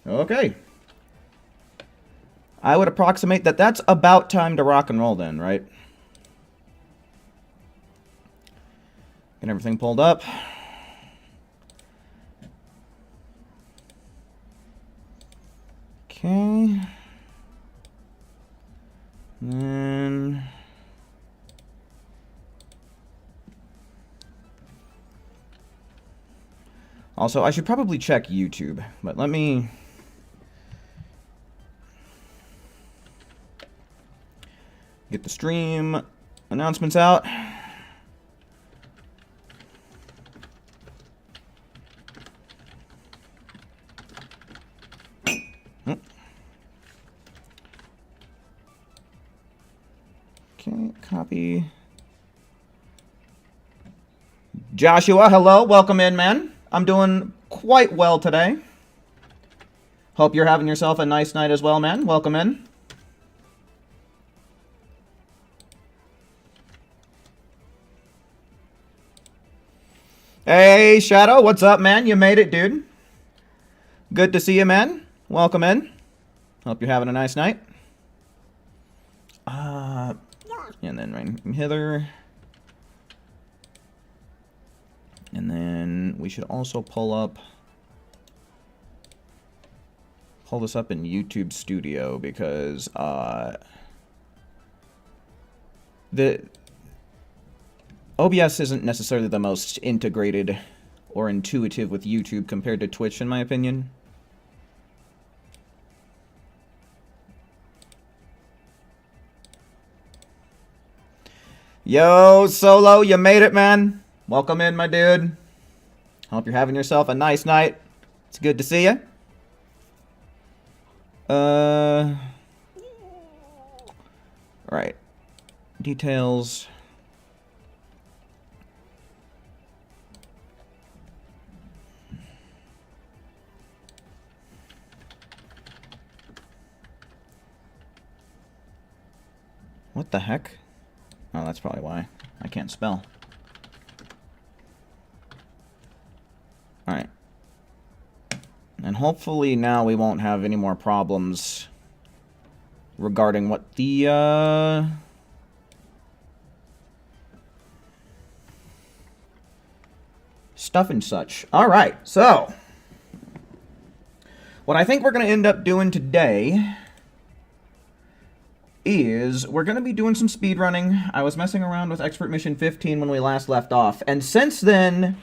Okay. I would approximate that that's about time to rock and roll then, right? Get everything pulled up. Okay. Then... Also, I should probably check YouTube, but let me... get the stream announcements out. Okay, copy. Joshua, hello. Welcome in, man. I'm doing quite well today. Hope you're having yourself a nice night as well, man. Welcome in. Hey, Shadow, what's up, man? You made it, dude. Good to see you, man. Welcome in. Hope you're having a nice night. And then right hither. And then we should also pull this up in YouTube Studio because the OBS isn't necessarily the most integrated or intuitive with YouTube compared to Twitch, in my opinion. Yo, Solo, you made it, man. Welcome in, my dude. Hope you're having yourself a nice night. It's good to see you. Right. Details. What the heck? Oh, that's probably why. I can't spell. Alright. And hopefully now we won't have any more problems regarding what the, stuff and such. Alright, so what I think we're going to end up doing today is we're going to be doing some speedrunning. I was messing around with Expert Mission 15 when we last left off, and since then,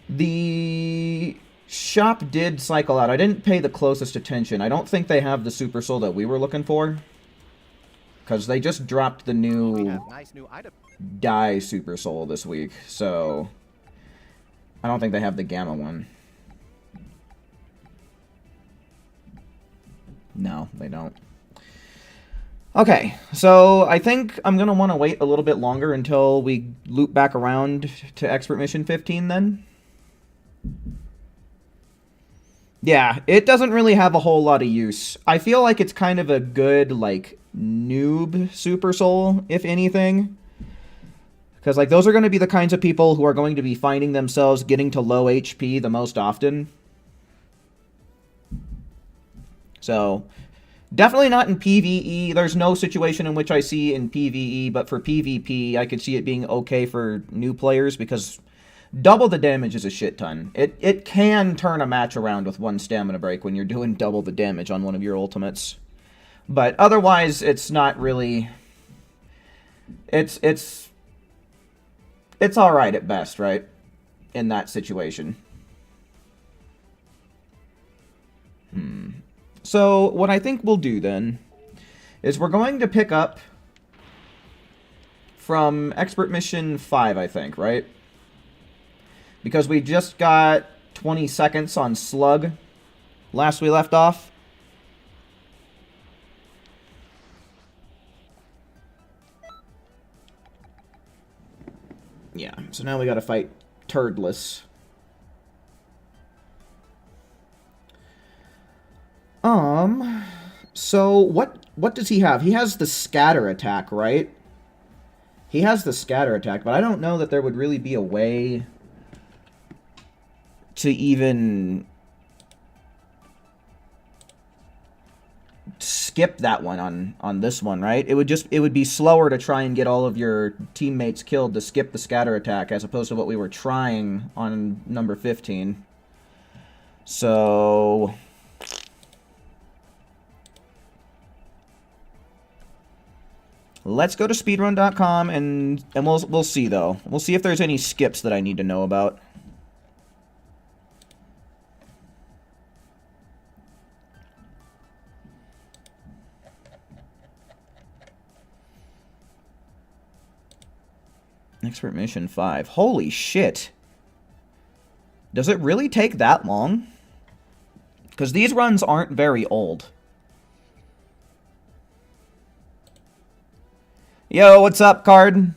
the shop did cycle out. I didn't pay the closest attention. I don't think they have the Super Soul that we were looking for, because they just dropped the new Die Super Soul this week, so I don't think they have the Gamma one. No, they don't. Okay, so I think I'm going to want to wait a little bit longer until we loop back around to Expert Mission 15 then. Yeah, it doesn't really have a whole lot of use. I feel like it's kind of a good, like, noob Super Soul, if anything. Because, like, those are going to be the kinds of people who are going to be finding themselves getting to low HP the most often. So... definitely not in PvE. There's no situation in which I see in PvE, but for PvP, I could see it being okay for new players because double the damage is a shit ton. It can turn a match around with one stamina break when you're doing double the damage on one of your ultimates. But otherwise, it's not really... It's alright at best, right? In that situation. So, what I think we'll do then is we're going to pick up from Expert Mission 5, I think, right? Because we just got 20 seconds on Slug last we left off. Yeah, so now we gotta fight Turdless. So what does he have? He has the scatter attack, right? He has the scatter attack, but I don't know that there would really be a way to even skip that one on this one, right? It would be slower to try and get all of your teammates killed to skip the scatter attack as opposed to what we were trying on number 15. So let's go to speedrun.com and we'll see though. We'll see if there's any skips that I need to know about. Expert Mission 5. Holy shit. Does it really take that long? Because these runs aren't very old. Yo, what's up, Card?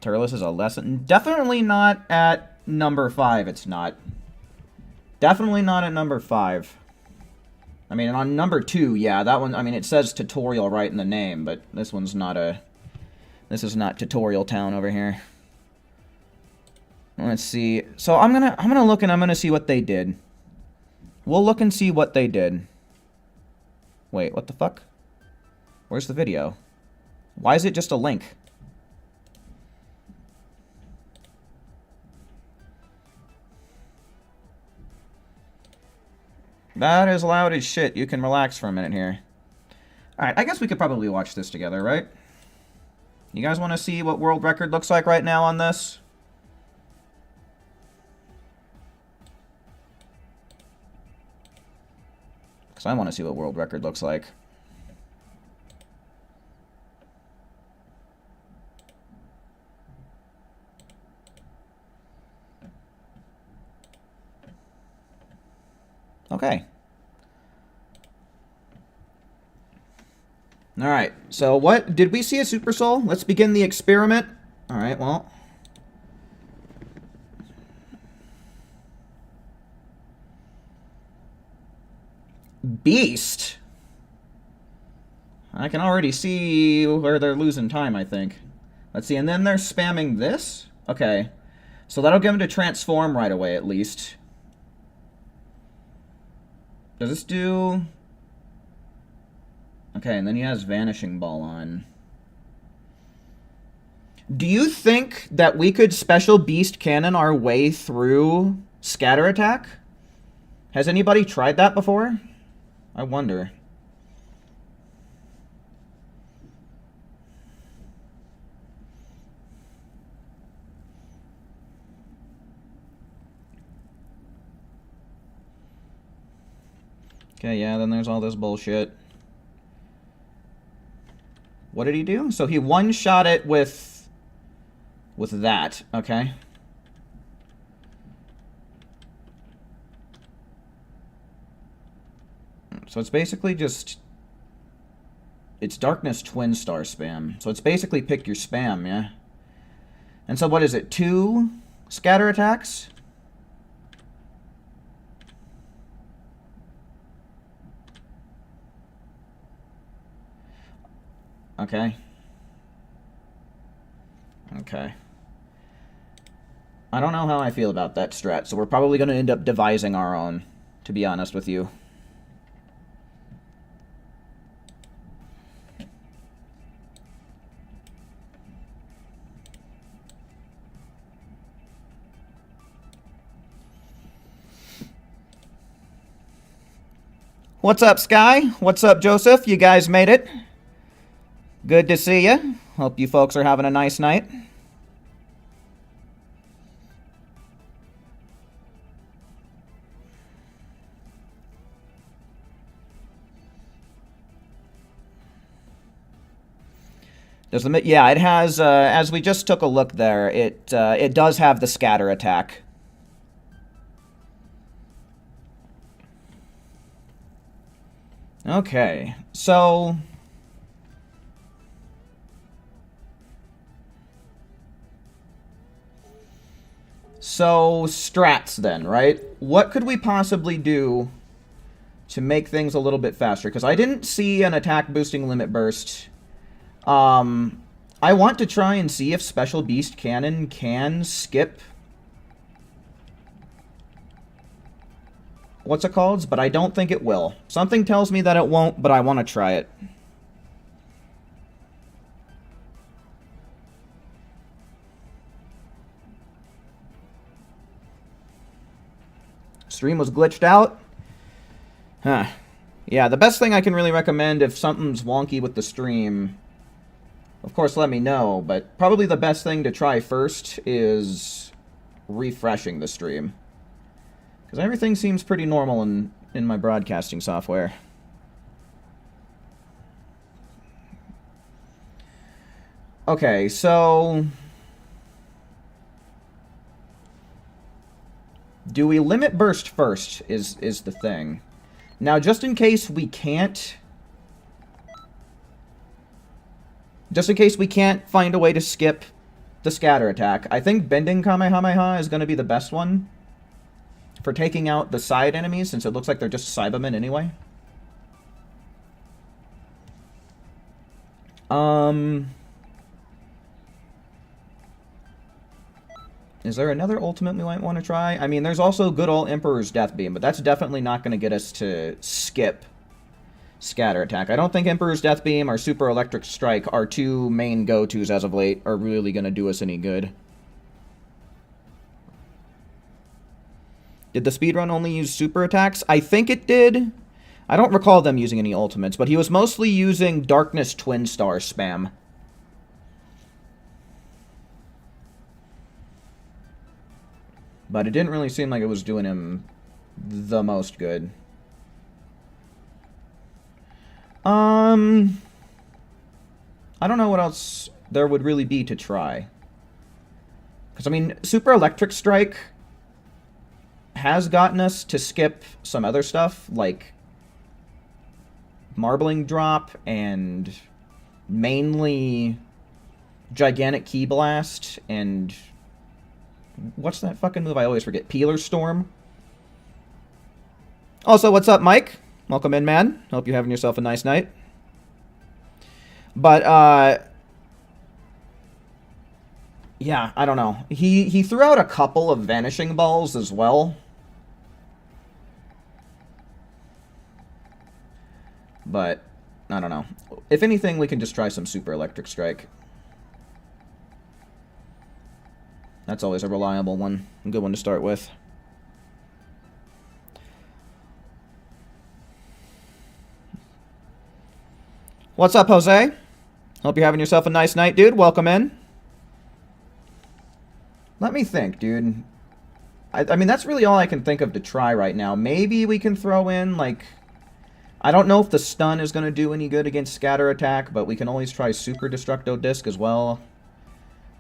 Turles is a lesson. Definitely not at number 5, it's not. Definitely not at number 5. I mean, on number 2, yeah, that one, I mean, it says tutorial right in the name, but this one's not a... This is not tutorial town over here. Let's see. So I'm gonna look and I'm gonna see what they did. We'll look and see what they did. Wait, what the fuck? Where's the video? Why is it just a link? That is loud as shit. You can relax for a minute here. Alright, I guess we could probably watch this together, right? You guys want to see what world record looks like right now on this? Because I want to see what world record looks like. Okay. Alright, so what? Did we see a Super Soul? Let's begin the experiment. Alright, well. Beast? I can already see where they're losing time, I think. Let's see, and then they're spamming this? Okay. So that'll get them to transform right away, at least. Does this do... Okay, and then he has Vanishing Ball on. Do you think that we could Special Beast Cannon our way through Scatter Attack? Has anybody tried that before? I wonder. Okay, yeah, then there's all this bullshit. What did he do? So he one-shot it with that, okay. So it's basically just... It's Darkness Twin Star spam. So it's basically pick your spam, yeah? And so what is it? 2 scatter attacks? Okay. Okay. I don't know how I feel about that strat, so we're probably going to end up devising our own, to be honest with you. What's up, Sky? What's up, Joseph? You guys made it. Good to see you. Hope you folks are having a nice night. Yeah, it has, as we just took a look there, it does have the scatter attack. Okay, so... So, strats then, right? What could we possibly do to make things a little bit faster, because I didn't see an attack boosting limit burst. I want to try and see if Special Beast Cannon can skip what's it called, but I don't think it will. Something tells me that it won't, but I want to try it. Stream was glitched out. Huh. Yeah, the best thing I can really recommend if something's wonky with the stream, of course let me know, but probably the best thing to try first is refreshing the stream. Because everything seems pretty normal in my broadcasting software. Okay, so do we limit burst first is the thing. Now, just in case we can't... Just in case we can't find a way to skip the scatter attack, I think Bending Kamehameha is going to be the best one for taking out the side enemies, since it looks like they're just Cybermen anyway. Is there another ultimate we might want to try? I mean, there's also good old Emperor's Death Beam, but that's definitely not going to get us to skip Scatter Attack. I don't think Emperor's Death Beam or Super Electric Strike, our two main go-tos as of late, are really going to do us any good. Did the speedrun only use super attacks? I think it did. I don't recall them using any ultimates, but he was mostly using Darkness Twin Star spam. But it didn't really seem like it was doing him the most good. I don't know what else there would really be to try. Because, I mean, Super Electric Strike has gotten us to skip some other stuff, like Marbling Drop and mainly Gigantic Key Blast and... what's that fucking move I always forget? Peeler Storm. Also, what's up, Mike? Welcome in, man. Hope you're having yourself a nice night. But, yeah, I don't know. He threw out a couple of Vanishing Balls as well. But, I don't know. If anything, we can just try some Super Electric Strike. That's always a reliable one. A good one to start with. What's up, Jose? Hope you're having yourself a nice night, dude. Welcome in. Let me think, dude. I mean, that's really all I can think of to try right now. Maybe we can throw in, like... I don't know if the stun is going to do any good against Scatter Attack, but we can always try Super Destructo Disc as well.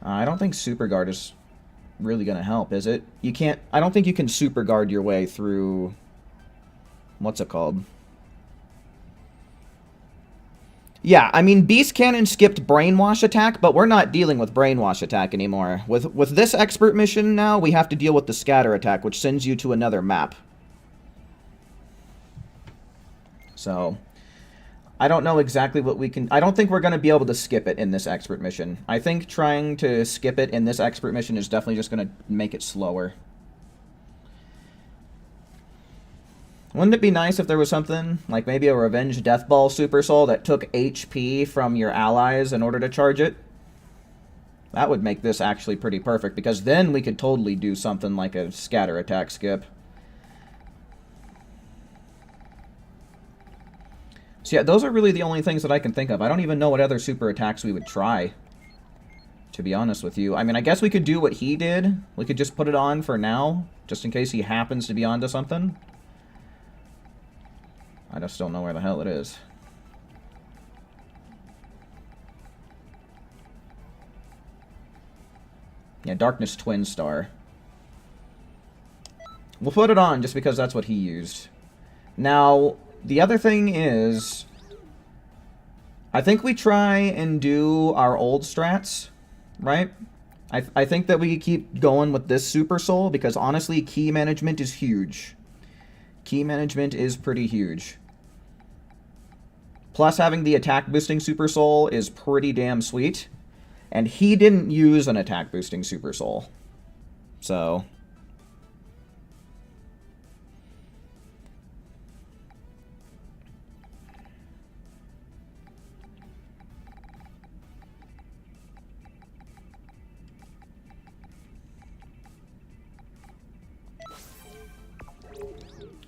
I don't think Super Guard is really going to help, is it? You can't... I don't think you can Super Guard your way through... what's it called? Yeah, I mean, Beast Cannon skipped Brainwash Attack, but we're not dealing with Brainwash Attack anymore. With this Expert mission now, we have to deal with the Scatter Attack, which sends you to another map. So, I don't know exactly what we can... I don't think we're going to be able to skip it in this Expert mission. I think trying to skip it in this Expert mission is definitely just going to make it slower. Wouldn't it be nice if there was something, like maybe a Revenge Death Ball Super Soul that took HP from your allies in order to charge it? That would make this actually pretty perfect, because then we could totally do something like a Scatter Attack skip. So yeah, those are really the only things that I can think of. I don't even know what other super attacks we would try, to be honest with you. I mean, I guess we could do what he did. We could just put it on for now, just in case he happens to be onto something. I just don't know where the hell it is. Yeah, Darkness Twin Star. We'll put it on just because that's what he used. Now, the other thing is, I think we try and do our old strats, right? I think that we keep going with this Super Soul, because honestly, key management is huge. Key management is pretty huge. Plus, having the attack boosting Super Soul is pretty damn sweet. And he didn't use an attack boosting Super Soul. So...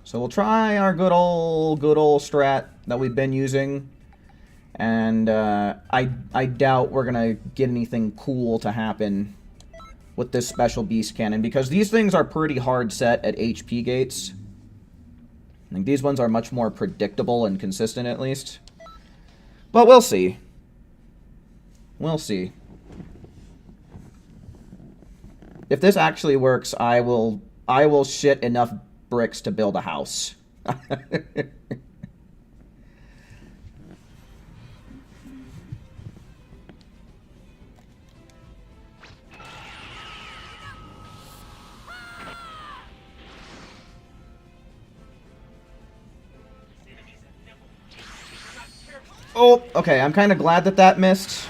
So we'll try our good old strat that we've been using. And I doubt we're going to get anything cool to happen with this special beast cannon, because these things are pretty hard set at HP gates. I think these ones are much more predictable and consistent, at least. But we'll see. We'll see. If this actually works, I will shit enough bricks to build a house. Oh, okay, I'm kind of glad that that missed.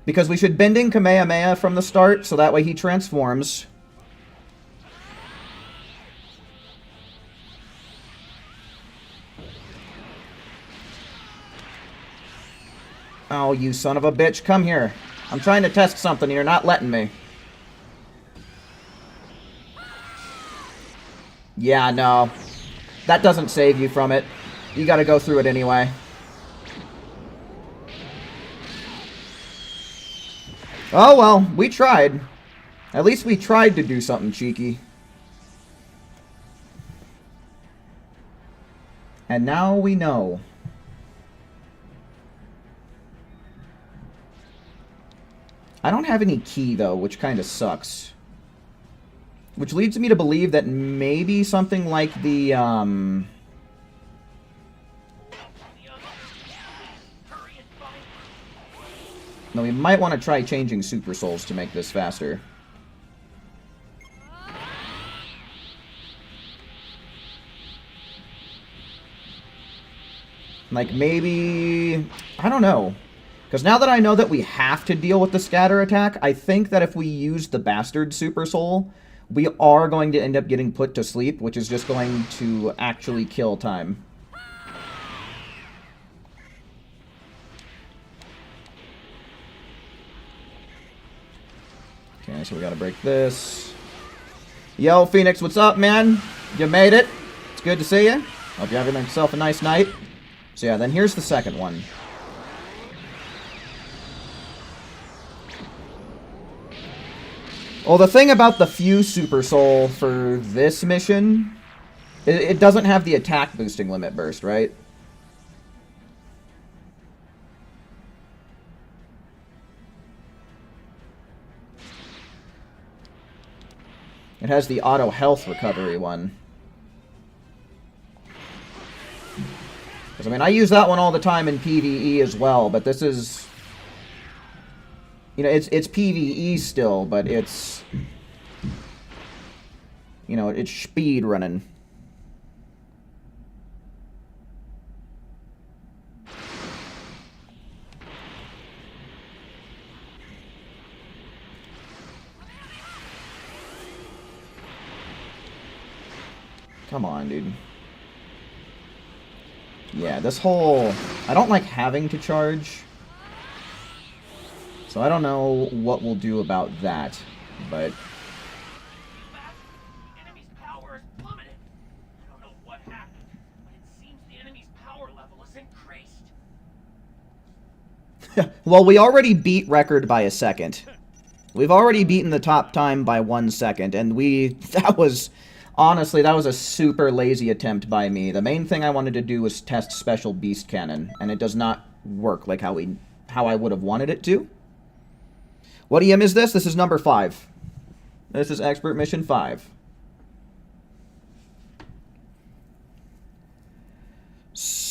Because we should bending Kamehameha from the start, so that way he transforms. Oh, you son of a bitch, come here. I'm trying to test something and you're not letting me. Yeah, no. That doesn't save you from it. You gotta go through it anyway. Oh well, we tried. At least we tried to do something cheeky. And now we know. I don't have any key, though, which kind of sucks. Which leads me to believe that maybe something like the, No, we might want to try changing Super Souls to make this faster. Like, maybe... I don't know. Because now that I know that we have to deal with the scatter attack, I think that if we use the Bastard Super Soul, we are going to end up getting put to sleep, which is just going to actually kill time. Okay, so we gotta break this. Yo, Phoenix, what's up, man? You made it. It's good to see you. Hope you're having yourself a nice night. So yeah, then here's the second one. Well, the thing about the Fuse Super Soul for this mission, it doesn't have the attack boosting limit burst, right? It has the auto health recovery one. Because, I mean, I use that one all the time in PvE as well, but this is... You know, it's PvE still, but it's... You know, it's speed running. Come on, dude. Yeah, this whole... I don't like having to charge. So I don't know what we'll do about that, but... The enemy's power is plummeted. I don't know what happened, but it seems the enemy's power level is increased. Well, we already beat record by a second. We've already beaten the top time by 1 second, and that was... Honestly, that was a super lazy attempt by me. The main thing I wanted to do was test Special Beast Cannon, and it does not work like how I would have wanted it to. What EM is this? This is number 5. This is Expert Mission 5.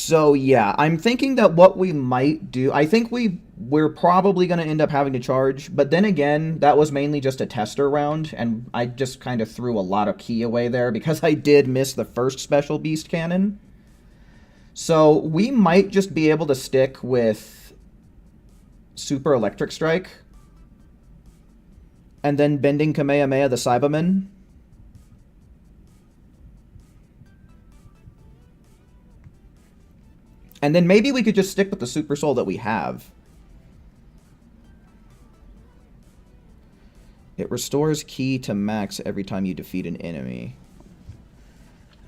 So yeah, I'm thinking that what we might do, I think we're probably going to end up having to charge, but then again, that was mainly just a tester round, and I just kind of threw a lot of ki away there because I did miss the first special beast cannon. So we might just be able to stick with Super Electric Strike and then Bending Kamehameha the Cyberman. And then maybe we could just stick with the Super Soul that we have. It restores ki to max every time you defeat an enemy.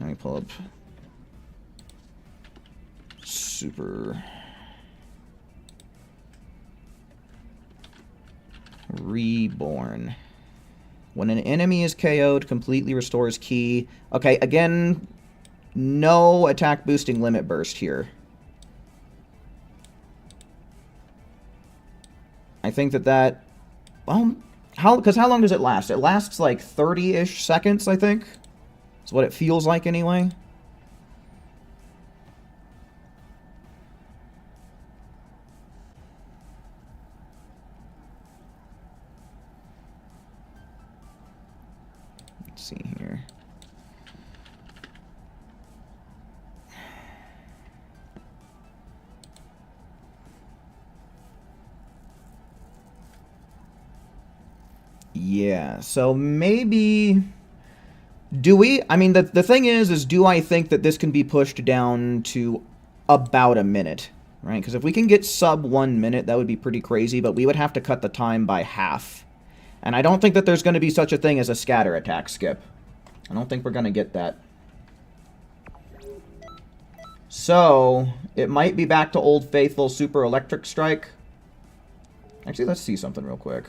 Let me pull up Super Reborn. When an enemy is KO'd, completely restores ki. Okay, again, no attack boosting limit burst here. I think that... Well, because how long does it last? It lasts like 30-ish seconds, I think. That's what it feels like anyway. Let's see here. Yeah, so maybe... Do we... I mean, the thing is do I think that this can be pushed down to about a minute, right? Because if we can get sub 1 minute, that would be pretty crazy, but we would have to cut the time by half. And I don't think that there's going to be such a thing as a scatter attack skip. I don't think we're going to get that. So, it might be back to Old Faithful Super Electric Strike. Actually, let's see something real quick.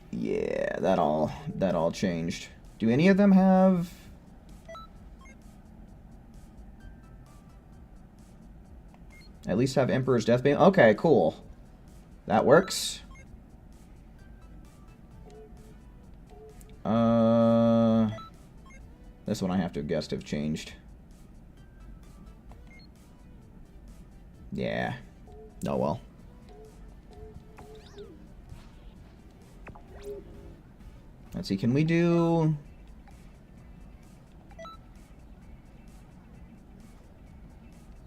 Yeah, that all changed. Do any of them have... At least have Emperor's Death Beam? Okay, cool. That works. This one I have to guess to have changed. Yeah. Oh well. Let's see, can we do...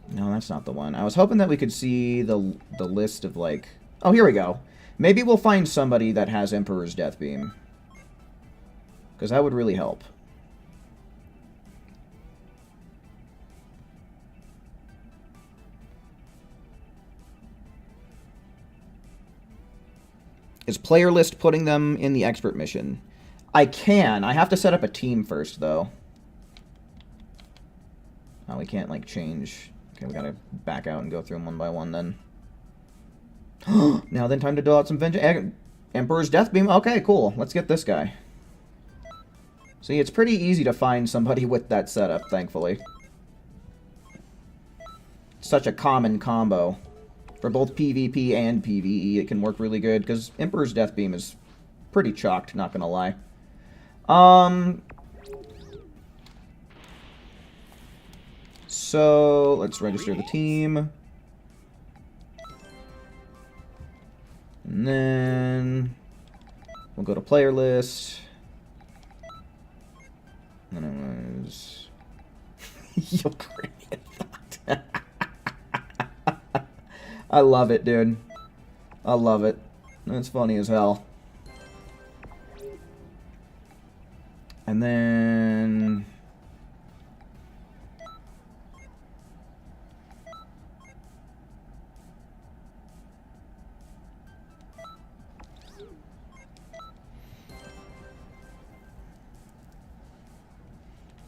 No, that's not the one. I was hoping that we could see the list of, like... Oh, here we go. Maybe we'll find somebody that has Emperor's Death Beam. Because that would really help. Is player list putting them in the expert mission? I can. I have to set up a team first, though. Oh, we can't, like, change... Okay, we gotta back out and go through them one by one, then. Now then, time to dole out some vengeance. Emperor's Death Beam. Okay, cool. Let's get this guy. See, it's pretty easy to find somebody with that setup, thankfully. Such a common combo. For both PvP and PvE, it can work really good, because Emperor's Death Beam is pretty chalked, not gonna lie. So, let's register the team. And then we'll go to player list. And it was... Ukrainian thought. I love it, dude. I love it. It's funny as hell. And then...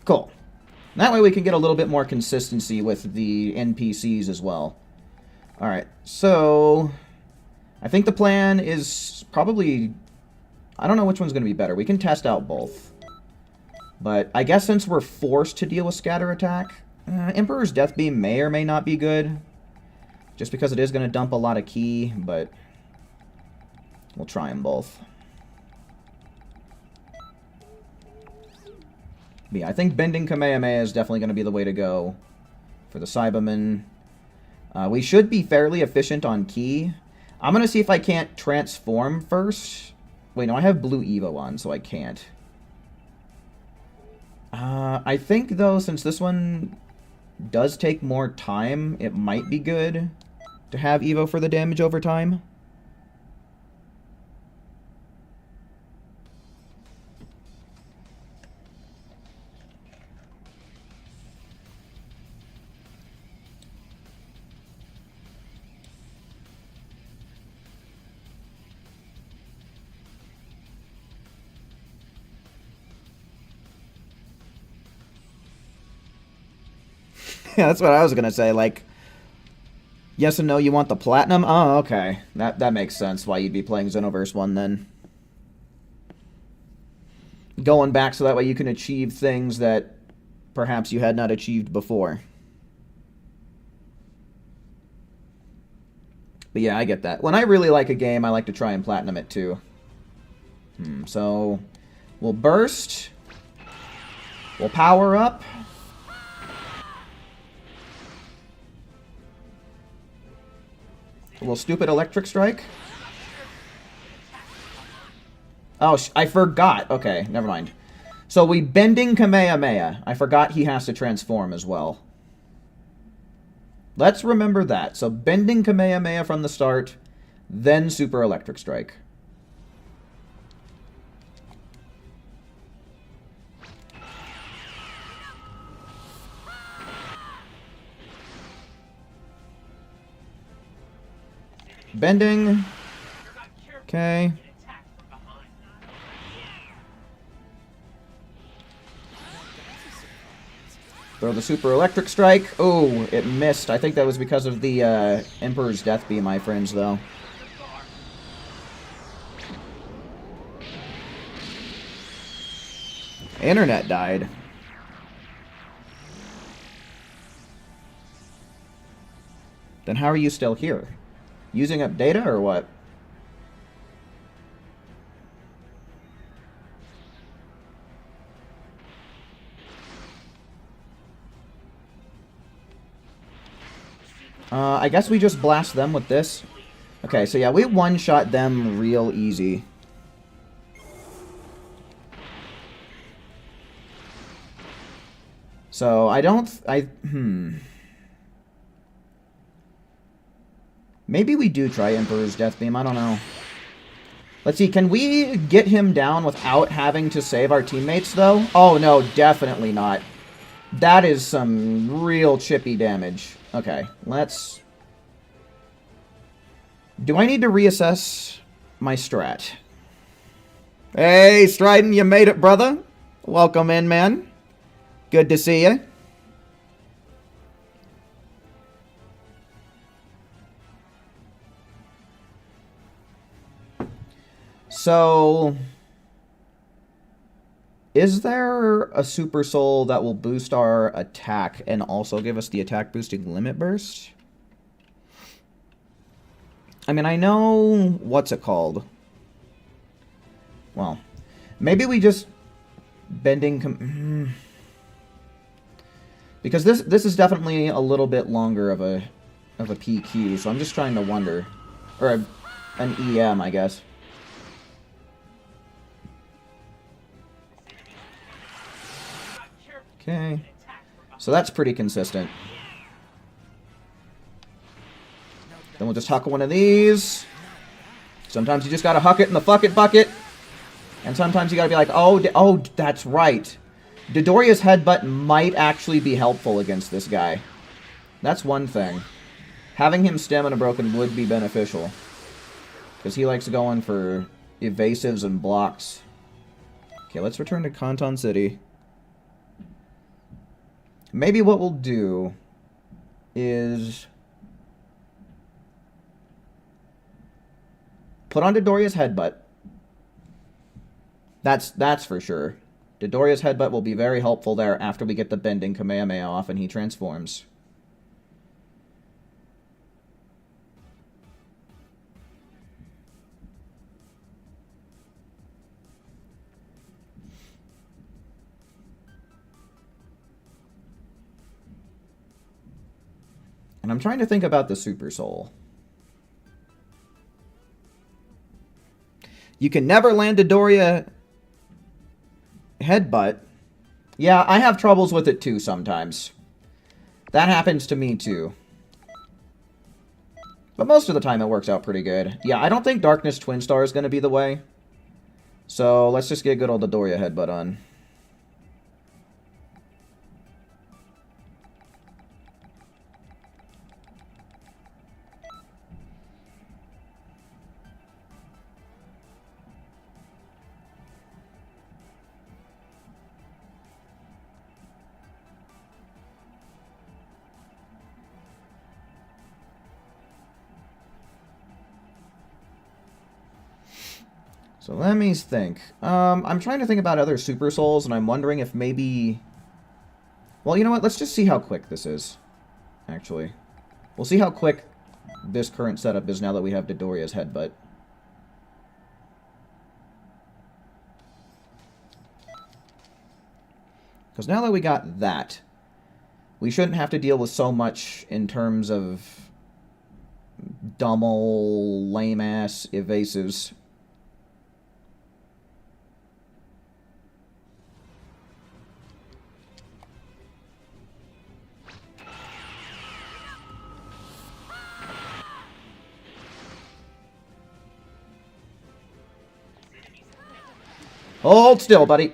Cool. That way we can get a little bit more consistency with the NPCs as well. Alright, so... I think the plan is probably... I don't know which one's going to be better. We can test out both. But I guess since we're forced to deal with scatter attack, Emperor's Death Beam may or may not be good. Just because it is going to dump a lot of ki, but we'll try them both. But yeah, I think bending Kamehameha is definitely going to be the way to go for the Cybermen. We should be fairly efficient on ki. I'm going to see if I can't transform first. Wait, no, I have blue Evo on, so I can't. I think, though, since this one does take more time, it might be good to have Evo for the damage over time. Yeah, that's what I was gonna say. Like, yes and no, you want the platinum? Oh, okay. That makes sense why you'd be playing Xenoverse 1 then. Going back so that way you can achieve things that perhaps you had not achieved before. But yeah, I get that. When I really like a game, I like to try and platinum it too. So, we'll burst. We'll power up. A little stupid electric strike. Oh, I forgot. Okay, never mind. So we bending Kamehameha. I forgot he has to transform as well. Let's remember that. So bending Kamehameha from the start, then super electric strike. Bending. Okay. Throw the super electric strike. Oh, it missed. I think that was because of the Emperor's Death Beam, my friends, though. Internet died. Then how are you still here? Using up data or what? I guess we just blast them with this. Okay, so yeah, we one-shot them real easy. So, Maybe we do try Emperor's Death Beam, I don't know. Let's see, can we get him down without having to save our teammates, though? Oh, no, definitely not. That is some real chippy damage. Okay, let's... Do I need to reassess my strat? Hey, Stridon, you made it, brother. Welcome in, man. Good to see you. So, is there a Super Soul that will boost our attack and also give us the attack boosting limit burst? I mean, I know... What's it called? Well, maybe we just... Bending... Because this is definitely a little bit longer of a PQ, so I'm just trying to wonder. Or an EM, I guess. Okay. So that's pretty consistent. Then we'll just huck one of these. Sometimes you just gotta huck it in the fuck it bucket. And sometimes you gotta be like, oh, that's right. Dodoria's headbutt might actually be helpful against this guy. That's one thing. Having him stamina broken would be beneficial. Because he likes going for evasives and blocks. Okay, let's return to Kanton City. Maybe what we'll do is put on Dodoria's headbutt. That's for sure. Dodoria's headbutt will be very helpful there after we get the bending Kamehameha off and he transforms. And I'm trying to think about the Super Soul. You can never land a Doria headbutt. Yeah, I have troubles with it too sometimes. That happens to me too. But most of the time it works out pretty good. Yeah, I don't think Darkness Twin Star is going to be the way. So let's just get good old Doria headbutt on. So let me think. I'm trying to think about other Super Souls, and I'm wondering if maybe... Well, you know what? Let's just see how quick this is, actually. We'll see how quick this current setup is now that we have Dodoria's headbutt. Because now that we got that, we shouldn't have to deal with so much in terms of dumb ol' lame-ass evasives. Hold still, buddy.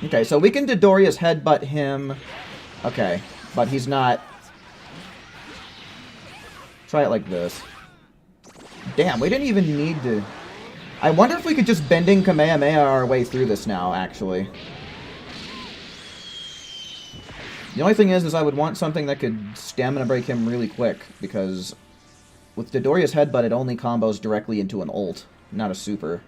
Okay, so we can Dodoria's headbutt him. Okay, but he's not... Try it like this. Damn, we didn't even need to... I wonder if we could just bending Kamehameha our way through this now, actually. The only thing is I would want something that could stamina break him really quick, because with Dodoria's headbutt, it only combos directly into an ult, not a super.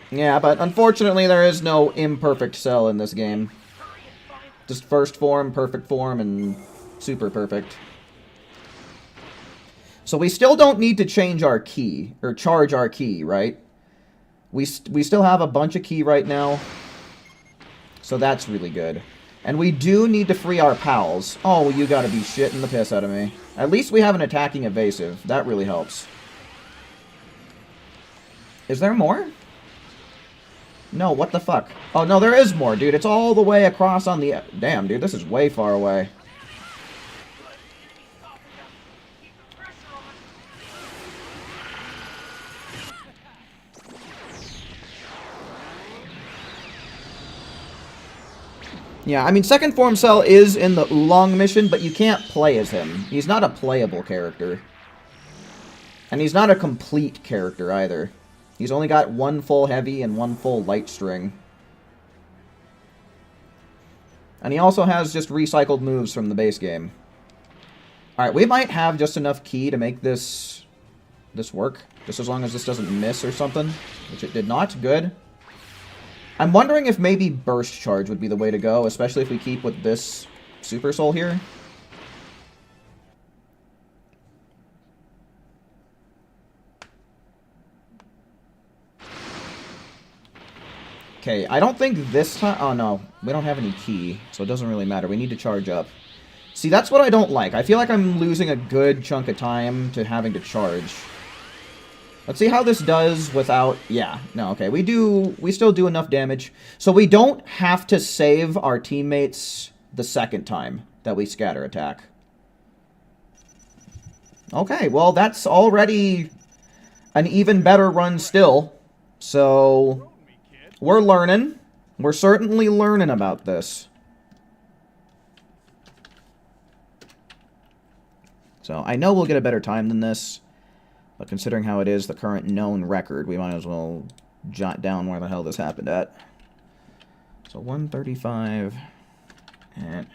Yeah, but unfortunately there is no imperfect cell in this game. Just first form, perfect form, and super perfect. So we still don't need to change our key, or charge our key, right? We still have a bunch of key right now. So that's really good. And we do need to free our pals. Oh, you gotta be shitting the piss out of me. At least we have an attacking evasive. That really helps. Is there more? No, what the fuck? Oh, no, there is more, dude. It's all the way across on the... Damn, dude, this is way far away. Yeah, I mean, Second Form Cell is in the Oolong mission, but you can't play as him. He's not a playable character. And he's not a complete character, either. He's only got one full heavy and one full light string. And he also has just recycled moves from the base game. Alright, we might have just enough key to make this work. Just as long as this doesn't miss or something. Which it did not. Good. I'm wondering if maybe Burst Charge would be the way to go, especially if we keep with this Super Soul here. Okay, I don't think this time... Oh, no. We don't have any key, so it doesn't really matter. We need to charge up. See, that's what I don't like. I feel like I'm losing a good chunk of time to having to charge. Let's see how this does without... Yeah, no, okay. We still do enough damage. So we don't have to save our teammates the second time that we scatter attack. Okay, well, that's already an even better run still. So... We're learning. We're certainly learning about this. So, I know we'll get a better time than this. But considering how it is the current known record, we might as well jot down where the hell this happened at. So, 135. And...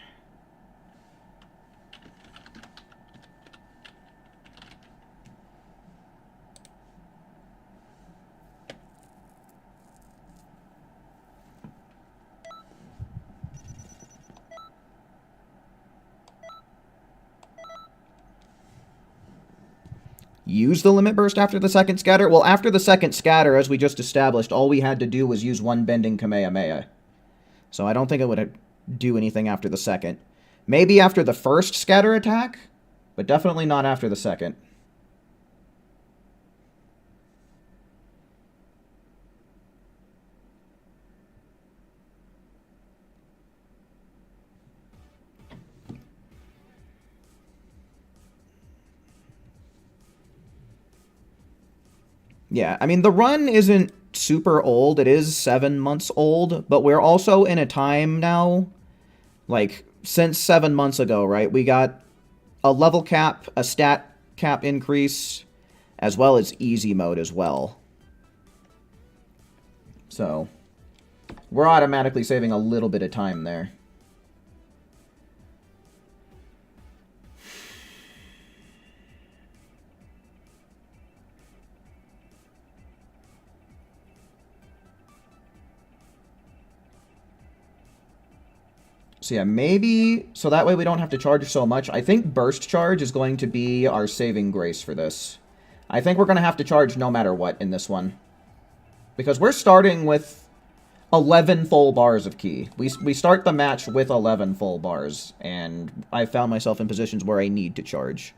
use the limit burst after the second scatter? Well, after the second scatter, as we just established, all we had to do was use one bending Kamehameha. So I don't think it would do anything after the second. Maybe after the first scatter attack, but definitely not after the second. Yeah, I mean, the run isn't super old. It is 7 months old, but we're also in a time now, like, since 7 months ago, right? We got a level cap, a stat cap increase, as well as easy mode as well. So, we're automatically saving a little bit of time there. So yeah, maybe, so that way we don't have to charge so much. I think burst charge is going to be our saving grace for this. I think we're going to have to charge no matter what in this one. Because we're starting with 11 full bars of ki. We start the match with 11 full bars, and I found myself in positions where I need to charge.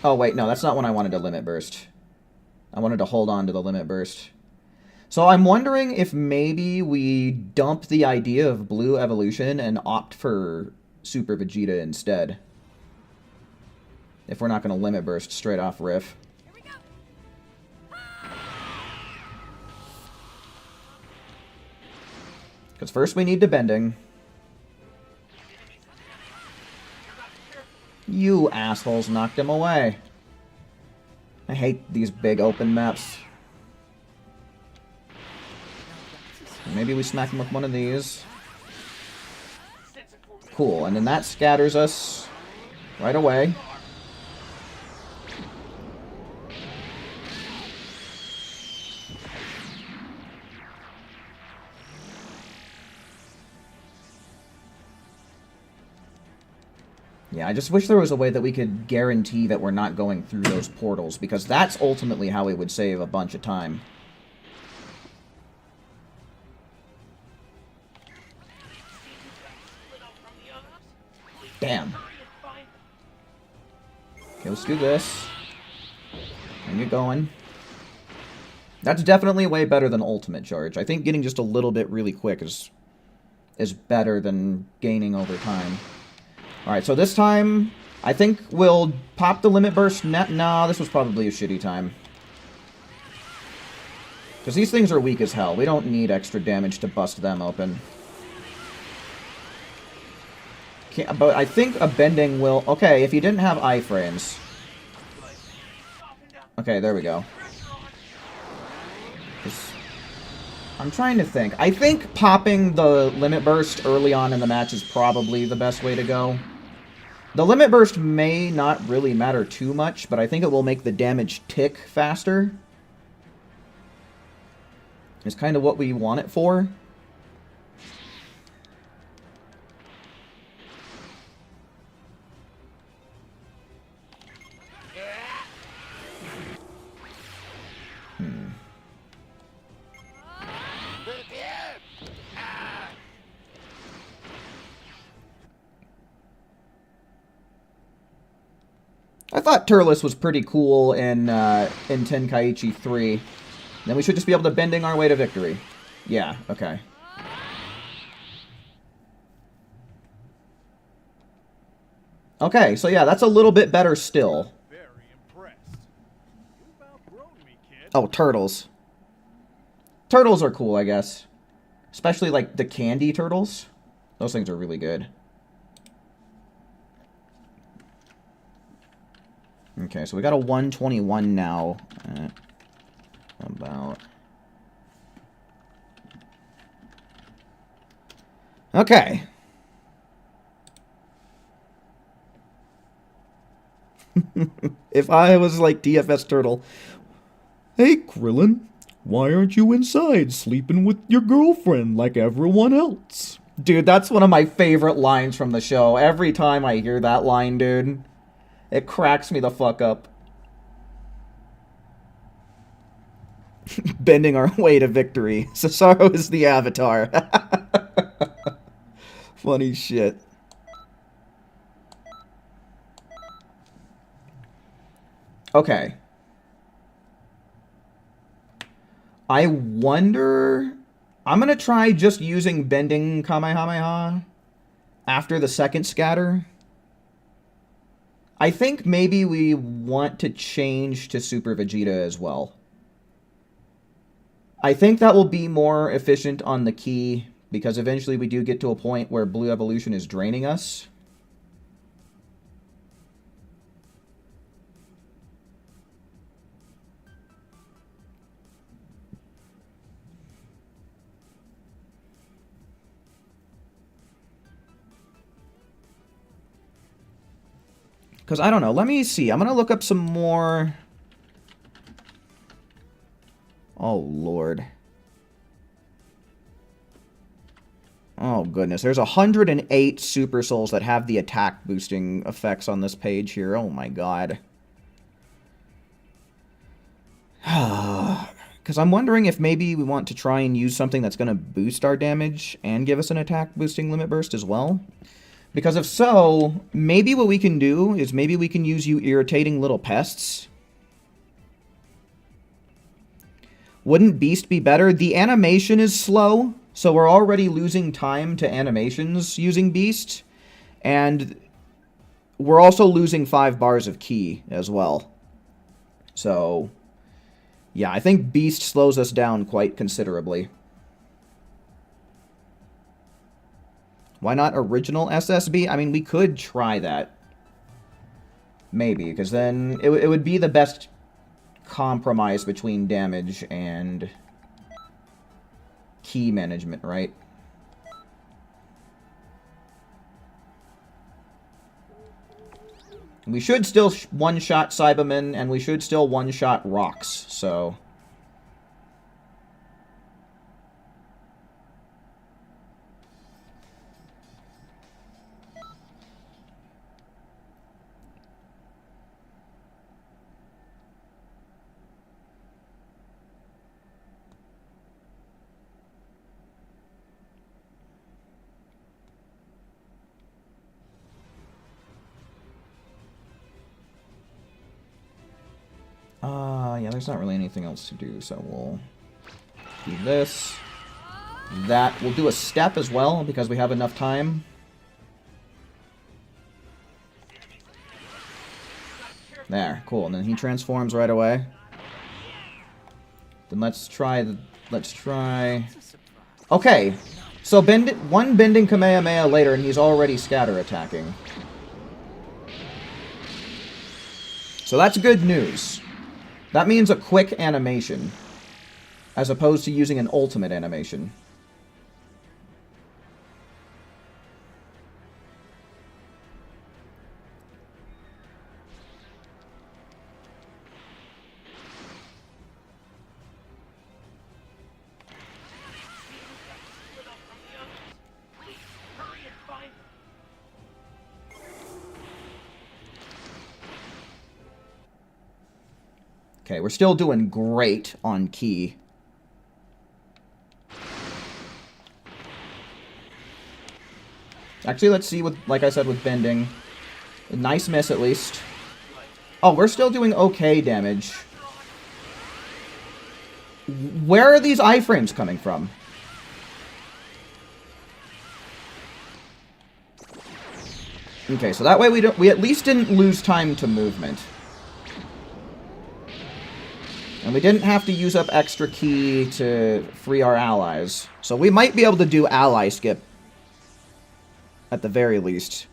Oh, wait, no, that's not when I wanted to limit burst. I wanted to hold on to the limit burst. So I'm wondering if maybe we dump the idea of blue evolution and opt for Super Vegeta instead. If we're not going to limit burst straight off riff. Here we go. Because first we need to bending. You assholes knocked him away. I hate these big open maps. Maybe we smack him with one of these. Cool, and then that scatters us right away. Yeah, I just wish there was a way that we could guarantee that we're not going through those portals, because that's ultimately how we would save a bunch of time. Damn. Okay, let's do this. And get going. That's definitely way better than ultimate charge. I think getting just a little bit really quick is better than gaining over time. Alright, so this time, I think we'll pop the limit burst. Nah, this was probably a shitty time. Because these things are weak as hell. We don't need extra damage to bust them open. But I think a bending will... Okay, if you didn't have iframes. Okay, there we go. I'm trying to think. I think popping the limit burst early on in the match is probably the best way to go. The limit burst may not really matter too much, but I think it will make the damage tick faster. It's kind of what we want it for. I thought Turles was pretty cool in Tenkaichi 3. Then we should just be able to bending our way to victory. Yeah, okay. Okay, so yeah, that's a little bit better still. Very impressed. You've outgrown me, kid. Oh, turtles. Turtles are cool, I guess. Especially, like, the candy turtles. Those things are really good. Okay, so we got a 121 now. About... Okay. If I was like DFS Turtle. Hey, Krillin. Why aren't you inside sleeping with your girlfriend like everyone else? Dude, that's one of my favorite lines from the show. Every time I hear that line, dude, it cracks me the fuck up. Bending our way to victory. Cesaro is the Avatar. Funny shit. Okay. I wonder... I'm going to try just using bending Kamehameha after the second scatter. I think maybe we want to change to Super Vegeta as well. I think that will be more efficient on the key, because eventually we do get to a point where Blue Evolution is draining us. Because, I don't know, let me see. I'm going to look up some more... Oh, Lord. Oh, goodness. There's 108 Super Souls that have the attack boosting effects on this page here. Oh, my God. Because I'm wondering if maybe we want to try and use something that's going to boost our damage and give us an attack boosting limit burst as well. Because if so, maybe what we can do is maybe we can use you irritating little pests. Wouldn't Beast be better? The animation is slow, so we're already losing time to animations using Beast. And we're also losing 5 bars of ki as well. So, yeah, I think Beast slows us down quite considerably. Why not original SSB? I mean, we could try that. Maybe, because then it would be the best compromise between damage and key management, right? We should still one-shot Cybermen, and we should still one-shot Rocks, so... yeah, there's not really anything else to do, so we'll do this. That. We'll do a step as well, because we have enough time. There, cool, and then he transforms right away. Then let's try Okay, so one bending Kamehameha later, and he's already scatter attacking. So that's good news. That means a quick animation, as opposed to using an ultimate animation. Okay, we're still doing great on ki. Actually, let's see with, like I said, with bending. A nice miss, at least. Oh, we're still doing okay damage. Where are these iframes coming from? Okay, so that way we at least didn't lose time to movement. And we didn't have to use up extra ki to free our allies. So we might be able to do ally skip. At the very least.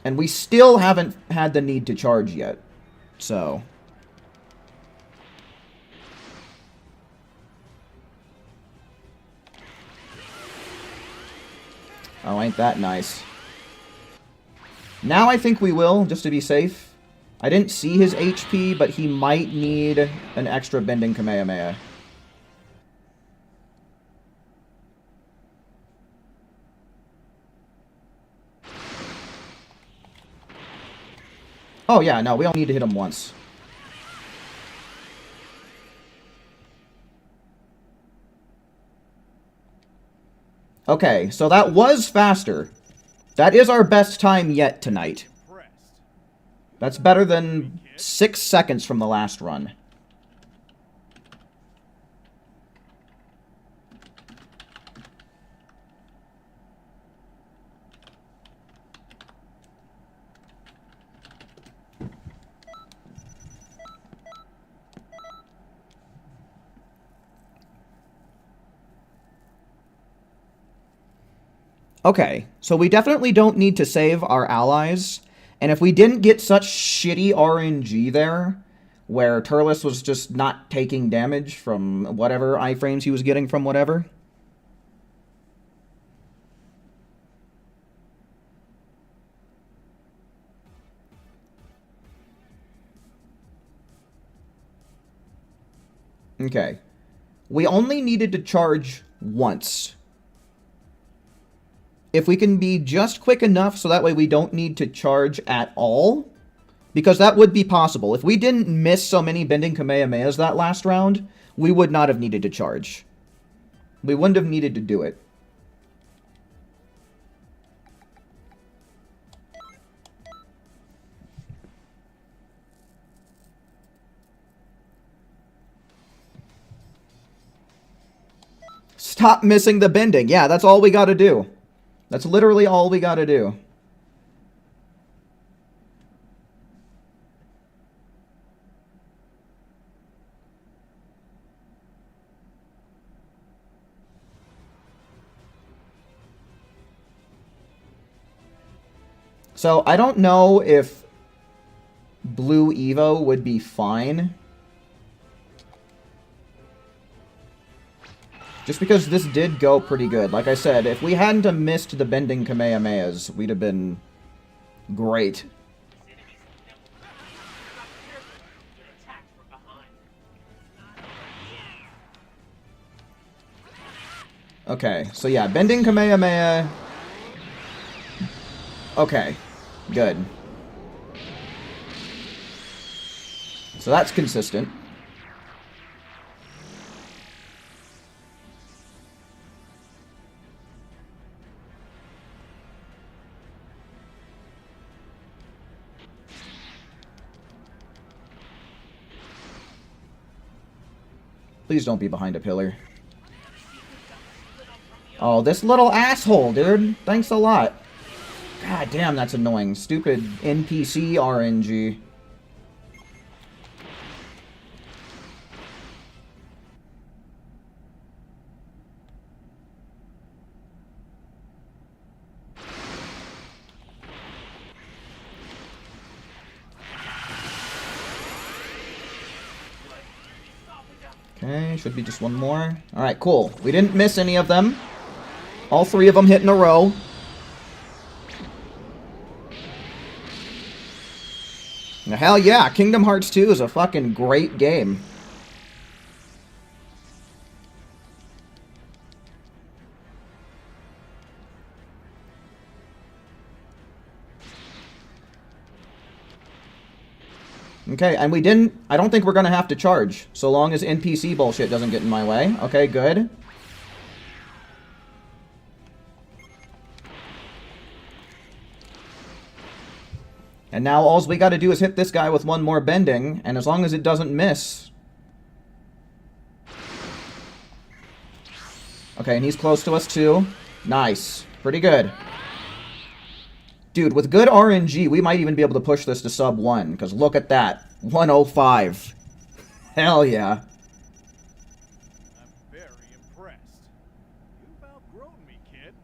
And we still haven't had the need to charge yet. So... Oh, ain't that nice. Now I think we will, just to be safe. I didn't see his HP, but he might need an extra bending Kamehameha. Oh yeah, no, we only need to hit him once. Okay, so that was faster. That is our best time yet tonight. That's better than 6 seconds from the last run. Okay, so we definitely don't need to save our allies. And if we didn't get such shitty RNG there, where Turles was just not taking damage from whatever iframes he was getting from whatever. Okay. We only needed to charge once. If we can be just quick enough so that way we don't need to charge at all, because that would be possible. If we didn't miss so many bending Kamehamehas that last round, we would not have needed to charge. We wouldn't have needed to do it. Stop missing the bending. Yeah, that's all we gotta do. That's literally all we gotta do. So, I don't know if Blue Evo would be fine. Just because this did go pretty good. Like I said, if we hadn't have missed the bending Kamehamehas, we'd have been great. Okay, so yeah, bending Kamehameha. Okay, good. So that's consistent. Please don't be behind a pillar. Oh, this little asshole, dude. Thanks a lot. God damn, that's annoying. Stupid NPC RNG. Okay, should be just one more. Alright, cool. We didn't miss any of them. All 3 of them hit in a row. Hell yeah, Kingdom Hearts 2 is a fucking great game. Okay, and we didn't... I don't think we're gonna have to charge, so long as NPC bullshit doesn't get in my way. Okay, good. And now all we gotta do is hit this guy with one more bending, and as long as it doesn't miss... Okay, and he's close to us too. Nice. Pretty good. Dude, with good RNG, we might even be able to push this to sub 1, because look at that. 105. Hell yeah. I'm very impressed. You've outgrown me, kid.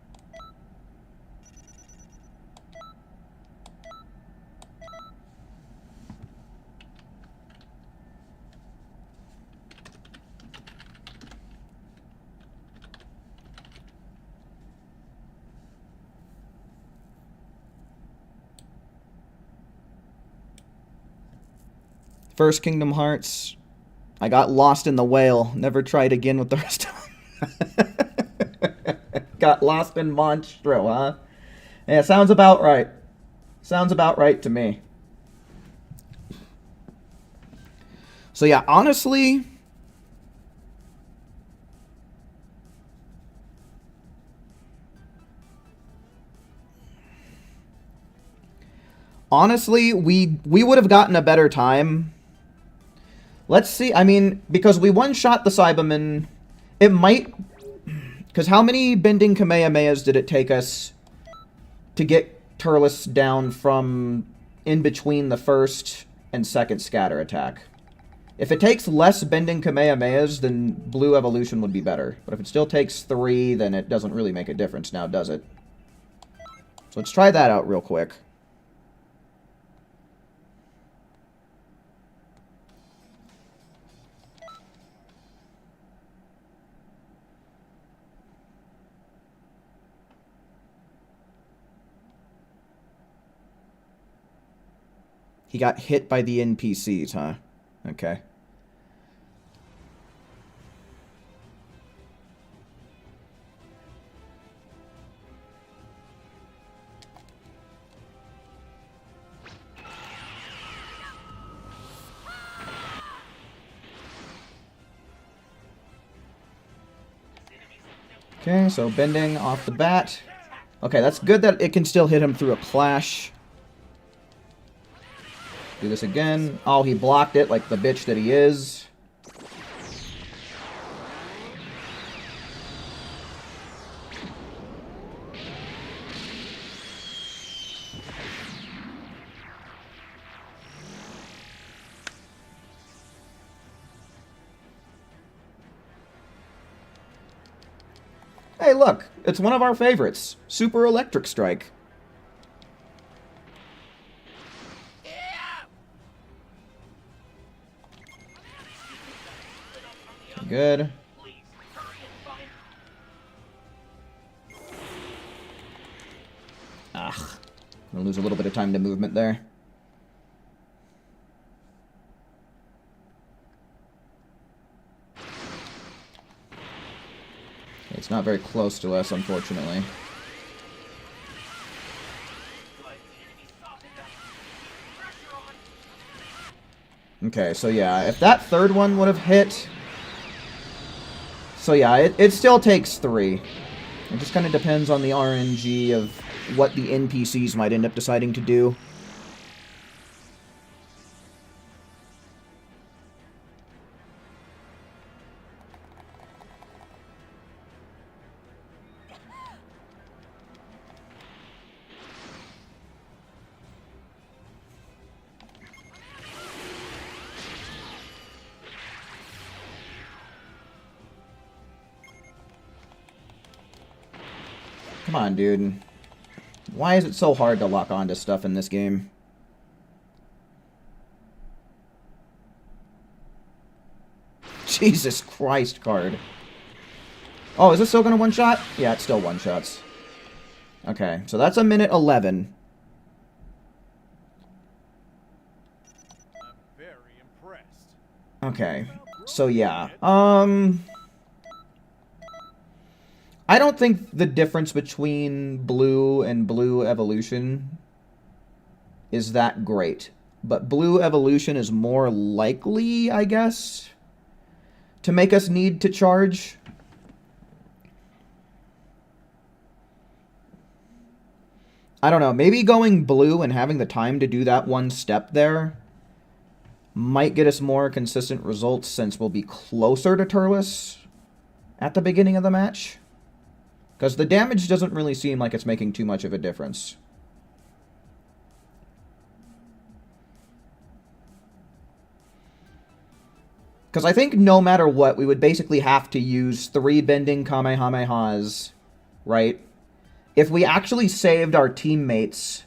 First Kingdom Hearts. I got lost in the whale. Never tried again with the rest of them. Got lost in Monstro, huh? Yeah, sounds about right. Sounds about right to me. So yeah, honestly... Honestly, we would have gotten a better time. Let's see. I mean, because we one-shot the Cybermen, it might... Because how many bending Kamehamehas did it take us to get Turles down from in between the first and second scatter attack? If it takes less bending Kamehamehas, then Blue Evolution would be better. But if it still takes 3, then it doesn't really make a difference now, does it? So let's try that out real quick. He got hit by the NPCs, huh? Okay. Okay, so bending off the bat. Okay, that's good that it can still hit him through a clash. Do this again. Oh, he blocked it like the bitch that he is. Hey, look. It's one of our favorites. Super Electric Strike. Good. Ugh. I'm gonna lose a little bit of time to movement there. It's not very close to us, unfortunately. Okay, so yeah, if that third one would have hit... So yeah, it still takes 3. It just kind of depends on the RNG of what the NPCs might end up deciding to do. Come on, dude. Why is it so hard to lock onto stuff in this game? Jesus Christ, card. Oh, is this still gonna one-shot? Yeah, it's still one-shots. Okay, so that's a minute 11. I'm very impressed. Okay, so yeah. I don't think the difference between Blue and Blue Evolution is that great. But Blue Evolution is more likely, I guess, to make us need to charge. I don't know, maybe going Blue and having the time to do that one step there might get us more consistent results since we'll be closer to Turles at the beginning of the match. Because the damage doesn't really seem like it's making too much of a difference. Because I think no matter what, we would basically have to use 3 bending Kamehamehas, right? If we actually saved our teammates,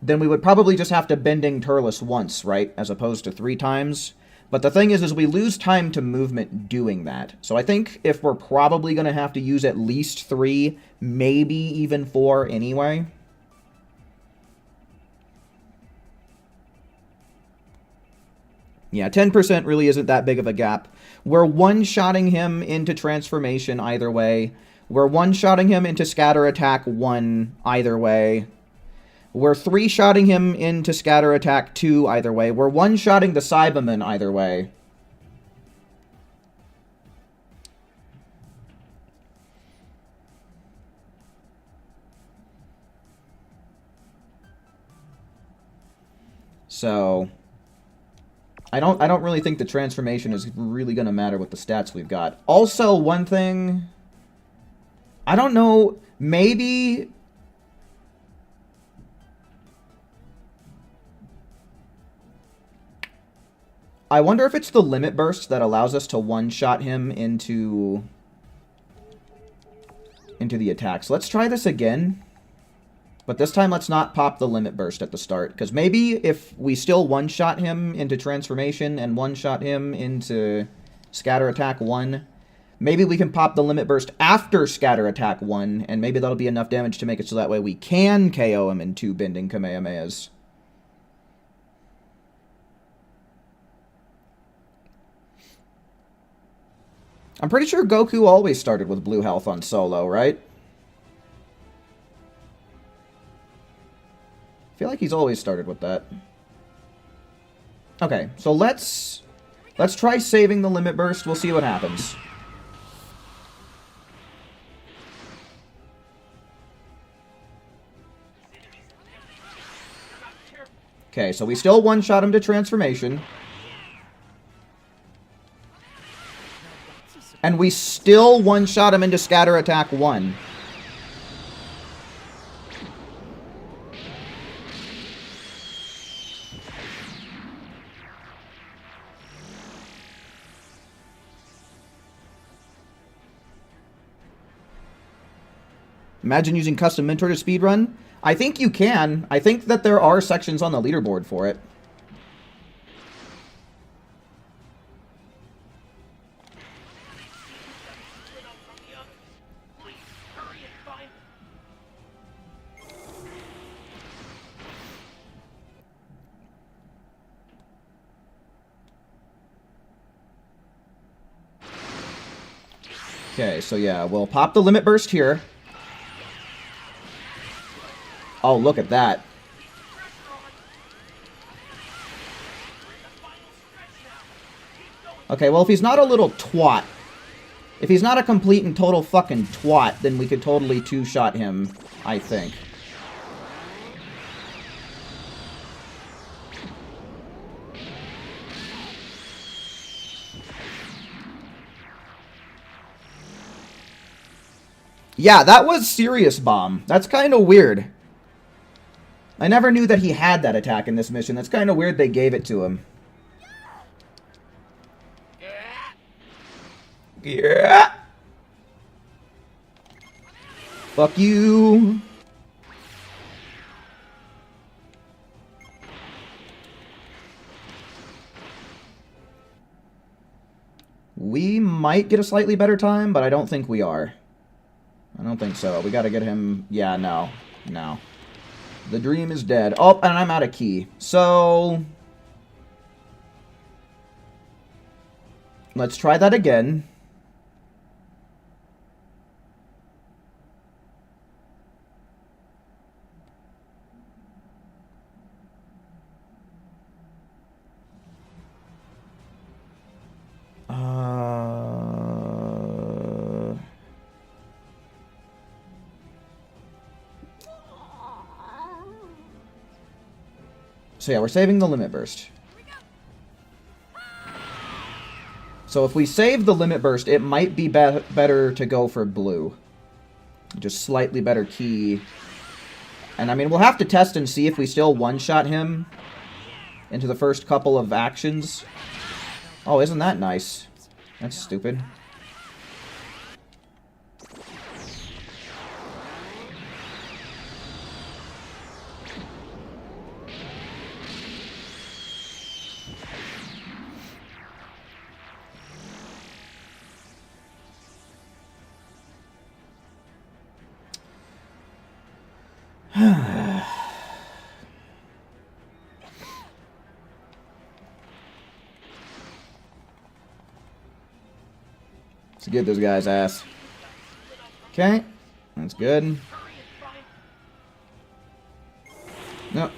then we would probably just have to bending Turles once, right? As opposed to 3 times. But the thing is we lose time to movement doing that. So I think if we're probably going to have to use at least 3, maybe even 4 anyway. Yeah, 10% really isn't that big of a gap. We're one-shotting him into transformation either way. We're one-shotting him into scatter attack 1 either way. We're 3-shotting him into scatter attack 2 either way. We're one-shotting the Cyberman either way. So I don't really think the transformation is really going to matter with the stats we've got. Also, one thing, I don't know, maybe I wonder if it's the limit burst that allows us to one-shot him into the attacks. Let's try this again. But this time, let's not pop the limit burst at the start. Because maybe if we still one-shot him into transformation and one-shot him into scatter attack 1, maybe we can pop the limit burst after scatter attack 1, and maybe that'll be enough damage to make it so that way we can KO him in 2 bending Kamehamehas. I'm pretty sure Goku always started with blue health on solo, right? I feel like he's always started with that. Okay, so let's try saving the limit burst. We'll see what happens. Okay, so we still one-shot him to transformation. And we still one-shot him into scatter attack 1. Imagine using custom mentor to speedrun. I think you can. I think that there are sections on the leaderboard for it. Okay, so yeah, we'll pop the limit burst here. Oh, look at that. Okay, well, if he's not a little twat, if he's not a complete and total fucking twat, then we could totally two-shot him, I think. Yeah, that was Serious Bomb. That's kind of weird. I never knew that he had that attack in this mission. That's kind of weird they gave it to him. Yeah. Fuck you. We might get a slightly better time, but I don't think we are. I don't think so. We gotta get him... Yeah, no. No. The dream is dead. Oh, and I'm out of key. So... let's try that again. So yeah, we're saving the limit burst. So if we save the limit burst, it might be better to go for blue. Just slightly better key. And I mean, we'll have to test and see if we still one-shot him into the first couple of actions. Oh, isn't that nice? That's stupid. Let's get this guy's ass. Okay. That's good. No.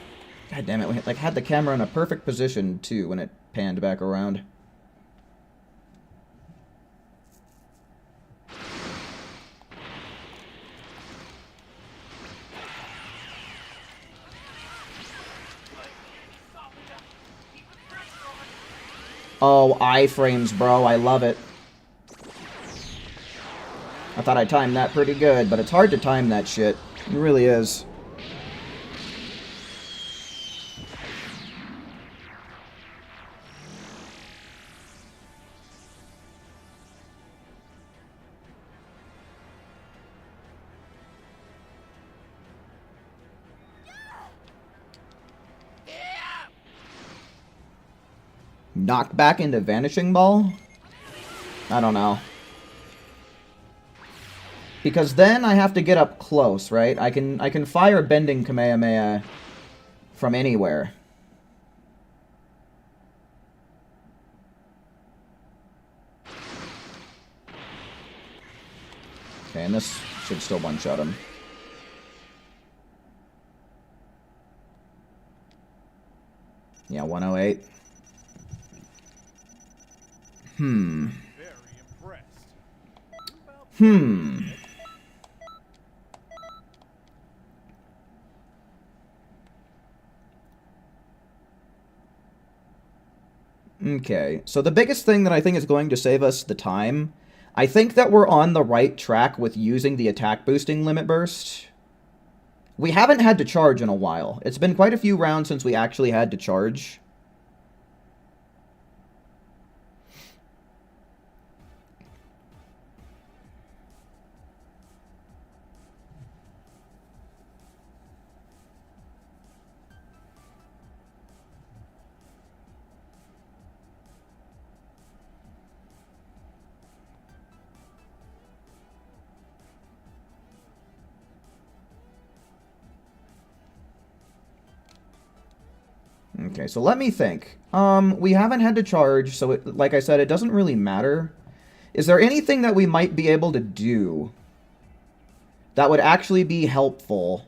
God damn it. We like had the camera in a perfect position, too, when it panned back around. Oh, iframes, bro. I love it. I thought I timed that pretty good, but it's hard to time that shit. It really is. Knocked back into Vanishing Ball? I don't know. Because then I have to get up close, right? I can fire Bending Kamehameha from anywhere. Okay, and this should still one-shot him. Yeah, 108. Very impressed. Okay, so the biggest thing that I think is going to save us the time, I think that we're on the right track with using the attack boosting limit burst. We haven't had to charge in a while. It's been quite a few rounds since we actually had to charge. Okay, so let me think. We haven't had to charge, so like I said, it doesn't really matter. Is there anything that we might be able to do that would actually be helpful?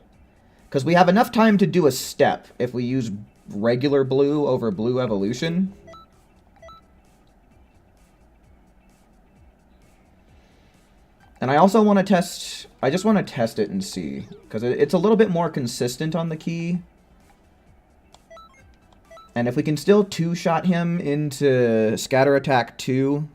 Because we have enough time to do a step if we use regular blue over blue evolution. And I also want to test... I just want to test it and see. Because it's a little bit more consistent on the key. And if we can still two-shot him into Scatter Attack 2...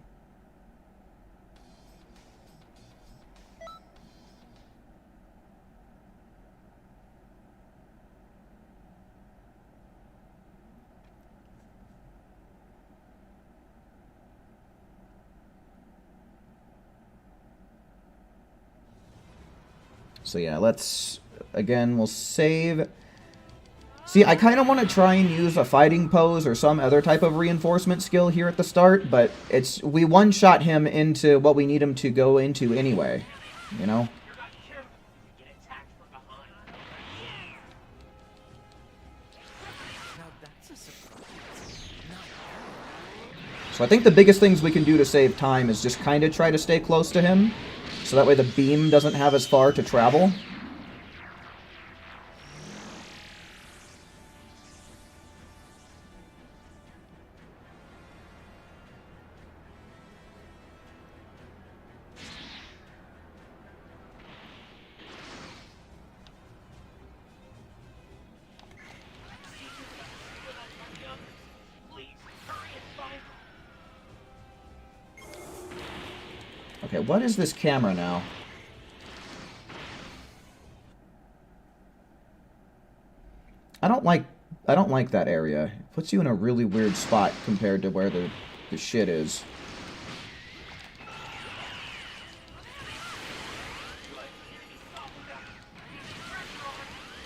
So yeah, let's... Again, we'll save... See, I kind of want to try and use a fighting pose or some other type of reinforcement skill here at the start, but we one-shot him into what we need him to go into anyway, you know? So I think the biggest things we can do to save time is just kind of try to stay close to him, so that way the beam doesn't have as far to travel. Okay, what is this camera now? I don't like that area. It puts you in a really weird spot compared to where the shit is.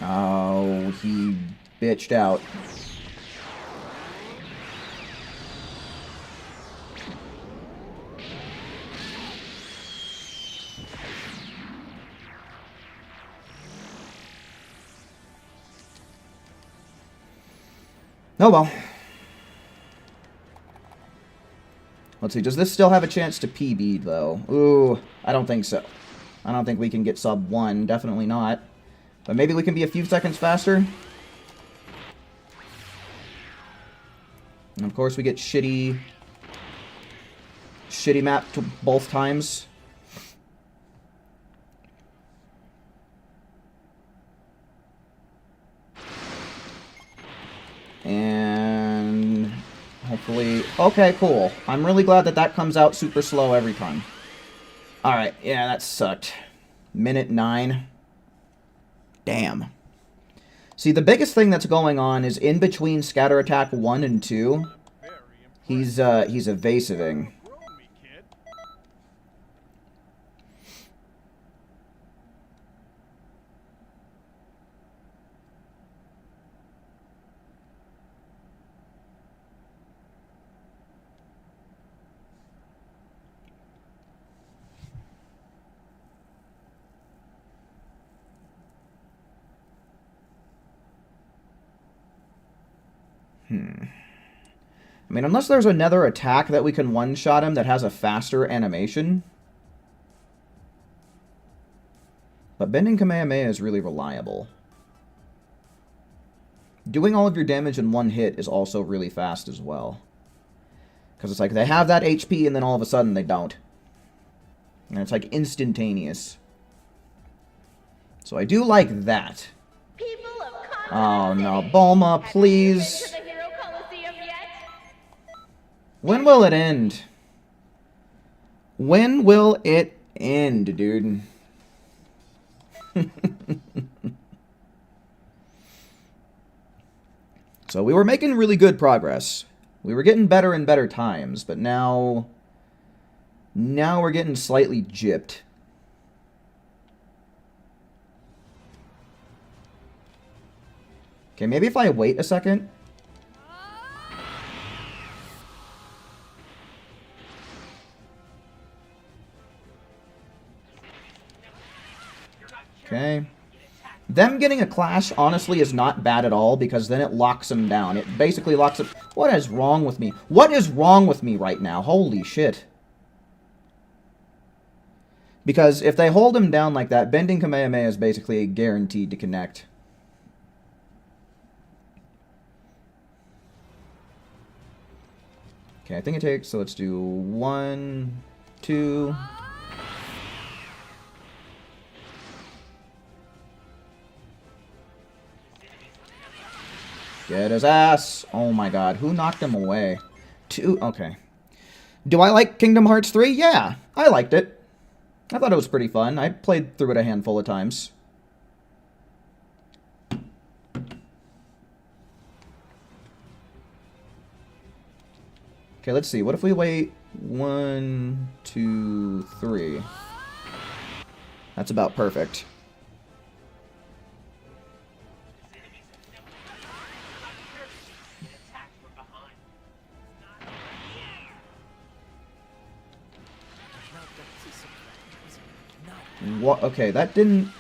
Oh, he bitched out. Oh well. Let's see, does this still have a chance to PB, though? Ooh, I don't think so. I don't think we can get sub 1. Definitely not. But maybe we can be a few seconds faster. And of course we get shitty map to both times. And hopefully... Okay, cool. I'm really glad that that comes out super slow every time. Alright, yeah, that sucked. Minute 9. Damn. See, the biggest thing that's going on is in between scatter attack 1 and 2, he's evasiving. Outgrown me, kid. I mean, unless there's another attack that we can one-shot him that has a faster animation. But bending Kamehameha is really reliable. Doing all of your damage in one hit is also really fast as well. Because it's like they have that HP and then all of a sudden they don't. And it's like instantaneous. So I do like that. People of Oh no, City. Bulma, Have you please. been to the Hero Coliseum yet? When will it end? When will it end, dude? So we were making really good progress. We were getting better and better times, but now we're getting slightly gypped. Okay, maybe if I wait a second. Okay. Them getting a clash, honestly, is not bad at all, because then it locks them down. It basically locks it... What is wrong with me? What is wrong with me right now? Holy shit. Because if they hold him down like that, bending Kamehameha is basically guaranteed to connect. Okay, I think it takes... So let's do 1, 2... Get his ass. Oh my god. Who knocked him away? 2. Okay. Do I like Kingdom Hearts 3? Yeah. I liked it. I thought it was pretty fun. I played through it a handful of times. Okay, let's see. What if we wait 1, 2, 3? That's about perfect. What? Okay, that didn't...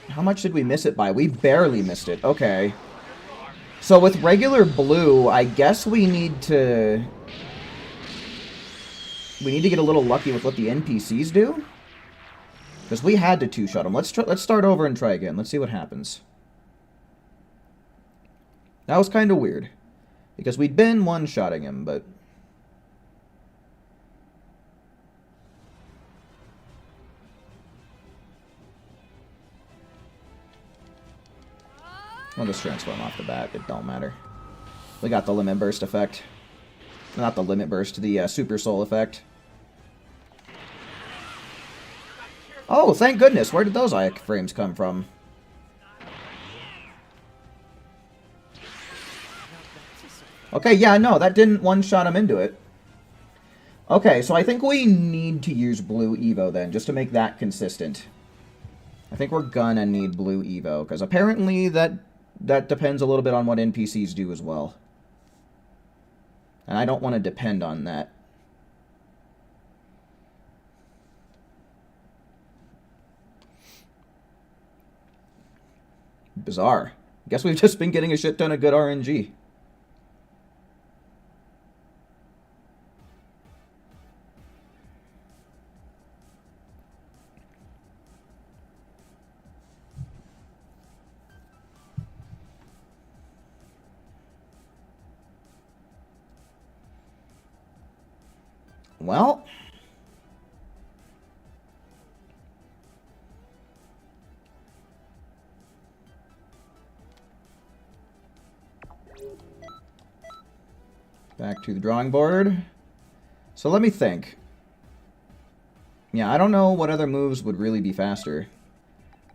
How much did we miss it by? We barely missed it. Okay. So with regular blue, I guess we need to... We need to get a little lucky with what the NPCs do? Because we had to two-shot them. Let's start over and try again. Let's see what happens. That was kind of weird. Because we'd been one-shotting him, but... We'll just transform off the bat. It don't matter. We got the limit burst effect. Not the limit burst, the super soul effect. Oh, thank goodness. Where did those iframes come from? Okay, yeah, no, that didn't one-shot him into it. Okay, so I think we need to use blue Evo then, just to make that consistent. I think we're gonna need blue Evo, because apparently that depends a little bit on what NPCs do as well. And I don't want to depend on that. Bizarre. Guess we've just been getting a shit ton of good RNG. Well... Back to the drawing board. So let me think. Yeah, I don't know what other moves would really be faster.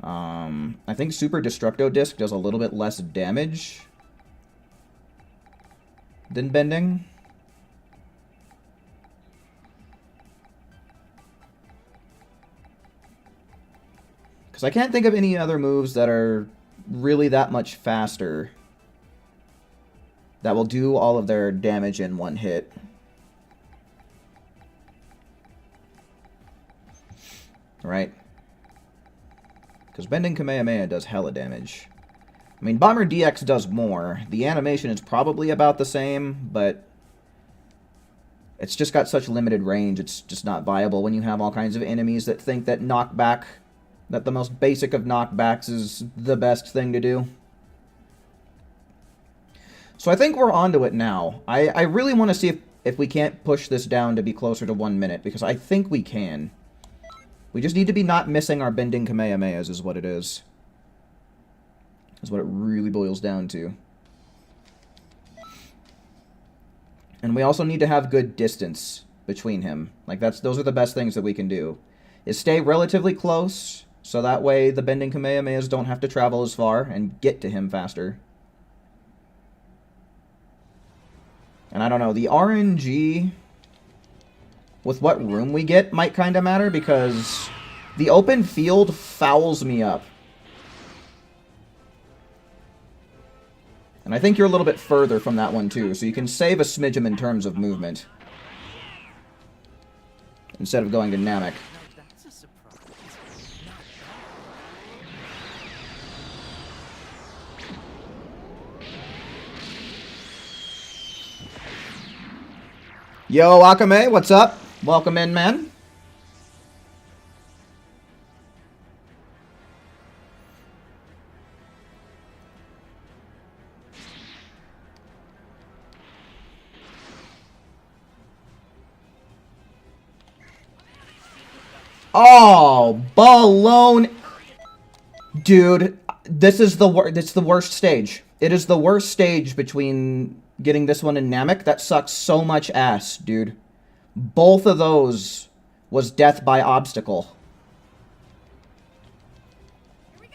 I think Super Destructo Disc does a little bit less damage than Bending. Because I can't think of any other moves that are really that much faster that will do all of their damage in one hit. Right? Because Bending Kamehameha does hella damage. I mean, Bomber DX does more. The animation is probably about the same, but it's just got such limited range, it's just not viable when you have all kinds of enemies that think that knockback, that the most basic of knockbacks is the best thing to do. So I think we're onto it now. I really want to see if we can't push this down to be closer to 1 minute, because I think we can. We just need to be not missing our Bending Kamehamehas is what it is. Is what it really boils down to. And we also need to have good distance between him. Like, those are the best things that we can do. Is stay relatively close, so that way the Bending Kamehamehas don't have to travel as far and get to him faster. And I don't know, the RNG with what room we get might kind of matter, because the open field fouls me up. And I think you're a little bit further from that one too, so you can save a smidgen in terms of movement. Instead of going to Namek. That's a surprise. Yo, Akame, what's up? Welcome in, man. Oh, baloney. Dude, this is it's the worst stage. It is the worst stage between getting this one and Namek. That sucks so much ass, dude. Both of those was death by obstacle. Here we go.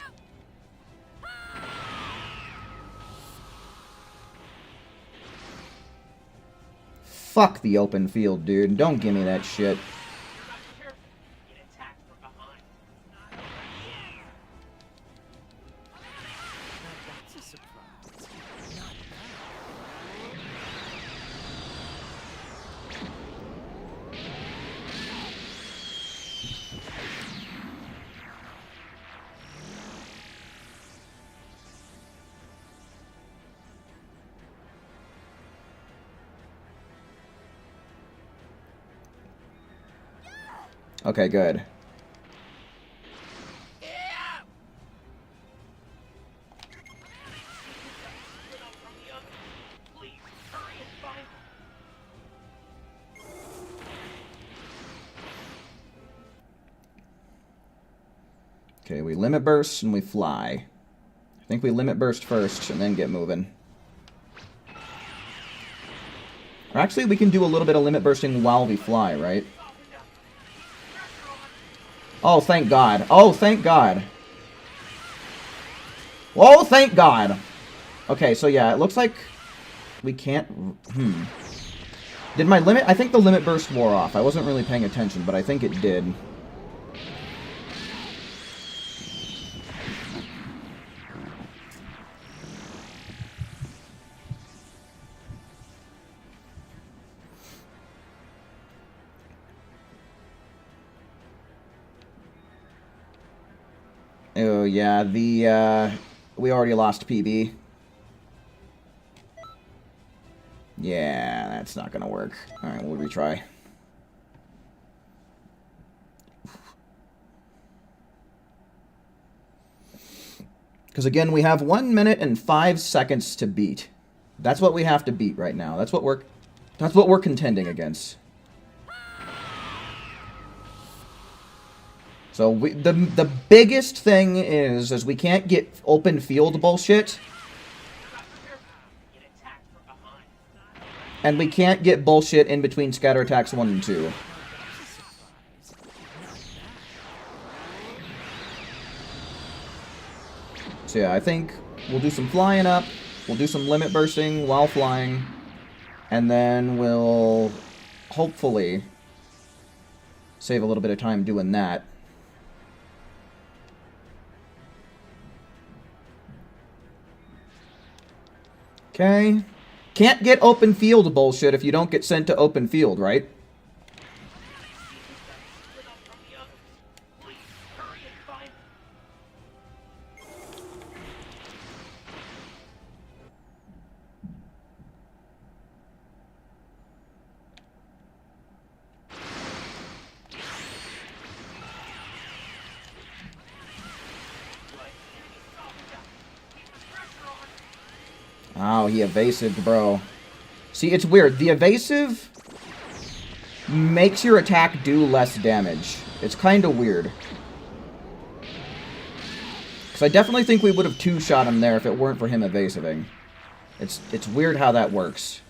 Fuck the open field, dude. Don't give me that shit. Get attacked from behind. That's a surprise. Okay, good. Please, hurry and find them. Okay, we limit burst and we fly. I think we limit burst first and then get moving. Or actually, we can do a little bit of limit bursting while we fly, right? Oh, thank God. Oh, thank God. Whoa, thank God. Okay, so yeah, it looks like we can't... Did my limit... I think the limit burst wore off. I wasn't really paying attention, but I think it did. Oh, yeah, we already lost PB. Yeah, that's not gonna work. Alright, we'll retry. Because again, we have 1 minute and 5 seconds to beat. That's what we have to beat right now. That's what we're contending against. So the biggest thing is we can't get open field bullshit. Get attacked from behind. And we can't get bullshit in between scatter attacks 1 and 2. So yeah, I think we'll do some flying up. We'll do some limit bursting while flying. And then we'll hopefully save a little bit of time doing that. Okay. Can't get open field bullshit if you don't get sent to open field, right? Split up from the others. Please, hurry and find them. Right, enemy solved up. Keep the pressure on. Oh, he evasive, bro. See, it's weird. The evasive makes your attack do less damage. It's kind of weird. Because I definitely think we would have two-shot him there if it weren't for him evasiving. It's weird how that works.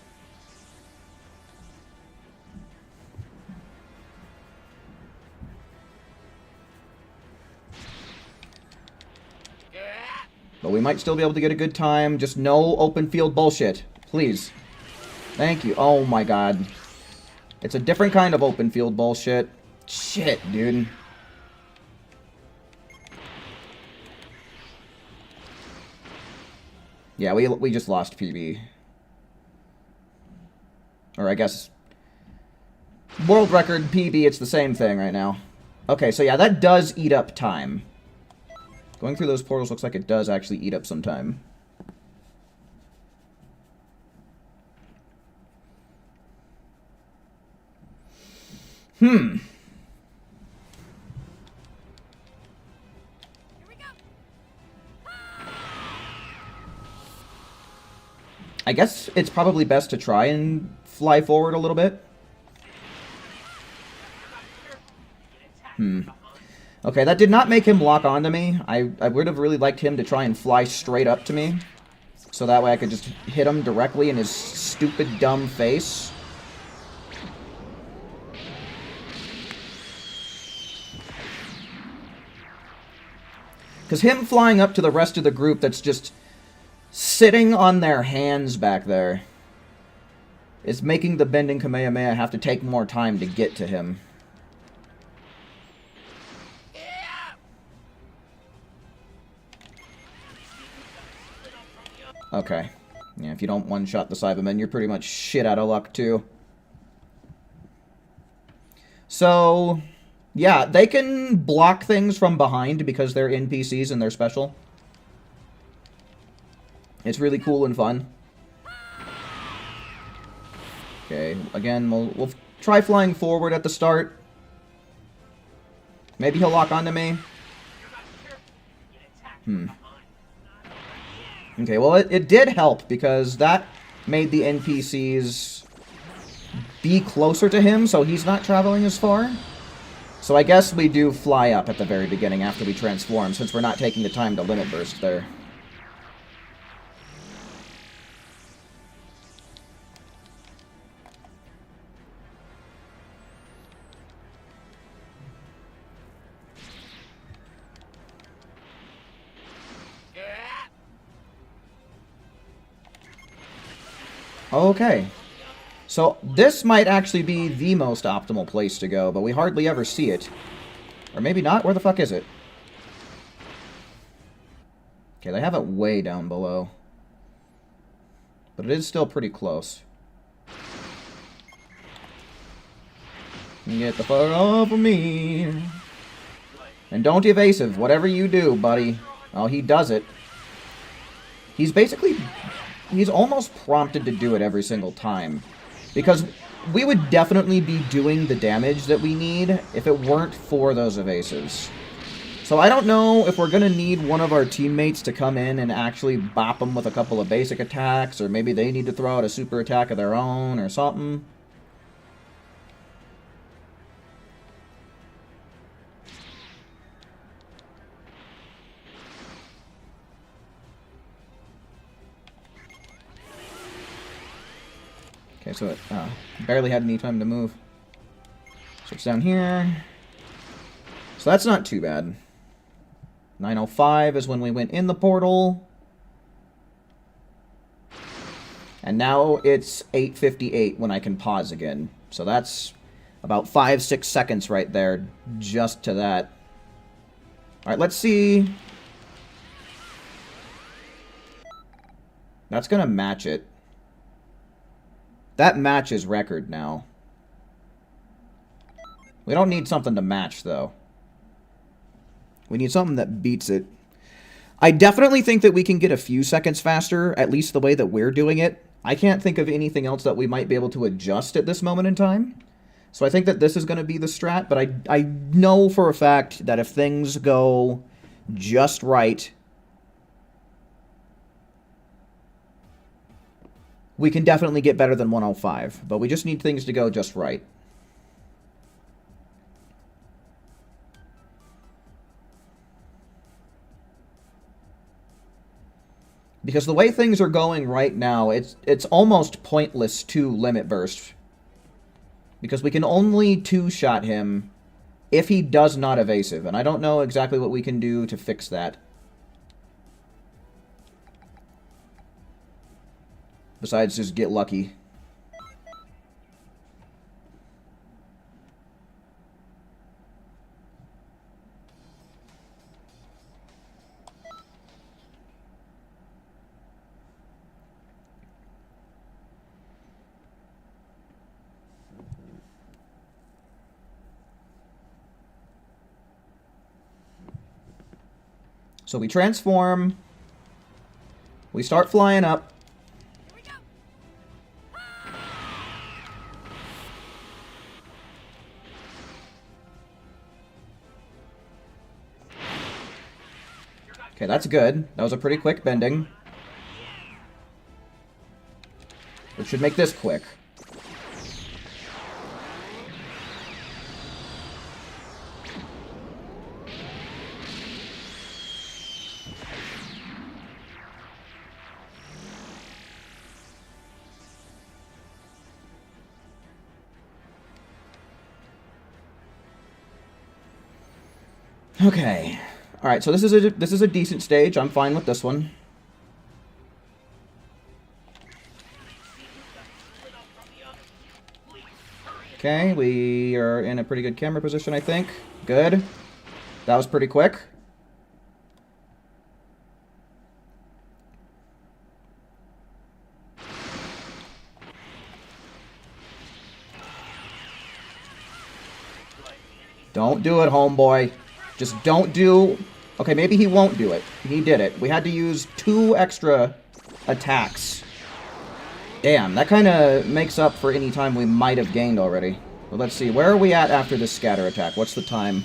But we might still be able to get a good time. Just no open field bullshit. Please. Thank you. Oh my god. It's a different kind of open field bullshit. Shit, dude. Yeah, we just lost PB. Or I guess... world record, PB, it's the same thing right now. Okay, so yeah, that does eat up time. Going through those portals looks like it does actually eat up some time. Here we go. I guess it's probably best to try and fly forward a little bit. Okay, that did not make him lock onto me. I would have really liked him to try and fly straight up to me. So that way I could just hit him directly in his stupid, dumb face. Because him flying up to the rest of the group that's just sitting on their hands back there is making the bending Kamehameha have to take more time to get to him. Okay. Yeah, if you don't one-shot the Cybermen, you're pretty much shit out of luck, too. So, yeah, they can block things from behind because they're NPCs and they're special. It's really cool and fun. Okay, again, we'll try flying forward at the start. Maybe he'll lock onto me. Okay, well, it did help, because that made the NPCs be closer to him, so he's not traveling as far. So I guess we do fly up at the very beginning after we transform, since we're not taking the time to limit burst there. Okay. So, this might actually be the most optimal place to go, but we hardly ever see it. Or maybe not? Where the fuck is it? Okay, they have it way down below. But it is still pretty close. Get the fuck off of me. And don't evasive. Whatever you do, buddy. Oh, he does it. He's basically... he's almost prompted to do it every single time. Because we would definitely be doing the damage that we need if it weren't for those evasives. So I don't know if we're going to need one of our teammates to come in and actually bop them with a couple of basic attacks, or maybe they need to throw out a super attack of their own or something. Okay, so it barely had any time to move. So it's down here. So that's not too bad. 9:05 is when we went in the portal. And now it's 8:58 when I can pause again. So that's about 5-6 seconds right there just to that. Alright, let's see. That's going to match it. That matches record now. We don't need something to match, though. We need something that beats it. I definitely think that we can get a few seconds faster, at least the way that we're doing it. I can't think of anything else that we might be able to adjust at this moment in time. So I think that this is going to be the strat, but I know for a fact that if things go just right, we can definitely get better than 105. But we just need things to go just right. Because the way things are going right now, it's almost pointless to limit burst. Because we can only two-shot him if he does not evasive. And I don't know exactly what we can do to fix that. Besides just get lucky. So we transform. We start flying up. Okay, that's good. That was a pretty quick bending. Which should make this quick. Okay. All right, so this is a decent stage. I'm fine with this one. Okay, we are in a pretty good camera position, I think. Good. That was pretty quick. Don't do it, homeboy. Just don't do... Okay, maybe he won't do it. He did it. We had to use 2 extra attacks. Damn, that kind of makes up for any time we might have gained already. But let's see, where are we at after this scatter attack? What's the time?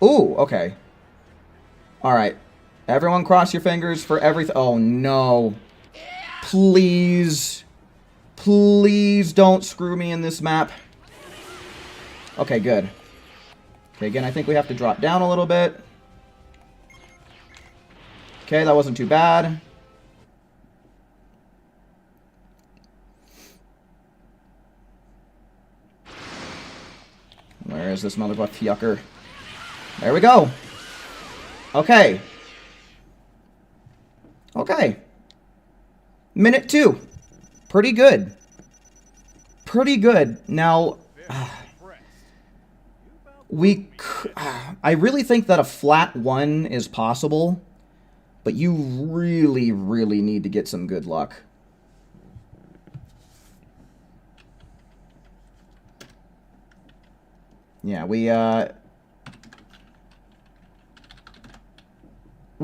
Ooh, okay. Alright. Everyone cross your fingers for everything. Oh, no. Please. Please don't screw me in this map. Okay, good. Okay, again, I think we have to drop down a little bit. Okay, that wasn't too bad. Where is this motherfucker? There we go. Okay. Okay. Minute 2. Pretty good. Pretty good. Now, I really think that a flat 1 is possible, but you really, really need to get some good luck. Yeah, we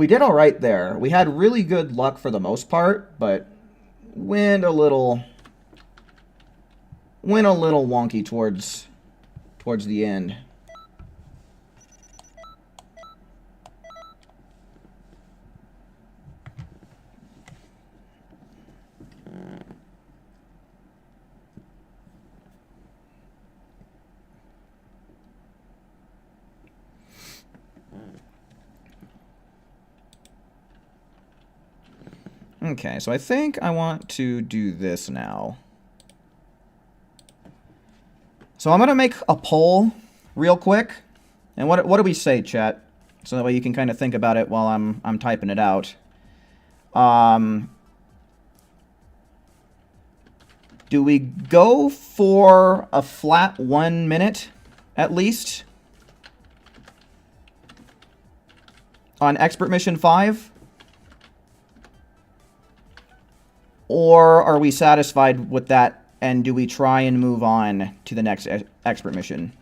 did all right there. We had really good luck for the most part, but went a little wonky towards the end. Okay, so I think I want to do this now. So I'm going to make a poll real quick. And what do we say, chat? So that way you can kind of think about it while I'm typing it out. Do we go for a flat 1 minute, at least? On Expert Mission 5? Or are we satisfied with that, and do we try and move on to the next Expert Mission?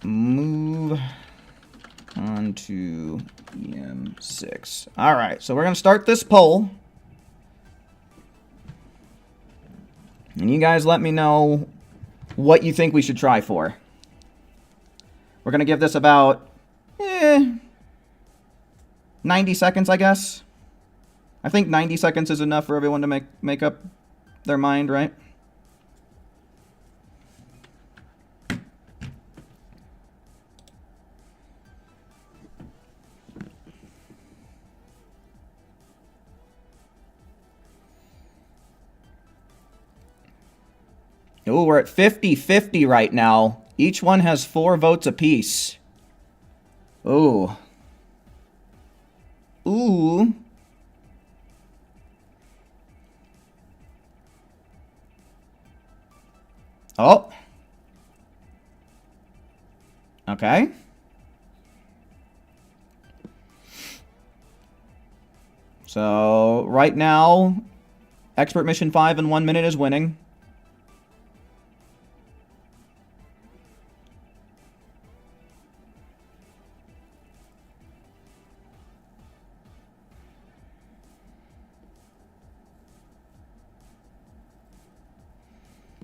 Move on to EM6. Alright, so we're going to start this poll. And you guys let me know what you think we should try for. We're going to give this about 90 seconds, I guess. I think 90 seconds is enough for everyone to make up their mind, right? Oh, we're at 50-50 right now. Each one has 4 votes apiece. Ooh. Ooh. Oh. Okay. So, right now, Expert Mission 5 in 1 minute is winning.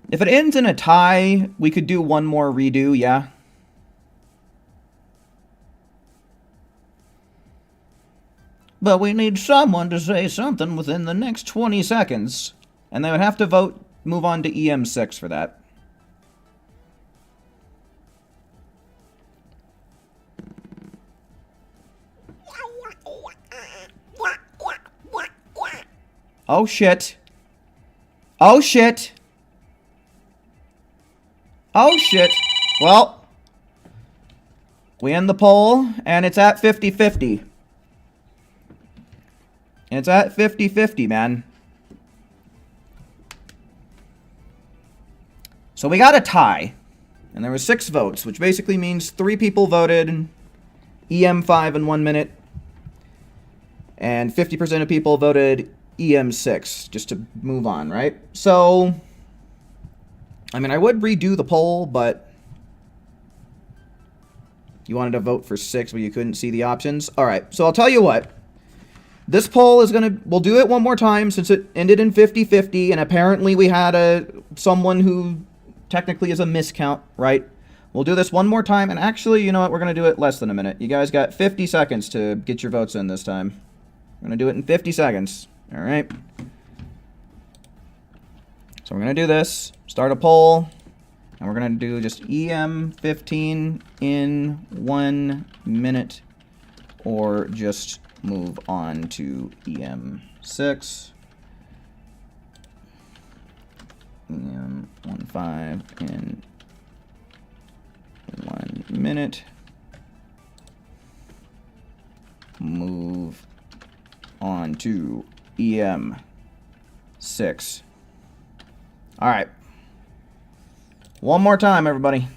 If it ends in a tie, we could do one more redo, yeah. But we need someone to say something within the next 20 seconds. And they would have to move on to EM6 for that. Oh shit. Oh shit. Oh shit. Well, we end the poll, and it's at 50-50. It's at 50-50, man. So we got a tie. And there were 6 votes, which basically means 3 people voted EM5 in 1 minute. And 50% of people voted EM6, just to move on, right? So, I mean, I would redo the poll, but you wanted to vote for 6, but you couldn't see the options. All right, so I'll tell you what. This poll is we'll do it one more time since it ended in 50-50, and apparently we had someone who technically is a miscount, right? We'll do this one more time, and actually, you know what? We're going to do it less than a minute. You guys got 50 seconds to get your votes in this time. We're going to do it in 50 seconds. All right. So we're going to do this, start a poll, and we're going to do just EM15 in 1 minute, or just move on to EM6. EM15 in 1 minute. Move on to EM6. All right. One more time, everybody.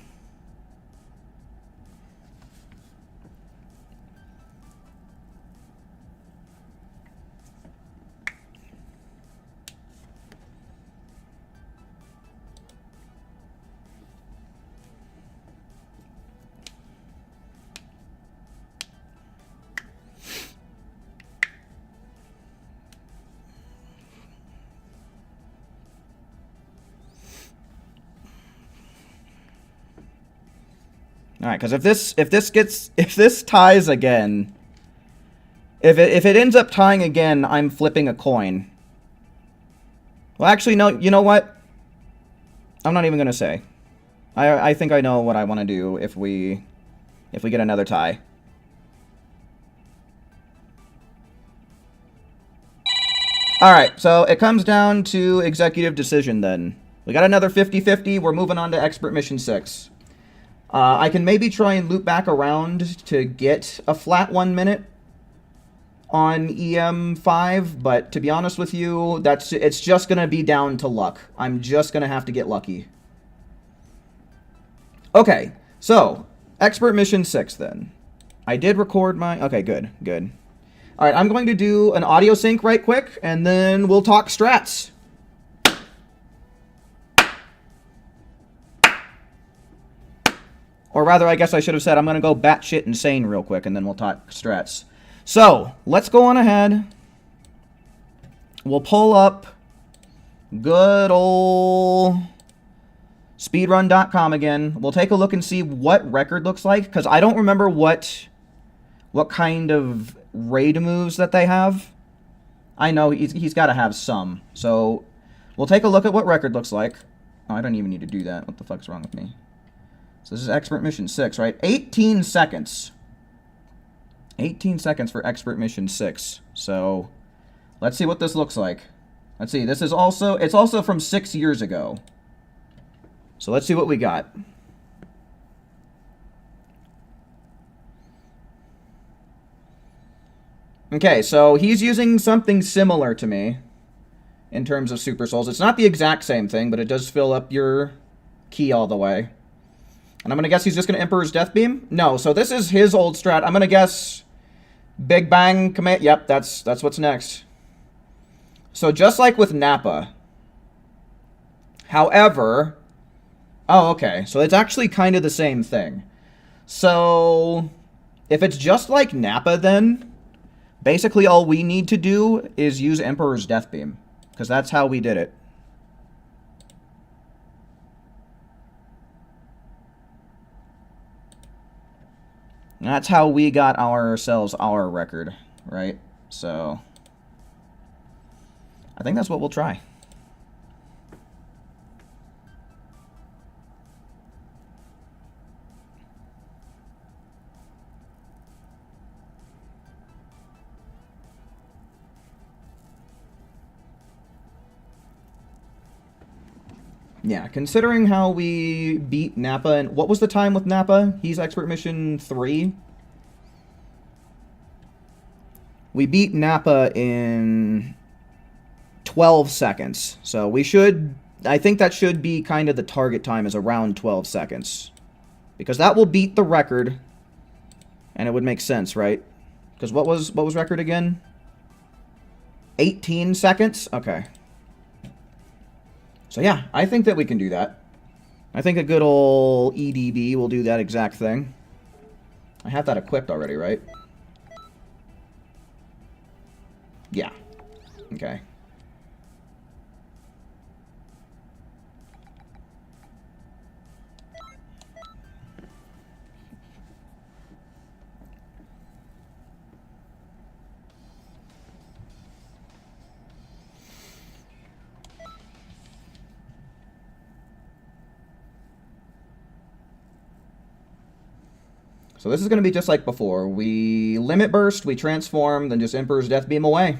All right, because if this ties again, If it ends up tying again, I'm flipping a coin. Well, actually, no. You know what? I'm not even gonna say. I think I know what I want to do if we get another tie. All right, so it comes down to executive decision then. We got another 50-50. We're moving on to expert mission 6. I can maybe try and loop back around to get a flat 1 minute on EM5, but to be honest with you, it's just going to be down to luck. I'm just going to have to get lucky. Okay, so expert mission 6 then. I did record my... Okay, good, good. All right, I'm going to do an audio sync right quick, and then we'll talk strats. Or rather, I guess I should have said I'm going to go batshit insane real quick, and then we'll talk strats. So, let's go on ahead. We'll pull up good old speedrun.com again. We'll take a look and see what record looks like, because I don't remember what kind of raid moves that they have. I know he's got to have some. So, we'll take a look at what record looks like. Oh, I don't even need to do that. What the fuck's wrong with me? So this is expert mission 6, right? 18 seconds. 18 seconds for expert mission 6. So, let's see what this looks like. Let's see. This is also... It's also from 6 years ago. So let's see what we got. Okay, so he's using something similar to me in terms of Super Souls. It's not the exact same thing, but it does fill up your key all the way. And I'm going to guess he's just going to Emperor's Death Beam? No, so this is his old strat. I'm going to guess Big Bang Command. Yep, that's what's next. So just like with Nappa. However... Oh, okay. So it's actually kind of the same thing. So if it's just like Nappa then, basically all we need to do is use Emperor's Death Beam. Because that's how we did it. That's how we got ourselves our record, right? So, I think that's what we'll try. Yeah, considering how we beat Nappa, and what was the time with Nappa? He's expert mission 3. We beat Nappa in 12 seconds. So we should, I think that should be kind of the target time, is around 12 seconds. Because that will beat the record, and it would make sense, right? Because what was record again? 18 seconds? Okay. So yeah, I think that we can do that. I think a good old EDB will do that exact thing. I have that equipped already, right? Yeah. Okay. So this is going to be just like before. We limit burst, we transform, then just Emperor's Death Beam away.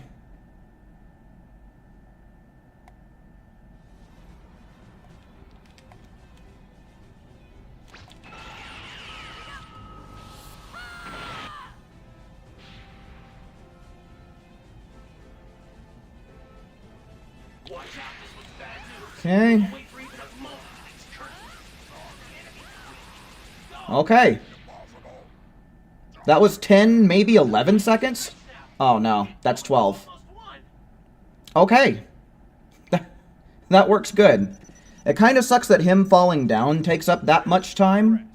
Okay. Okay. That was 10, maybe 11 seconds? Oh no, that's 12. Okay. That works good. It kind of sucks that him falling down takes up that much time.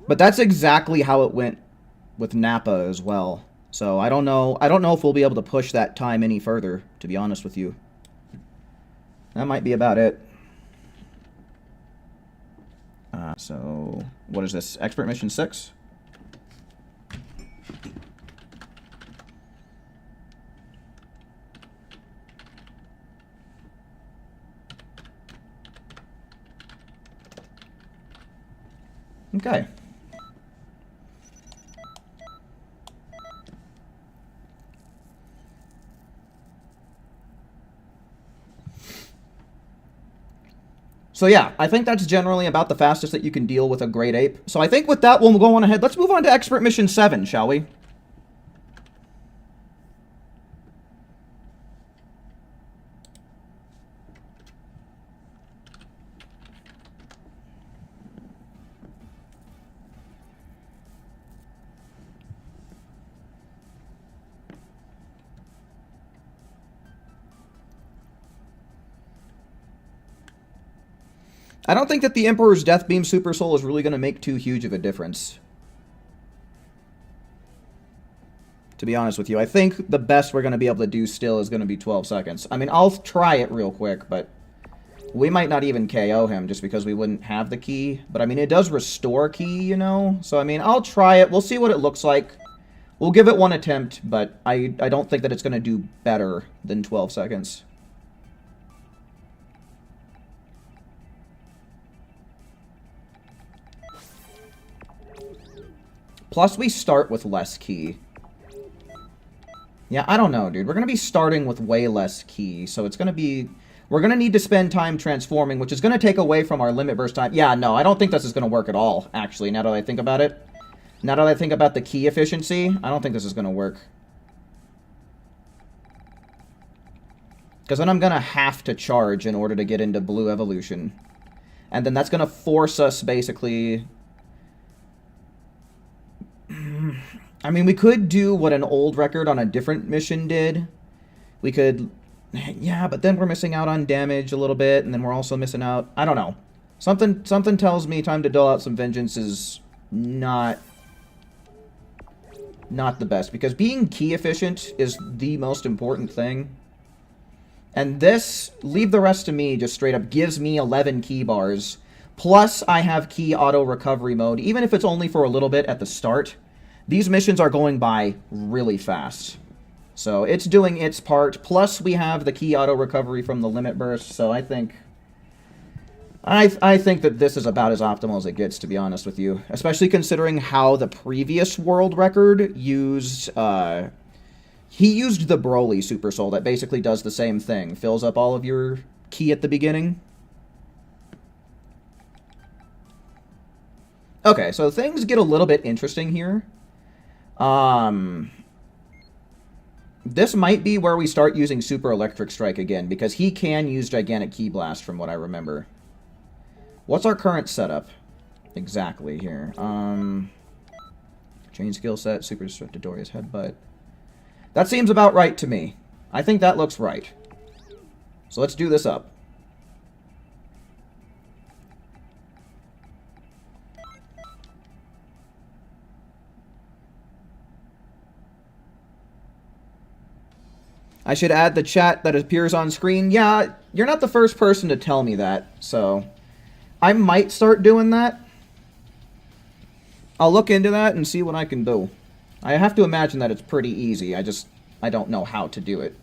But that's exactly how it went with Nappa as well. So I don't know if we'll be able to push that time any further, to be honest with you. That might be about it. So what is this? Expert mission 6? Okay. So yeah, I think that's generally about the fastest that you can deal with a Great Ape. So I think with that, we'll go on ahead. Let's move on to Expert Mission 7, shall we? I don't think that the Emperor's Death Beam Super Soul is really going to make too huge of a difference. To be honest with you, I think the best we're going to be able to do still is going to be 12 seconds. I mean, I'll try it real quick, but we might not even KO him just because we wouldn't have the key. But I mean, it does restore key, you know? So I mean, I'll try it. We'll see what it looks like. We'll give it one attempt, but I don't think that it's going to do better than 12 seconds. Plus, we start with less key. Yeah, I don't know, dude. We're going to be starting with way less key, so it's going to be... We're going to need to spend time transforming, which is going to take away from our limit burst time. Yeah, no, I don't think this is going to work at all, actually, now that I think about it. Now that I think about the key efficiency, I don't think this is going to work. Because then I'm going to have to charge in order to get into Blue Evolution. And then that's going to force us, basically... I mean, we could do what an old record on a different mission did. We could... Yeah, but then we're missing out on damage a little bit, and then we're also missing out... I don't know. Something tells me time to dole out some vengeance is not the best, because being key efficient is the most important thing. And this, leave the rest to me, just straight up gives me 11 key bars. Plus, I have key auto recovery mode, even if it's only for a little bit at the start. These missions are going by really fast. So it's doing its part. Plus, we have the key auto recovery from the limit burst. So I think that this is about as optimal as it gets, to be honest with you. Especially considering how the previous world record used... he used the Broly Super Soul that basically does the same thing. Fills up all of your key at the beginning. Okay, so things get a little bit interesting here. This might be where we start using Super Electric Strike again, because he can use Gigantic Key Blast from what I remember. What's our current setup? Exactly here. Chain skill set, Super Destructive Doria's Headbutt. That seems about right to me. I think that looks right. So let's do this up. I should add the chat that appears on screen. Yeah, you're not the first person to tell me that, so I might start doing that. I'll look into that and see what I can do. I have to imagine that it's pretty easy. I don't know how to do it.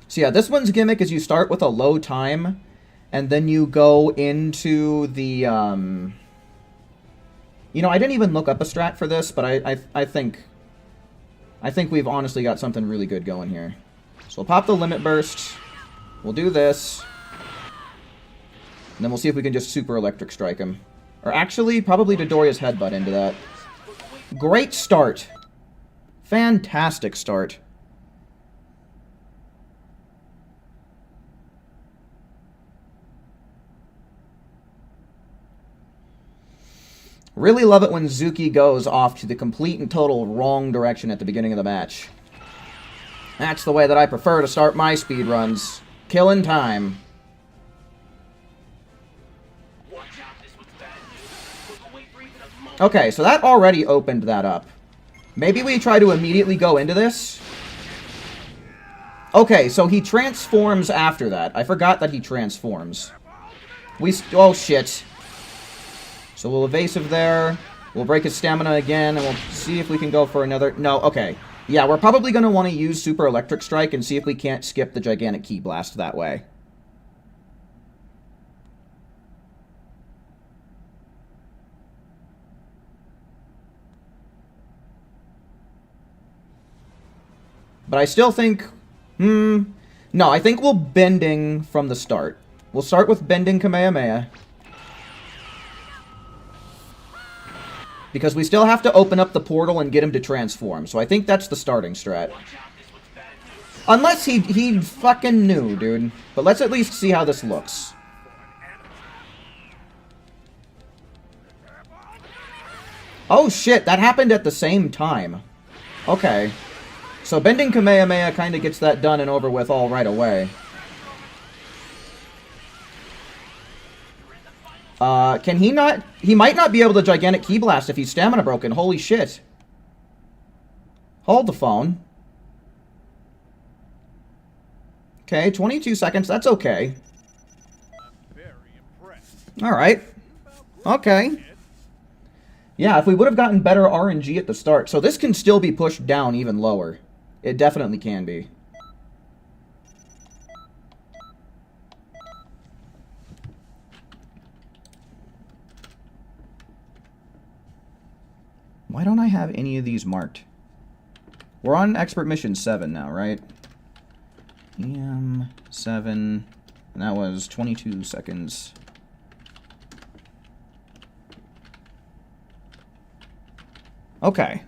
So yeah, this one's gimmick is you start with a low time, and then you go into the, You know, I didn't even look up a strat for this, but I think we've honestly got something really good going here. So we'll pop the Limit Burst, we'll do this, and then we'll see if we can just Super Electric Strike him. Or actually, probably Dodoria's Headbutt into that. Great start. Fantastic start. Really love it when Zuki goes off to the complete and total wrong direction at the beginning of the match. That's the way that I prefer to start my speedruns. Killing time. Watch out, this one's bad news. Okay, so that already opened that up. Maybe we try to immediately go into this. Okay, so he transforms after that. I forgot that he transforms. Oh, shit. So we'll evasive there. We'll break his stamina again, and we'll see if we can go for another... No, okay. Yeah, we're probably going to want to use Super Electric Strike and see if we can't skip the Gigantic Ki Blast that way. But I still think... No, I think we'll Bending from the start. We'll start with Bending Kamehameha. Because we still have to open up the portal and get him to transform. So I think that's the starting strat. Unless he fucking knew, dude. But let's at least see how this looks. Oh shit, that happened at the same time. Okay. So Bending Kamehameha kind of gets that done and over with all right away. Can he not... He might not be able to Gigantic Ki Blast if he's stamina broken. Holy shit. Hold the phone. Okay, 22 seconds. That's okay. I'm very impressed. Alright. Okay. Yeah, if we would have gotten better RNG at the start. So this can still be pushed down even lower. It definitely can be. Why don't I have any of these marked? We're on Expert Mission 7 now, right? EM7. And that was 22 seconds. Okay.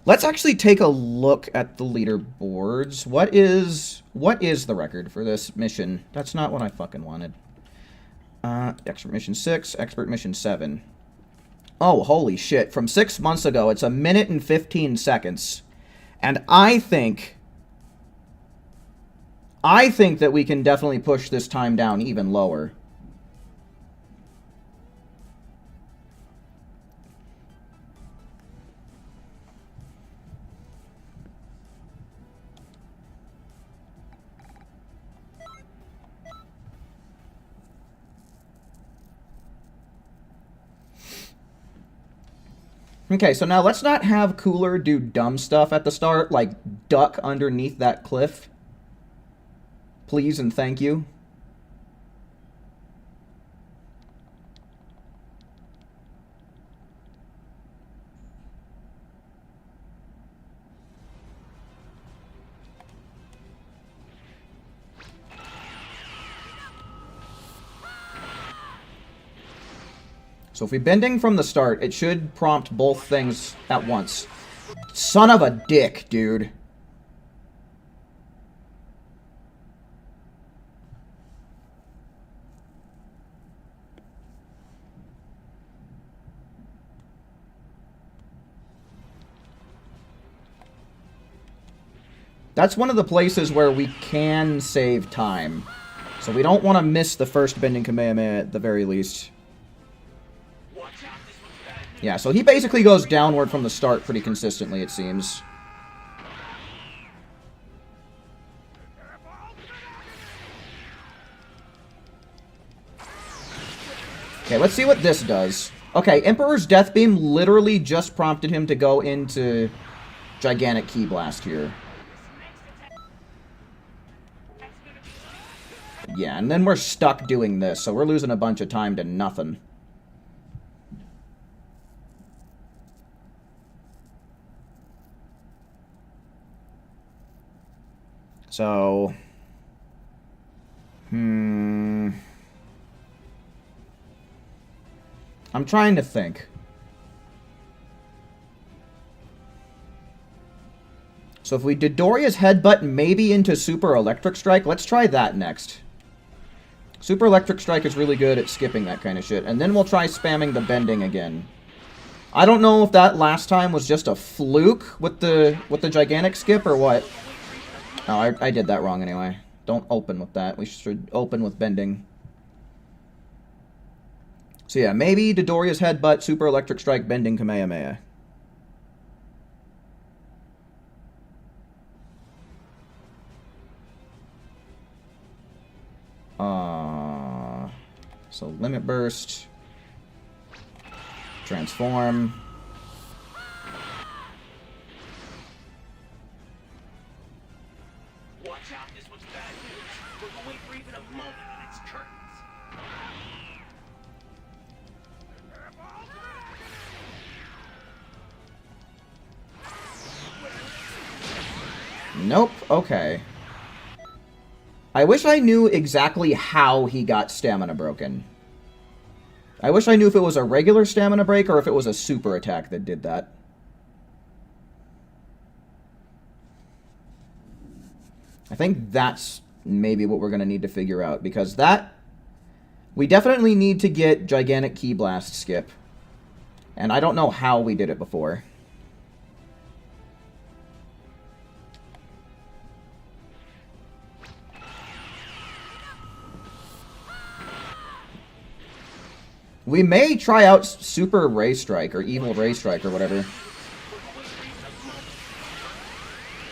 Let's actually take a look at the leaderboards. What is the record for this mission? That's not what I fucking wanted. Expert Mission 6, Expert Mission 7. Oh, holy shit. From 6 months ago, it's 1 minute and 15 seconds. And I think that we can definitely push this time down even lower. Okay, so now let's not have Cooler do dumb stuff at the start, like duck underneath that cliff. Please and thank you. So if we Bending from the start, it should prompt both things at once. Son of a dick, dude. That's one of the places where we can save time. So we don't want to miss the first Bending Kamehameha at the very least. Yeah, so he basically goes downward from the start pretty consistently, it seems. Okay, let's see what this does. Okay, Emperor's Death Beam literally just prompted him to go into Gigantic Ki Blast here. Yeah, and then we're stuck doing this, so we're losing a bunch of time to nothing. So, I'm trying to think. So if we did Doria's Headbutt maybe into Super Electric Strike, let's try that next. Super Electric Strike is really good at skipping that kind of shit. And then we'll try spamming the Bending again. I don't know if that last time was just a fluke with the Gigantic Skip or what. Oh, I did that wrong anyway. Don't open with that. We should open with Bending. So yeah, maybe Dodoria's Headbutt, Super Electric Strike, Bending Kamehameha. So Limit Burst. Transform. Watch out, this one's bad news. We're going for even a moment and it's curtains. Nope. Okay. I wish I knew exactly how he got stamina broken. I wish I knew if it was a regular stamina break or if it was a super attack that did that. I think that's maybe what we're going to need to figure out, because that... We definitely need to get Gigantic Ki Blast skip. And I don't know how we did it before. We may try out Super Ray Strike, or Evil Ray Strike, or whatever.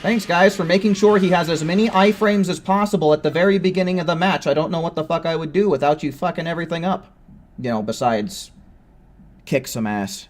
Thanks, guys, for making sure he has as many iframes as possible at the very beginning of the match. I don't know what the fuck I would do without you fucking everything up. You know, besides kick some ass.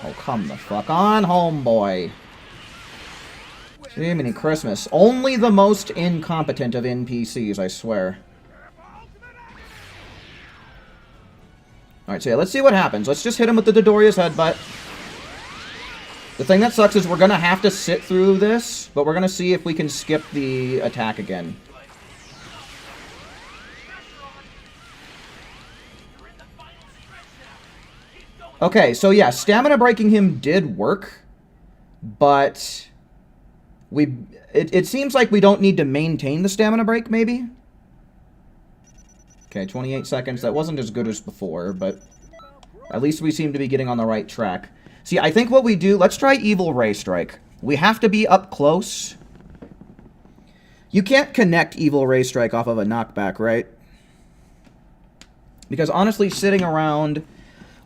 Oh, come the fuck on, homeboy. Jiminy Christmas. Only the most incompetent of NPCs, I swear. Alright, so yeah, let's see what happens. Let's just hit him with the Dodoria's Headbutt. The thing that sucks is we're gonna have to sit through this, but we're gonna see if we can skip the attack again. Okay, so yeah, stamina breaking him did work, but it seems like we don't need to maintain the stamina break, maybe? Okay, 28 seconds. That wasn't as good as before, but at least we seem to be getting on the right track. See, I think what we do... Let's try Evil Ray Strike. We have to be up close. You can't connect Evil Ray Strike off of a knockback, right? Because honestly, sitting around...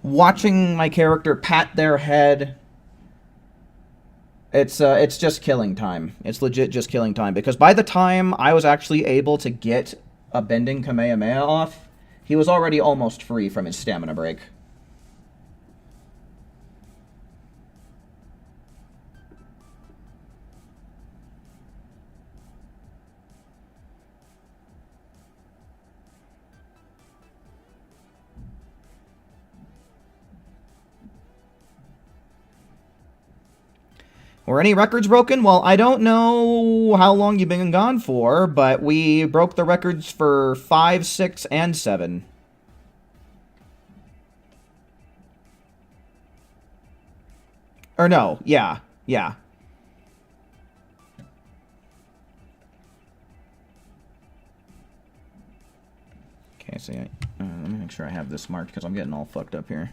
watching my character pat their head, it's just killing time. It's legit just killing time. Because by the time I was actually able to get a Bending Kamehameha off, he was already almost free from his stamina break. Were any records broken? Well, I don't know how long you've been gone for, but we broke the records for 5, 6, and 7. Or no, yeah. Okay, so let me make sure I have this marked because I'm getting all fucked up here.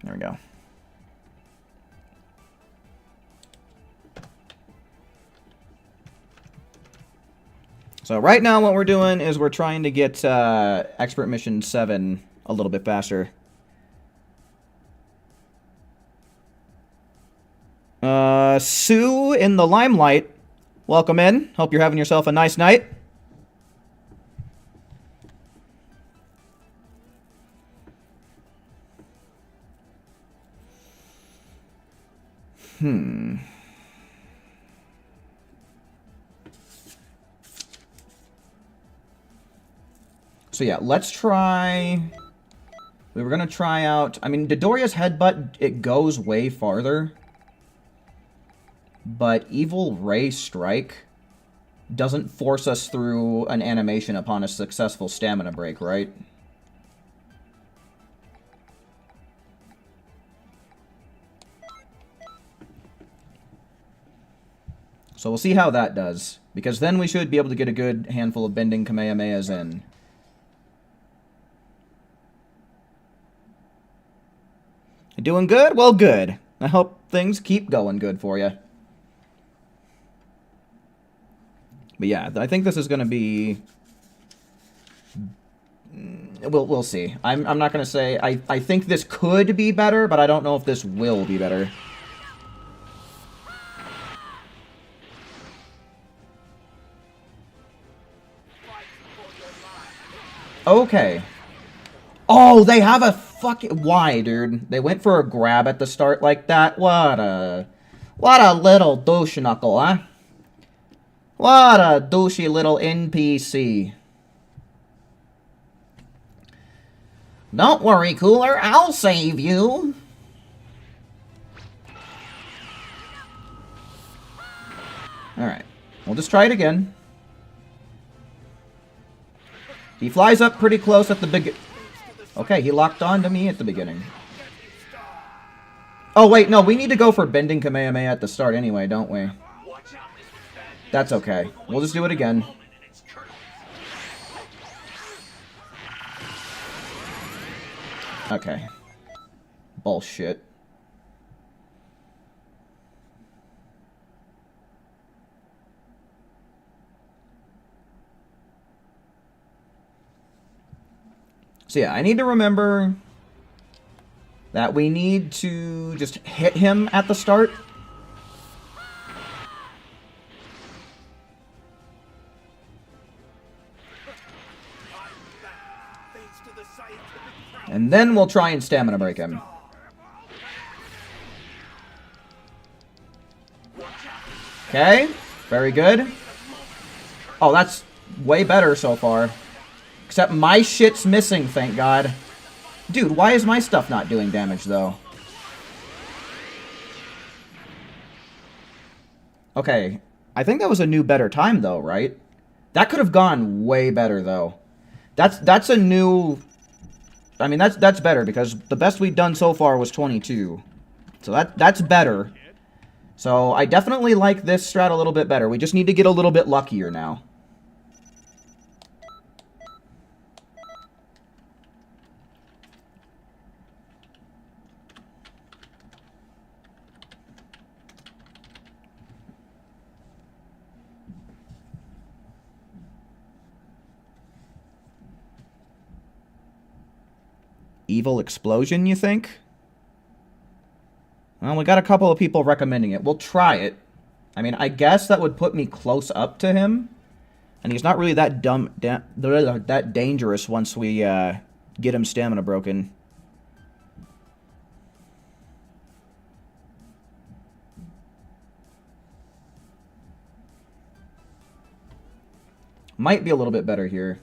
There we go. So right now what we're doing is we're trying to get Expert Mission 7 a little bit faster. Sue in the Limelight, welcome in. Hope you're having yourself a nice night. So yeah, let's try... We were going to try out... I mean, Dodoria's Headbutt, it goes way farther. But Evil Ray Strike doesn't force us through an animation upon a successful stamina break, right? So we'll see how that does. Because then we should be able to get a good handful of bending Kamehamehas in. You doing good? Well, good. I hope things keep going good for you. But yeah, I think this is going to be... We'll see. I'm not going to say... I think this could be better, but I don't know if this will be better. Okay. Oh, they have a fucking... Why, dude? They went for a grab at the start like that? What a little douche knuckle, huh? What a douchey little NPC. Don't worry, Cooler. I'll save you. Alright. We'll just try it again. He flies up pretty close at the big... Okay, he locked on to me at the beginning. Oh, wait, no, we need to go for bending Kamehameha at the start anyway, don't we? That's okay. We'll just do it again. Okay. Bullshit. So yeah, I need to remember that we need to just hit him at the start. And then we'll try and stamina break him. Okay, very good. Oh, that's way better so far. Except my shit's missing, thank God. Dude, why is my stuff not doing damage, though? Okay, I think that was a new better time, though, right? That could have gone way better, though. That's a new... I mean, that's better, because the best we've done so far was 22. So that's better. So I definitely like this strat a little bit better. We just need to get a little bit luckier now. Evil Explosion, you think? Well, we got a couple of people recommending it. We'll try it. I mean, I guess that would put me close up to him. And he's not really that that dangerous once we get him stamina broken. Might be a little bit better here.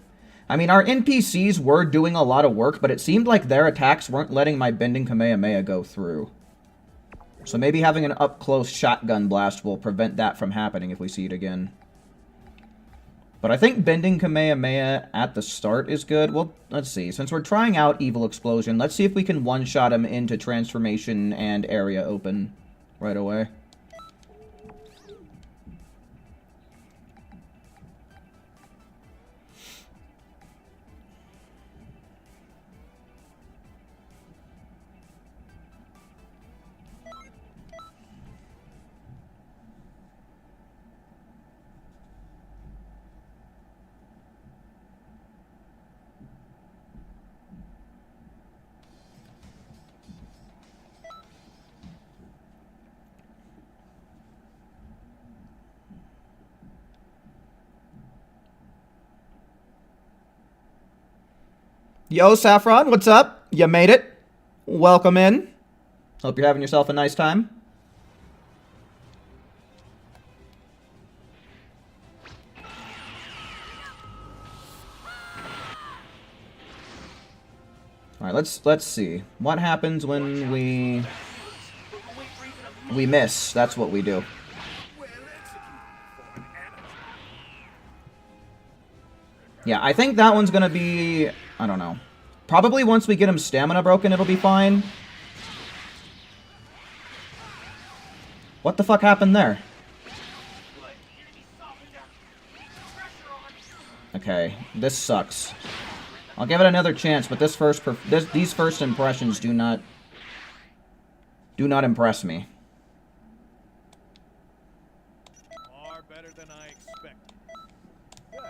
I mean, our NPCs were doing a lot of work, but it seemed like their attacks weren't letting my bending Kamehameha go through. So maybe having an up-close shotgun blast will prevent that from happening if we see it again. But I think bending Kamehameha at the start is good. Well, let's see. Since we're trying out Evil Explosion, let's see if we can one-shot him into Transformation and Area Open right away. Yo, Saffron, what's up? You made it. Welcome in. Hope you're having yourself a nice time. Alright, let's see. What happens when we miss? That's what we do. Yeah, I think that one's gonna be... I don't know. Probably once we get him stamina broken, it'll be fine. What the fuck happened there? Okay, this sucks. I'll give it another chance, but these first impressions do not impress me. Far better than I expected. Good.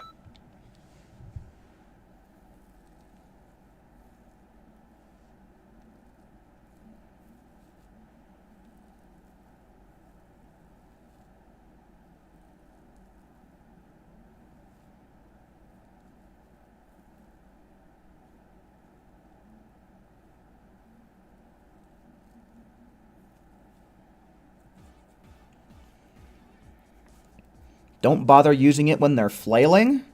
Don't bother using it when they're flailing?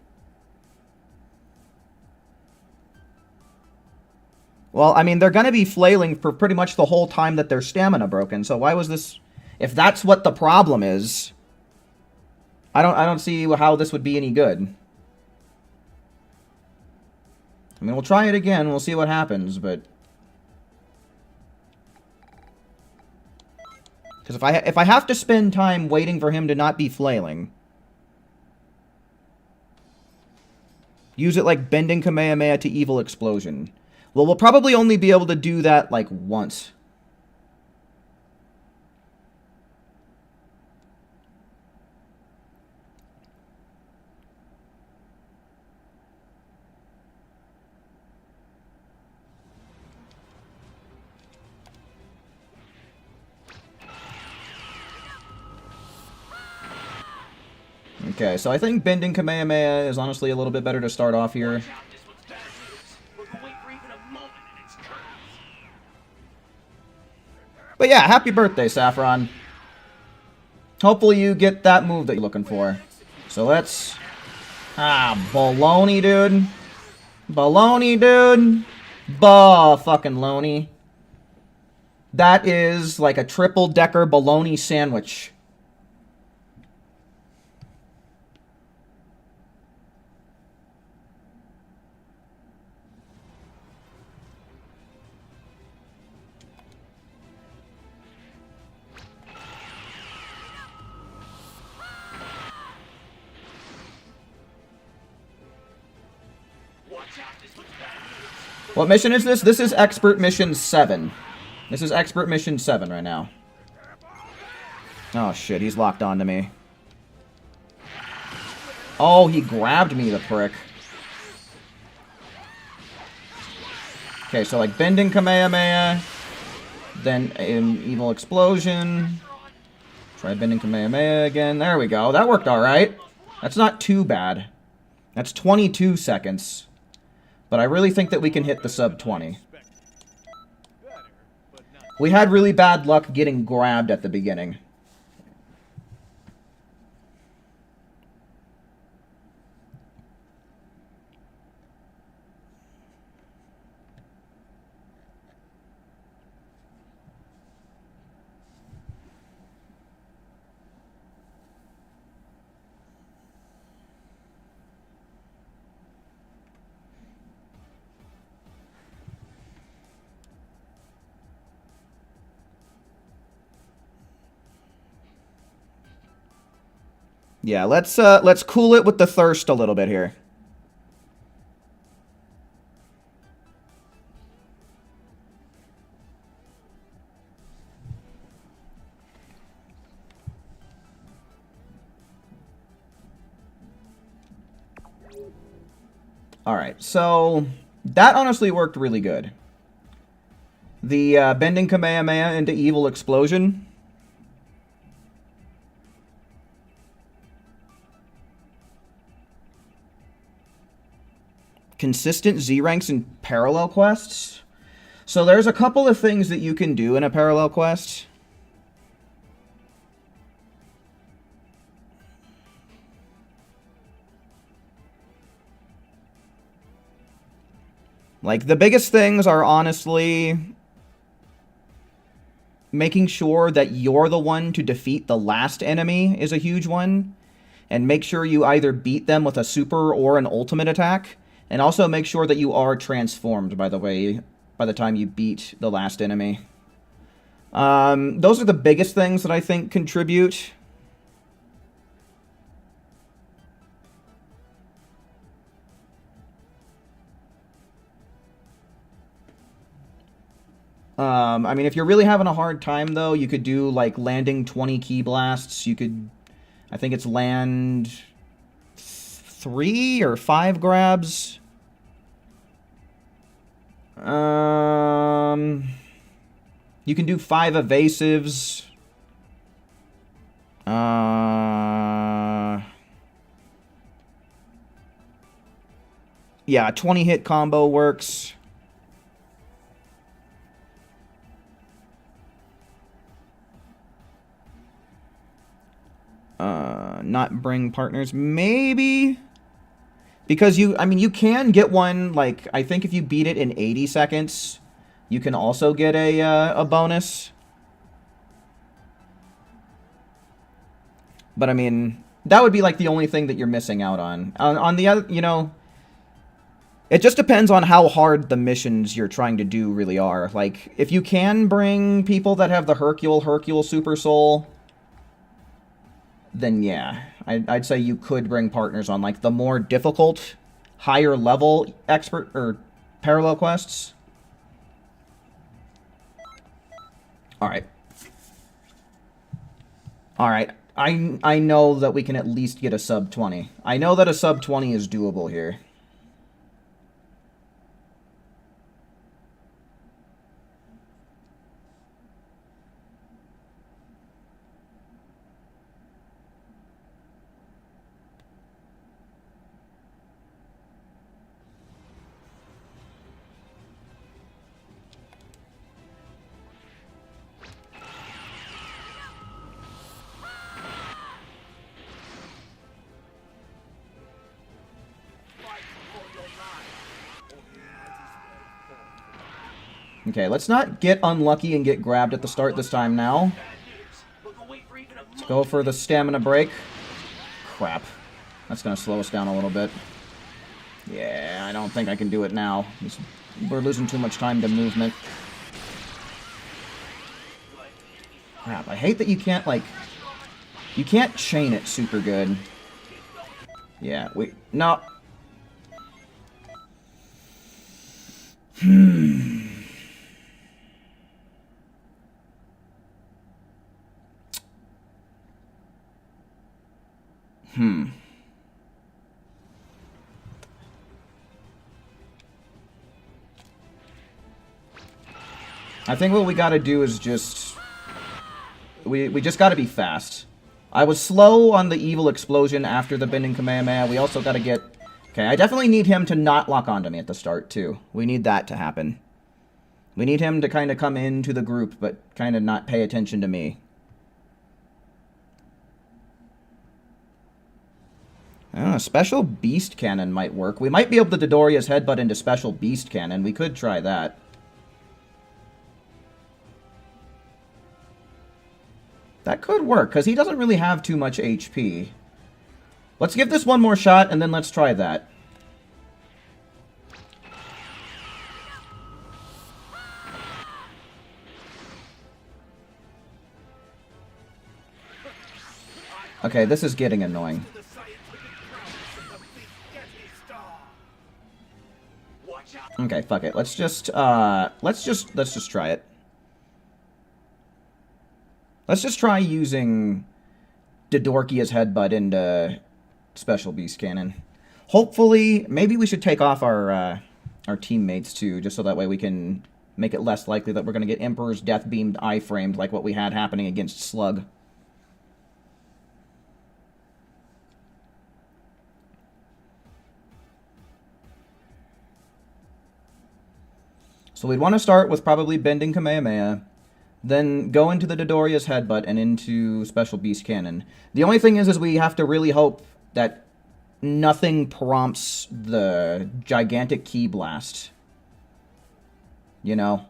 Well, I mean, they're going to be flailing for pretty much the whole time that their stamina broken, so why was this... If that's what the problem is, I don't see how this would be any good. I mean, we'll try it again, we'll see what happens, but... Because if I have to spend time waiting for him to not be flailing... Use it like bending Kamehameha to evil explosion. Well, we'll probably only be able to do that, like, once. Okay, so I think bending Kamehameha is honestly a little bit better to start off here. Watch out, this one's better than this. We're going for even a moment in its curve. But yeah, happy birthday, Saffron. Hopefully you get that move that you're looking for. So let's... Ah, baloney, dude. Baloney, dude. Bah, fucking loney. That is like a triple-decker baloney sandwich. Watch out, this one's better than this. What mission is this? This is Expert Mission 7. This is Expert Mission 7 right now. Oh shit, he's locked onto me. Oh, he grabbed me, the prick. Okay, so like bending Kamehameha, then an evil explosion. Try bending Kamehameha again. There we go. That worked alright. That's not too bad. That's 22 seconds. But I really think that we can hit the sub 20. Better, but not. We had really bad luck getting grabbed at the beginning. Yeah, let's cool it with the thirst a little bit here. Alright, so that honestly worked really good. The bending Kamehameha into evil explosion. Consistent Z ranks in parallel quests. So there's a couple of things that you can do in a parallel quest. Like, the biggest things are honestly making sure that you're the one to defeat the last enemy is a huge one. And make sure you either beat them with a super or an ultimate attack. And also make sure that you are transformed, by the way, by the time you beat the last enemy. Those are the biggest things that I think contribute. I mean, if you're really having a hard time, though, you could do, like, landing 20 key blasts. You could... I think it's land 3 or 5 grabs. You can do 5 evasives. Yeah, 20 hit combo works. Not bring partners, maybe? Because you can get one, like, I think if you beat it in 80 seconds, you can also get a bonus. But, I mean, that would be, like, the only thing that you're missing out on. On the other, you know, it just depends on how hard the missions you're trying to do really are. Like, if you can bring people that have the Hercule Super Soul, then yeah, I'd say you could bring partners on, like, the more difficult, higher level expert or parallel quests. Alright. Alright. I know that we can at least get a sub 20. I know that a sub 20 is doable here. Okay, let's not get unlucky and get grabbed at the start this time now. Let's go for the stamina break. Crap. That's going to slow us down a little bit. Yeah, I don't think I can do it now. We're losing too much time to movement. Crap, I hate that you can't, like... You can't chain it super good. Yeah, no. I think what we gotta do is just... We just gotta be fast. I was slow on the evil explosion after the bending Kamehameha. We also gotta get... Okay, I definitely need him to not lock onto me at the start, too. We need that to happen. We need him to kind of come into the group, but kind of not pay attention to me. Special Beast Cannon might work. We might be able to Dodoria's Headbutt into Special Beast Cannon. We could try that. That could work, because he doesn't really have too much HP. Let's give this one more shot, and then let's try that. Okay, this is getting annoying. Okay, fuck it. Let's just try it. Let's just try using Dodorkia's Headbutt into Special Beast Cannon. Hopefully, maybe we should take off our teammates too, just so that way we can make it less likely that we're going to get Emperor's Death Beamed iframed like what we had happening against Slug. So we'd want to start with probably bending Kamehameha, then go into the Dodoria's Headbutt and into Special Beast Cannon. The only thing is we have to really hope that nothing prompts the gigantic Ki Blast. You know?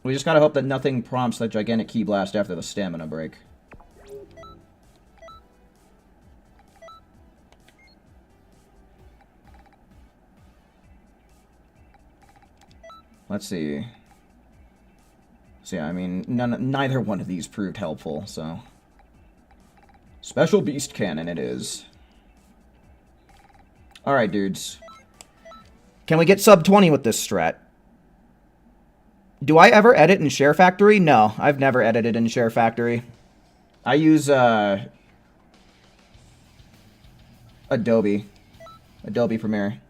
We just gotta hope that nothing prompts that gigantic Ki Blast after the stamina break. Let's see. So yeah, I mean, neither one of these proved helpful, so... Special Beast Cannon it is. Alright, dudes. Can we get sub 20 with this strat? Do I ever edit in Share Factory? No, I've never edited in Share Factory. I use Adobe Premiere.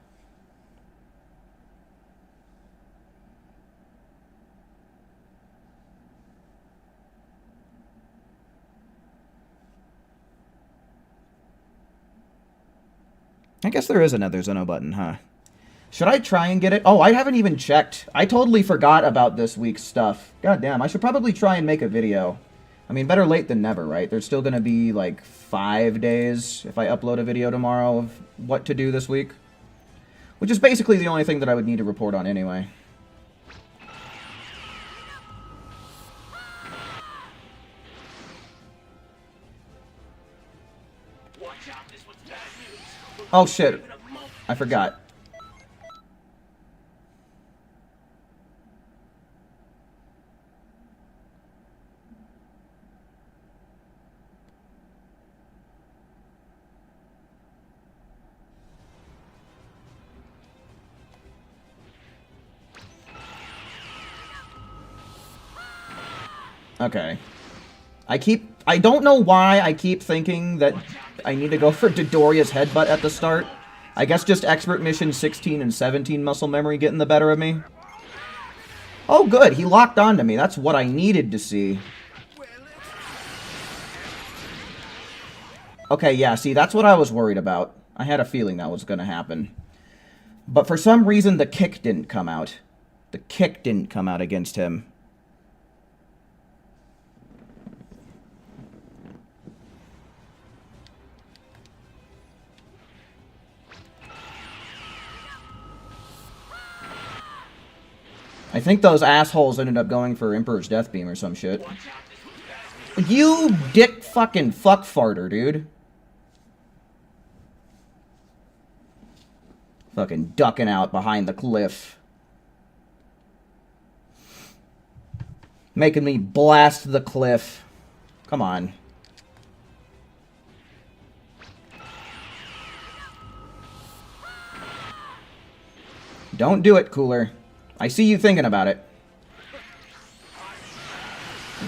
I guess there is another Zeno button, huh? Should I try and get it? Oh, I haven't even checked. I totally forgot about this week's stuff. God damn, I should probably try and make a video. I mean, better late than never, right? There's still going to be, like, 5 days if I upload a video tomorrow of what to do this week. Which is basically the only thing that I would need to report on anyway. Watch out, this one's bad news. Oh, shit. I forgot. Okay. I don't know why I keep thinking that I need to go for Dodoria's headbutt at the start. I guess just Expert Mission 16 and 17 muscle memory getting the better of me. Oh, good. He locked onto me. That's what I needed to see. Okay, yeah, see, that's what I was worried about. I had a feeling that was going to happen. But for some reason, the kick didn't come out. The kick didn't come out against him. I think those assholes ended up going for Emperor's Death Beam or some shit. You dick fucking fuck farter, dude. Fucking ducking out behind the cliff. Making me blast the cliff. Come on. Don't do it, Cooler. I see you thinking about it.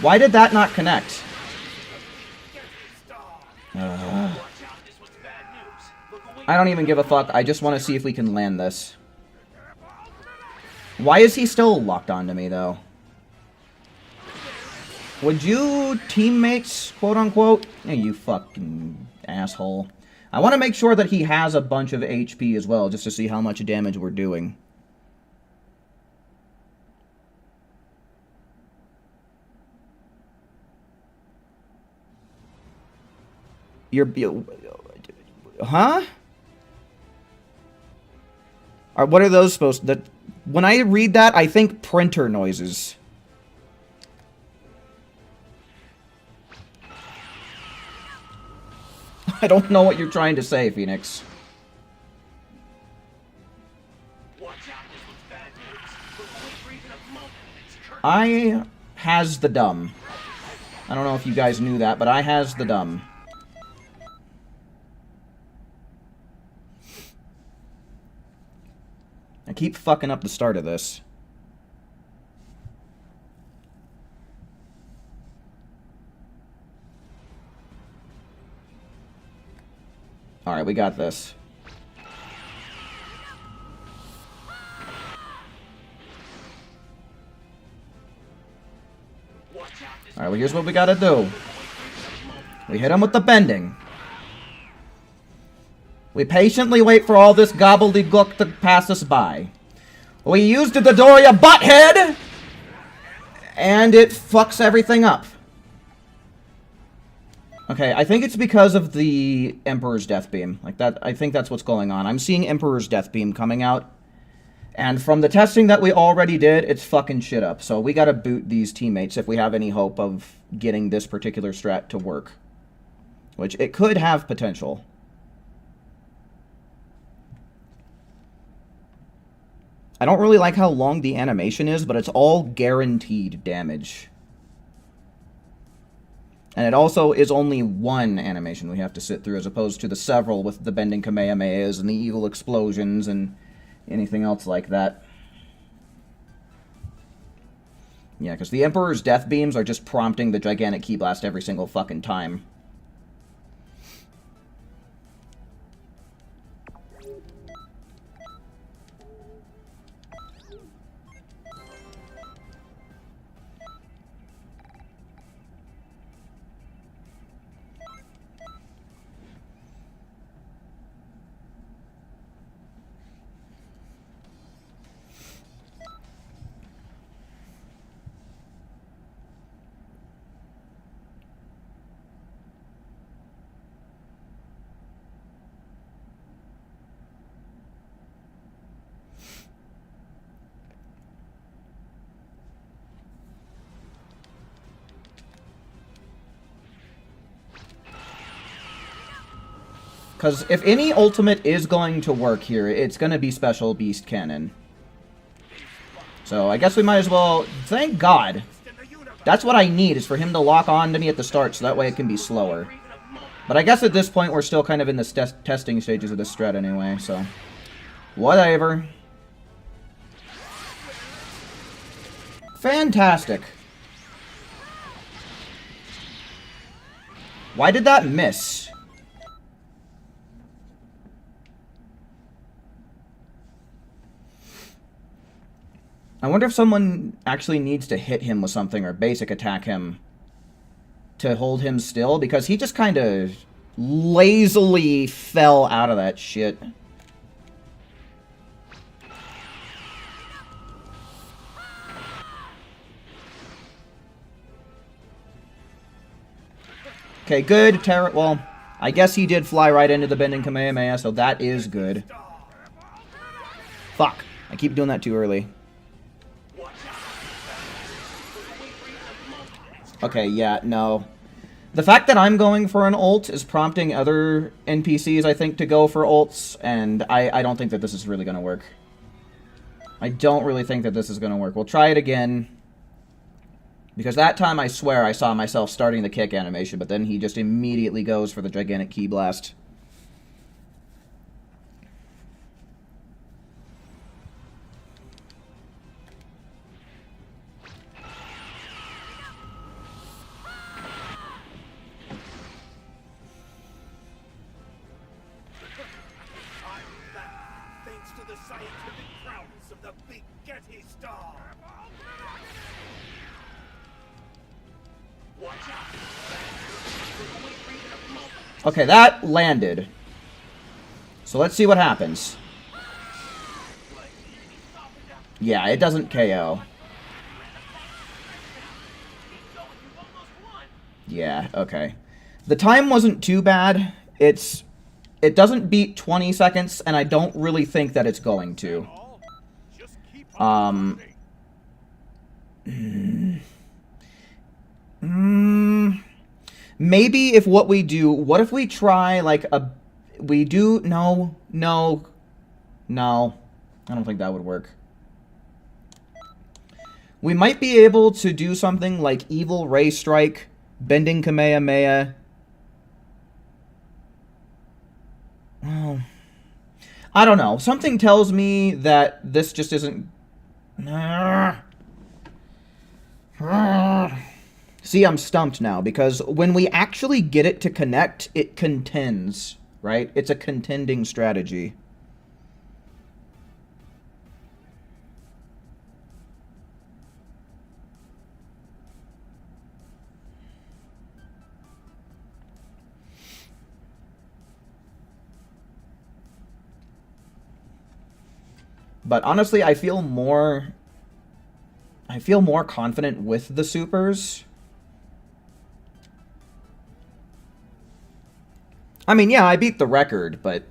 Why did that not connect? I don't even give a fuck. I just want to see if we can land this. Why is he still locked onto me, though? Would you teammates, quote-unquote? Hey, you fucking asshole. I want to make sure that he has a bunch of HP as well, just to see how much damage we're doing. Huh? What are those supposed to... When I read that, I think printer noises. I don't know what you're trying to say, Phoenix. I has the dumb. I don't know if you guys knew that, but I has the dumb. I keep fucking up the start of this. Alright, we got this. Alright, well here's what we gotta do. We hit him with the bending. We patiently wait for all this gobbledygook to pass us by. We used the Dodoria butthead! And it fucks everything up. Okay, I think it's because of the Emperor's Death Beam. Like that, I think that's what's going on. I'm seeing Emperor's Death Beam coming out. And from the testing that we already did, it's fucking shit up. So we gotta boot these teammates if we have any hope of getting this particular strat to work. Which, it could have potential. I don't really like how long the animation is, but it's all guaranteed damage. And it also is only one animation we have to sit through, as opposed to the several with the bending Kamehamehas and the evil explosions and anything else like that. Yeah, because the Emperor's Death Beams are just prompting the Gigantic Ki Blast every single fucking time. Because if any ultimate is going to work here, it's going to be Special Beast Cannon. So I guess we might as well... Thank God. That's what I need, is for him to lock on to me at the start, so that way it can be slower. But I guess at this point we're still kind of in the testing stages of this strat anyway, so... Whatever. Fantastic. Why did that miss? I wonder if someone actually needs to hit him with something or basic attack him to hold him still, because he just kind of lazily fell out of that shit. Okay, good. Well, I guess he did fly right into the bending Kamehameha, so that is good. Fuck. I keep doing that too early. Okay, yeah, no. The fact that I'm going for an ult is prompting other NPCs, I think, to go for ults, and I don't think that this is really going to work. I don't really think that this is going to work. We'll try it again. Because that time, I swear, I saw myself starting the kick animation, but then he just immediately goes for the Gigantic Ki Blast. Okay, that landed. So let's see what happens. Yeah, it doesn't KO. Yeah, okay. The time wasn't too bad. It doesn't beat 20 seconds, and I don't really think that it's going to. Maybe if what we do... What if we try, like, we do... No. I don't think that would work. We might be able to do something like Evil Ray Strike, Bending Kamehameha. Well, I don't know. Something tells me that this just isn't... See, I'm stumped now, because when we actually get it to connect, it contends, right? It's a contending strategy. But honestly, I feel more confident with the supers. I mean, yeah, I beat the record, but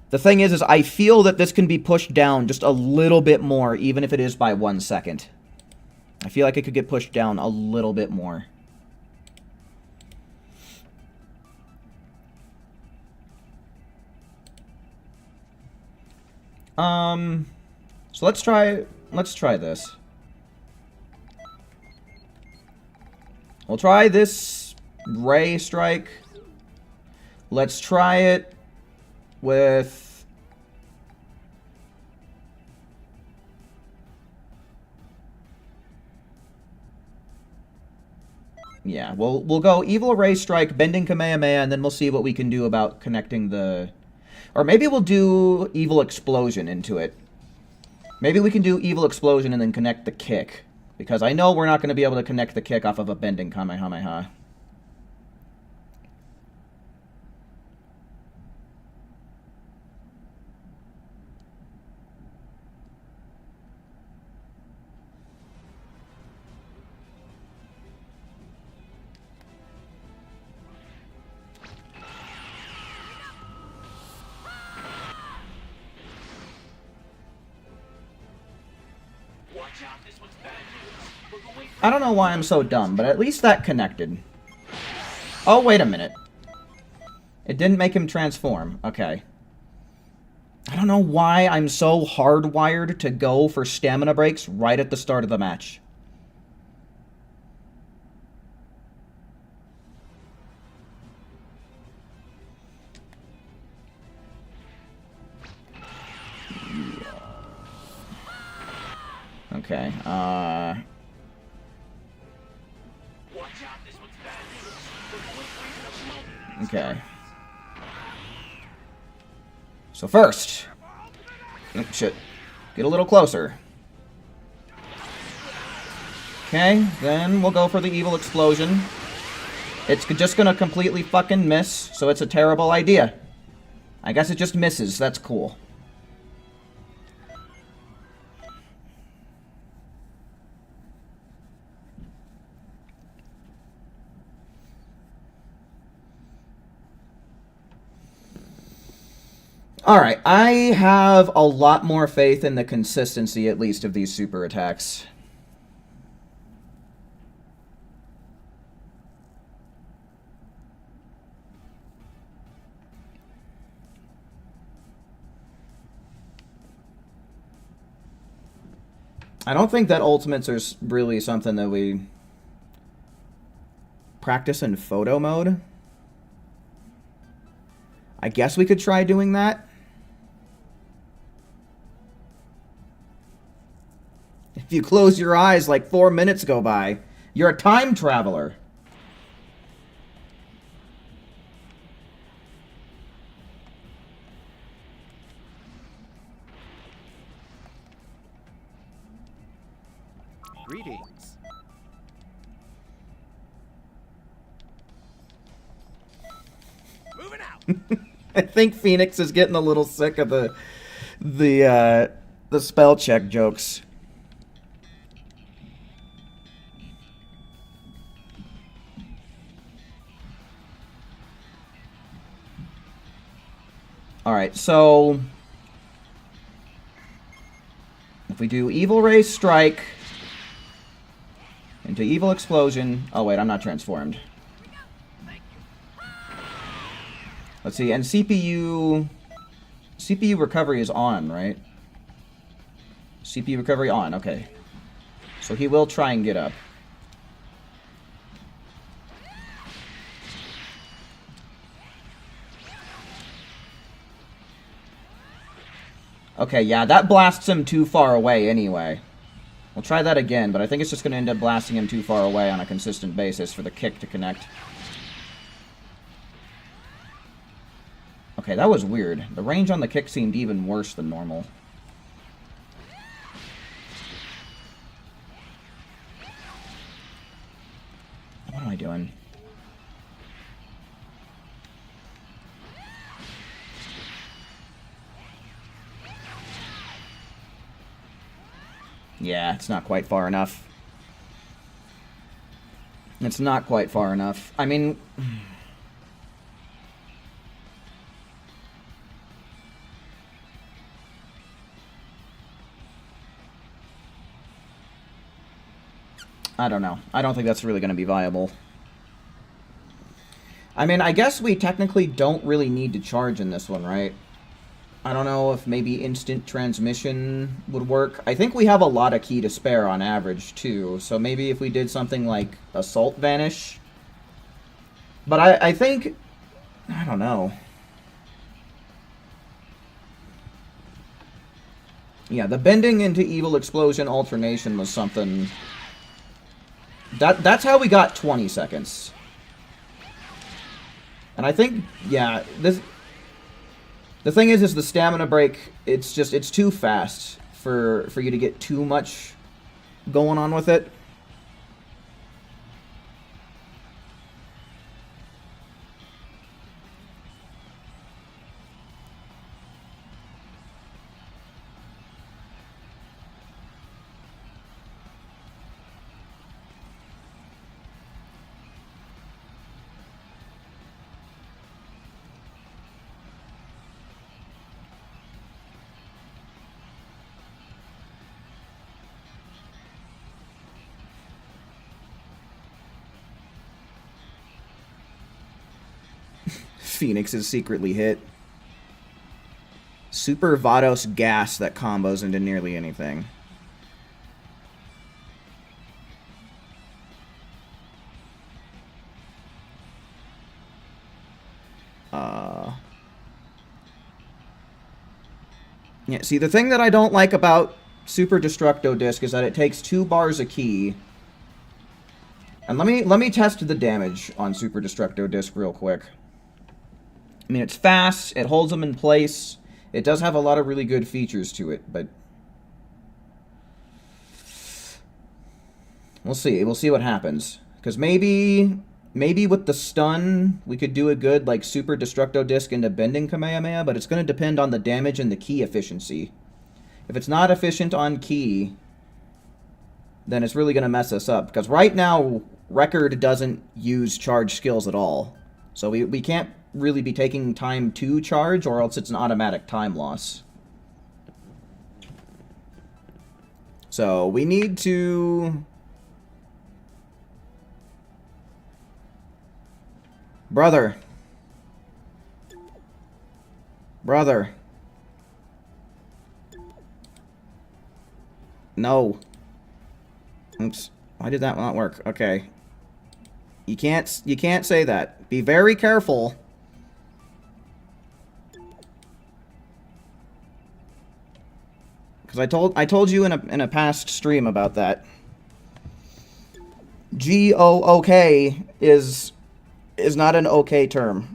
the thing is I feel that this can be pushed down just a little bit more, even if it is by 1 second. I feel like it could get pushed down a little bit more. So let's try this. We'll try this Ray Strike. Let's try it with... Yeah, we'll go Evil Ray Strike, Bending Kamehameha, and then we'll see what we can do about connecting the... Or maybe we'll do Evil Explosion into it. Maybe we can do Evil Explosion and then connect the kick. Because I know we're not going to be able to connect the kick off of a Bending Kamehameha. I don't know why I'm so dumb, but at least that connected. Oh, wait a minute. It didn't make him transform. Okay. I don't know why I'm so hardwired to go for stamina breaks right at the start of the match. Okay, okay. So first... Oh, shit. Get a little closer. Okay, then we'll go for the Evil Explosion. It's just gonna completely fucking miss, so it's a terrible idea. I guess it just misses. That's cool. Alright, I have a lot more faith in the consistency, at least, of these super attacks. I don't think that ultimates are really something that we practice in photo mode. I guess we could try doing that. If you close your eyes like 4 minutes go by, you're a time traveler. Greetings. Moving out. I think Phoenix is getting a little sick of the spell check jokes. Alright, so... if we do Evil Ray Strike into Evil Explosion... Oh, wait, I'm not transformed. Let's see, and CPU recovery is on, right? CPU recovery on, okay. So he will try and get up. Okay, yeah, that blasts him too far away anyway. We'll try that again, but I think it's just going to end up blasting him too far away on a consistent basis for the kick to connect. Okay, that was weird. The range on the kick seemed even worse than normal. What am I doing? Yeah, it's not quite far enough. It's not quite far enough. I mean... I don't know. I don't think that's really going to be viable. I mean, I guess we technically don't really need to charge in this one, right? I don't know if maybe instant transmission would work. I think we have a lot of ki to spare on average, too. So maybe if we did something like Assault Vanish. But I think... I don't know. Yeah, the bending into Evil Explosion alternation was something That's how we got 20 seconds. And I think, yeah, the thing is the stamina break, it's too fast for you to get too much going on with it. Phoenix is secretly hit. Super Vados gas that combos into nearly anything. Yeah, see, the thing that I don't like about Super Destructo Disc is that it takes 2 bars a key. And let me test the damage on Super Destructo Disc real quick. I mean, it's fast, it holds them in place, it does have a lot of really good features to it, but we'll see what happens. Because maybe with the stun, we could do a good, like, Super Destructo Disc into bending Kamehameha, but it's going to depend on the damage and the key efficiency. If it's not efficient on key, then it's really going to mess us up. Because right now, Record doesn't use charge skills at all. So we can't really be taking time to charge, or else it's an automatic time loss. So we need to... Brother. No. Oops. Why did that not work? Okay. You can't say that. Be very careful. Because I told you in a past stream about that. G-O-O-K is not an okay term.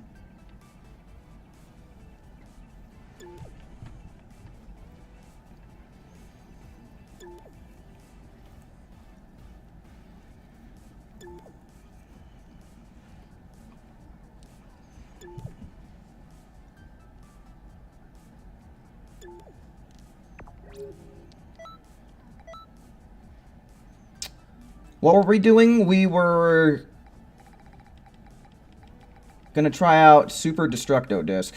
What were we doing? We were gonna try out Super Destructo Disc.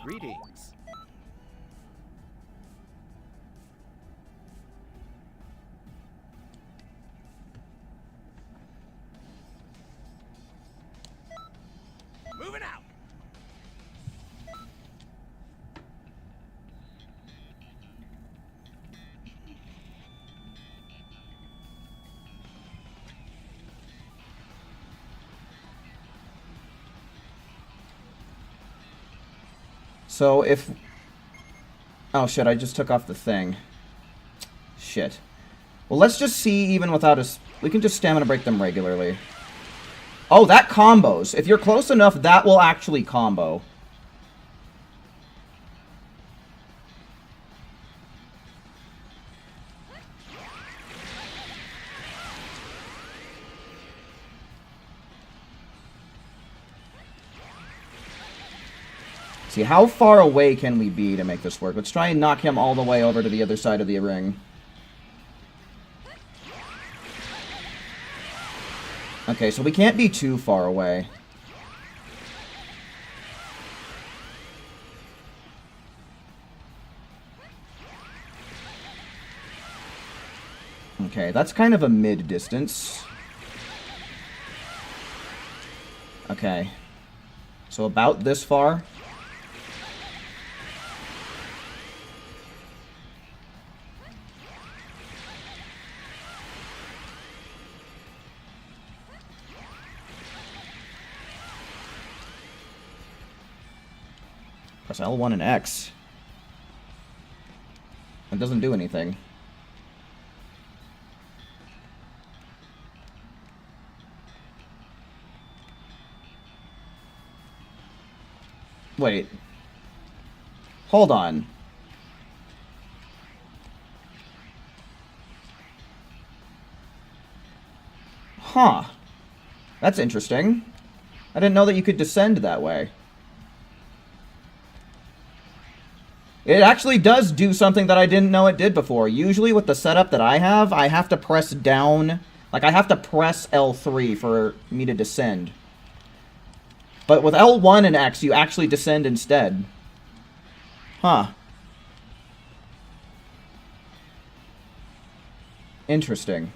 Greetings. Moving out. So if... Oh shit, I just took off the thing. Shit. Well, let's just see even without us... We can just stamina break them regularly. Oh, that combos. If you're close enough, that will actually combo. See, how far away can we be to make this work? Let's try and knock him all the way over to the other side of the ring. Okay, so we can't be too far away. Okay, that's kind of a mid-distance. Okay. So about this far. Press L1 and X. It doesn't do anything. Wait. Hold on. Huh. That's interesting. I didn't know that you could descend that way. It actually does do something that I didn't know it did before. Usually with the setup that I have to press down. Like, I have to press L3 for me to descend. But with L1 and X, you actually descend instead. Huh. Interesting.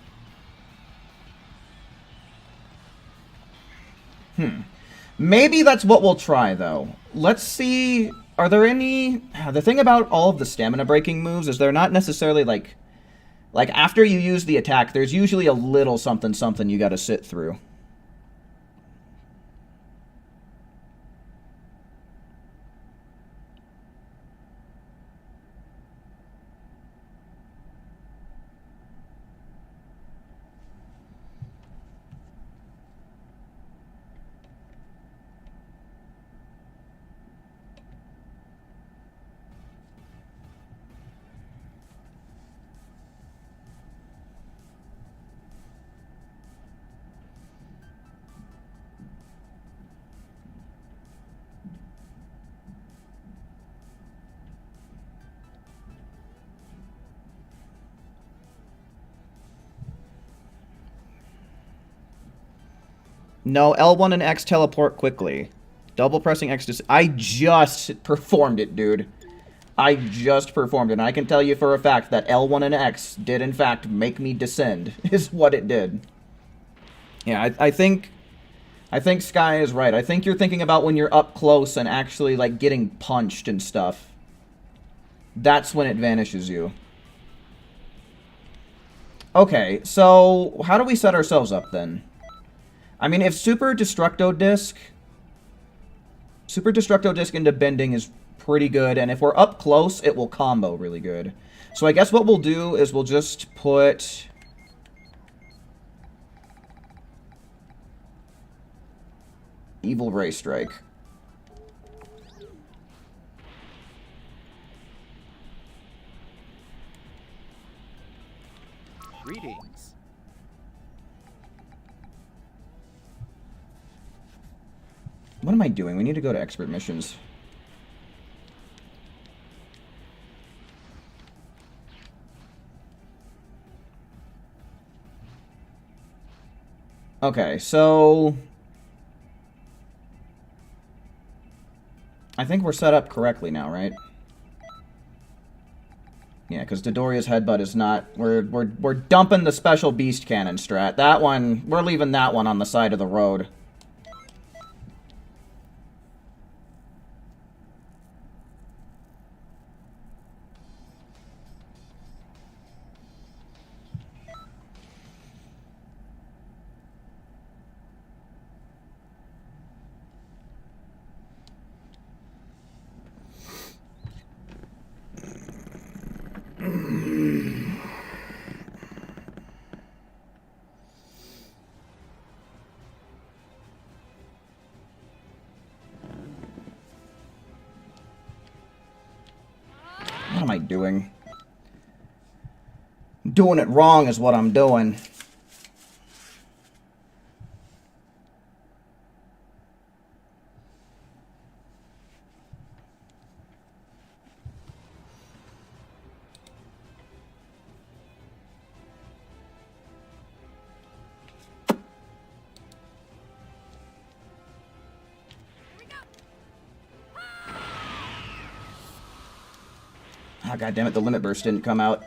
Maybe that's what we'll try, though. Let's see... Are there any... The thing about all of the stamina breaking moves is they're not necessarily, like, after you use the attack, there's usually a little something you gotta sit through. No, L1 and X teleport quickly. Double pressing X to... I just performed it, dude. I just performed it. And I can tell you for a fact that L1 and X did, in fact, make me descend. Is what it did. Yeah, I think Sky is right. I think you're thinking about when you're up close and actually, like, getting punched and stuff. That's when it vanishes you. Okay, so how do we set ourselves up, then? I mean, if Super Destructo Disc into bending is pretty good, and if we're up close, it will combo really good. So I guess what we'll do is we'll just put... Evil Ray Strike. Greetings. What am I doing? We need to go to expert missions. Okay, so... I think we're set up correctly now, right? Yeah, because Dodoria's Headbutt is not... We're dumping the Special Beast Cannon strat. That one, we're leaving that one on the side of the road. What am I doing? Doing it wrong is what I'm doing. Oh, goddammit, the limit burst didn't come out.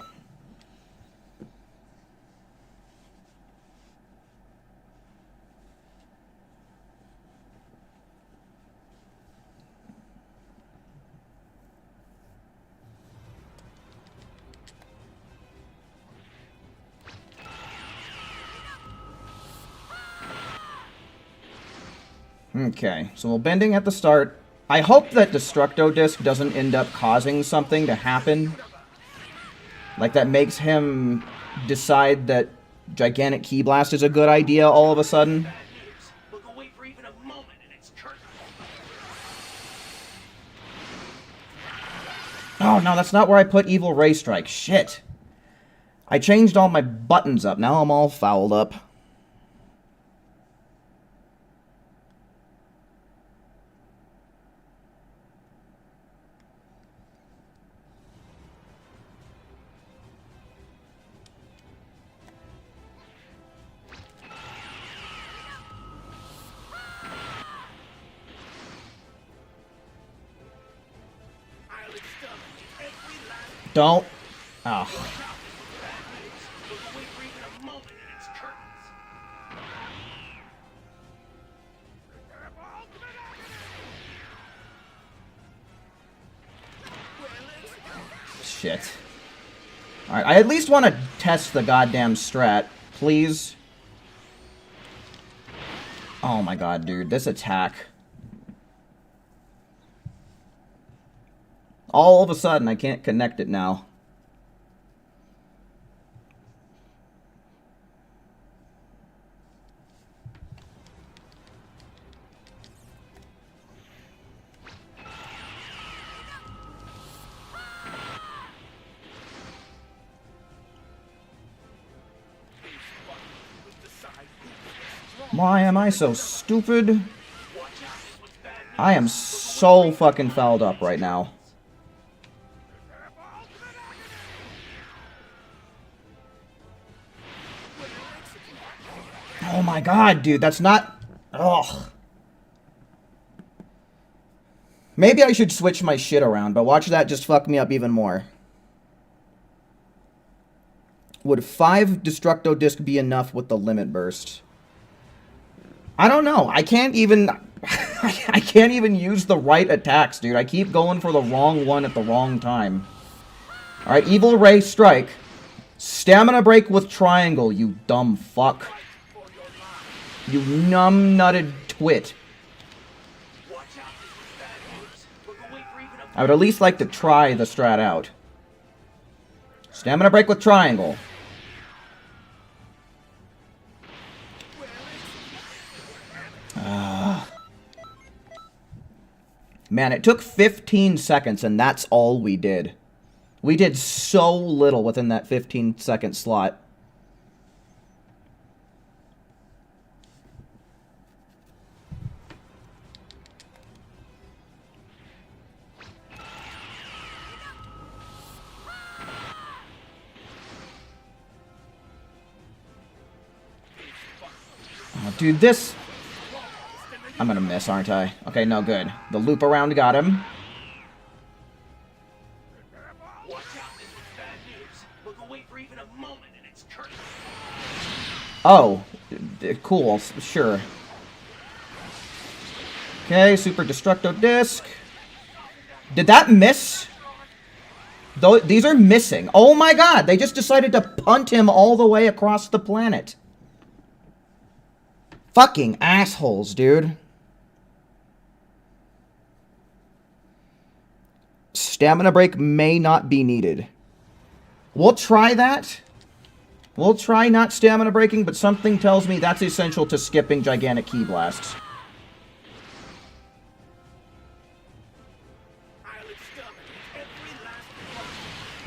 Okay, so we're bending at the start. I hope that Destructo Disc doesn't end up causing something to happen. Like, that makes him decide that Gigantic Ki Blast is a good idea all of a sudden. Look away for even a moment and it's curtain. Oh, no, that's not where I put Evil Ray Strike. Shit. I changed all my buttons up. Now I'm all fouled up. Don't. Oh. Shit. Alright, I at least want to test the goddamn strat. Please. Oh my god, dude. This attack. All of a sudden, I can't connect it now. Why am I so stupid? I am so fucking fouled up right now. Oh my god, dude, that's not... Ugh. Maybe I should switch my shit around, but watch that just fuck me up even more. Would 5 Destructo Disc be enough with the Limit Burst? I don't know. I can't even... I can't even use the right attacks, dude. I keep going for the wrong one at the wrong time. Alright, Evil Ray Strike. Stamina Break with Triangle, you dumb fuck. You numb-nutted twit. I would at least like to try the strat out. Stamina Break with Triangle. Man, it took 15 seconds, and that's all we did. We did so little within that 15-second slot. Oh, dude, this... I'm gonna miss, aren't I? Okay, no, good. The loop around got him. Oh, cool, sure. Okay, Super Destructo Disc. Did that miss? These are missing. Oh my god, they just decided to punt him all the way across the planet. Fucking assholes, dude. Stamina Break may not be needed. We'll try that. We'll try not Stamina Breaking, but something tells me that's essential to skipping Gigantic Ki Blasts.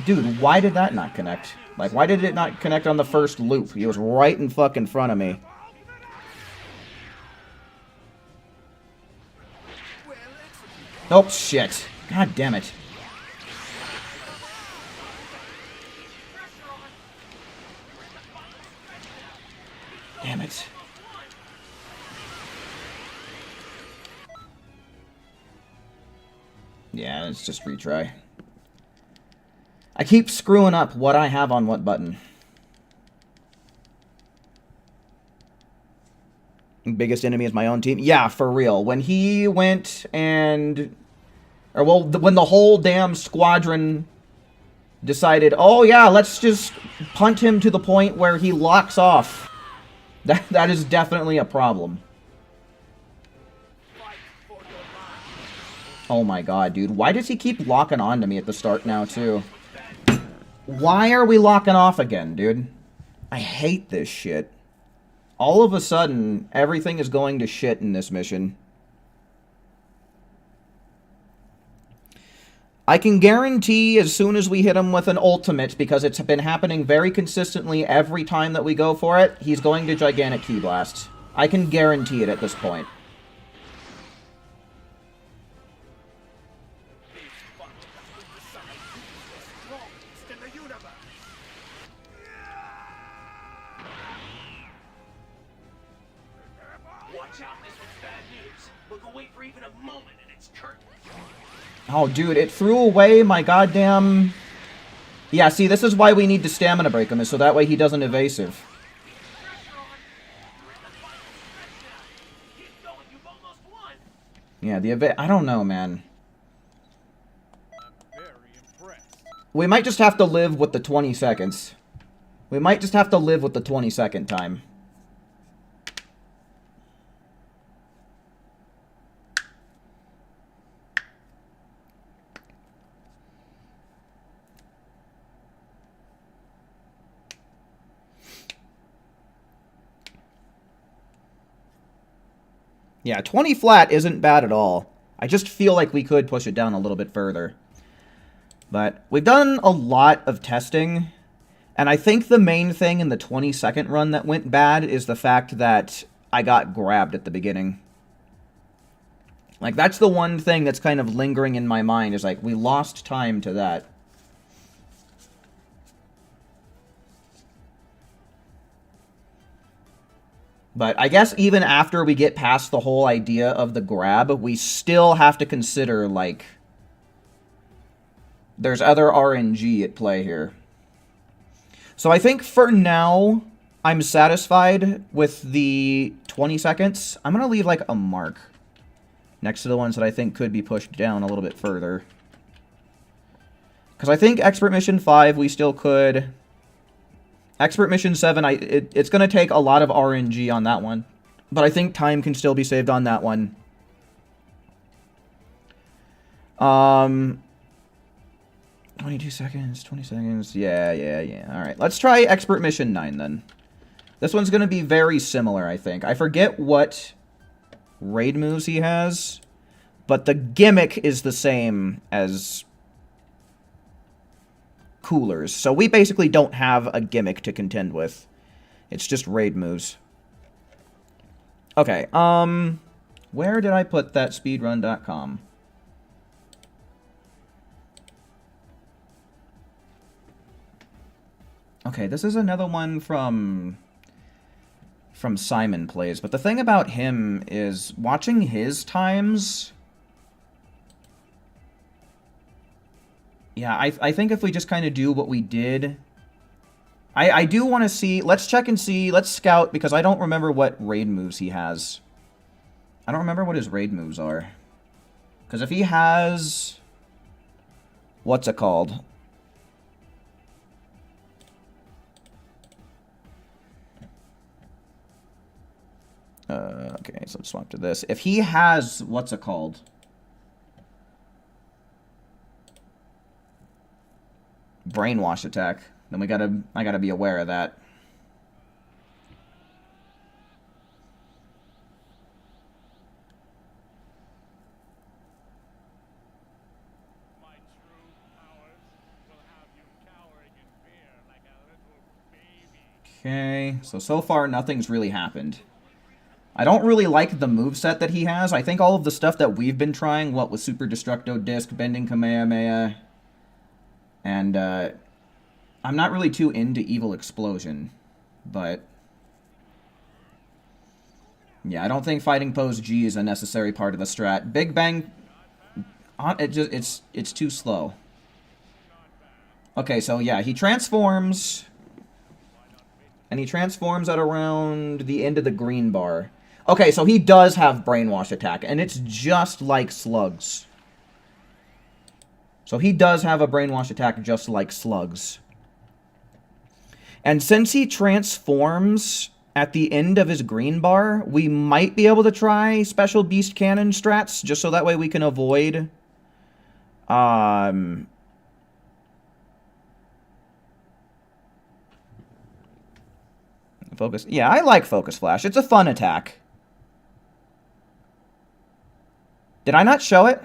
Dude, why did that not connect? Like, why did it not connect on the first loop? He was right in fucking front of me. Oh, shit. God damn it. Damn it. Yeah, let's just retry. I keep screwing up what I have on what button. Biggest enemy is my own team. Yeah, for real. When he went and... Or, well, when the whole damn squadron decided, oh yeah, let's just punt him to the point where he locks off. That is definitely a problem. Oh my god, dude. Why does he keep locking on to me at the start now, too? Why are we locking off again, dude? I hate this shit. All of a sudden, everything is going to shit in this mission. I can guarantee as soon as we hit him with an ultimate, because it's been happening very consistently every time that we go for it, he's going to Gigantic Ki Blast. I can guarantee it at this point. Watch out, this one's bad news. Look away for even a moment and it's curtain. Oh, dude, it threw away my goddamn... Yeah, see, this is why we need to stamina break him, is so that way he doesn't evasive. Pressure on. You're in the final stretch now. Keep going, you've almost won. Yeah, I don't know, man. I'm very impressed. We might just have to live with the 20 seconds. We might just have to live with the 20-second time. Yeah, 20 flat isn't bad at all. I just feel like we could push it down a little bit further. But we've done a lot of testing, and I think the main thing in the 20-second run that went bad is the fact that I got grabbed at the beginning. Like, that's the one thing that's kind of lingering in my mind, is like, we lost time to that. But I guess even after we get past the whole idea of the grab, we still have to consider, like, there's other RNG at play here. So I think for now, I'm satisfied with the 20 seconds. I'm going to leave, like, a mark next to the ones that I think could be pushed down a little bit further. Because I think Expert Mission 5, we still could... Expert Mission 7, it's going to take a lot of RNG on that one. But I think time can still be saved on that one. 22 seconds, 20 seconds. Yeah. Alright, let's try Expert Mission 9 then. This one's going to be very similar, I think. I forget what raid moves he has, but the gimmick is the same as... Coolers. So we basically don't have a gimmick to contend with. It's just raid moves. Okay, where did I put that speedrun.com? Okay, this is another one from Simon Plays, but the thing about him is watching his times... Yeah, I think if we just kind of do what we did... I do want to see... Let's check and see. Let's scout, because I don't remember what raid moves he has. I don't remember what his raid moves are. Because if he has... What's it called? Okay, so let's swap to this. If he has... What's it called? Brainwash attack, then I gotta be aware of that. My true powers will have you cowering in fear like a little baby. Okay, so far nothing's really happened. I don't really like the moveset that he has. I think all of the stuff that we've been trying, what with Super Destructo Disc, Bending Kamehameha, and I'm not really too into Evil Explosion, but yeah, I don't think Fighting Pose G is a necessary part of the strat. Big Bang, it's too slow. Okay, so yeah, he transforms, and he transforms at around the end of the green bar. Okay, so he does have Brainwash attack, and it's just like Slugs. So he does have a Brainwash attack just like Slugs. And since he transforms at the end of his green bar, we might be able to try Special Beast Cannon strats, just so that way we can avoid... Focus. Yeah, I like Focus Flash. It's a fun attack. Did I not show it?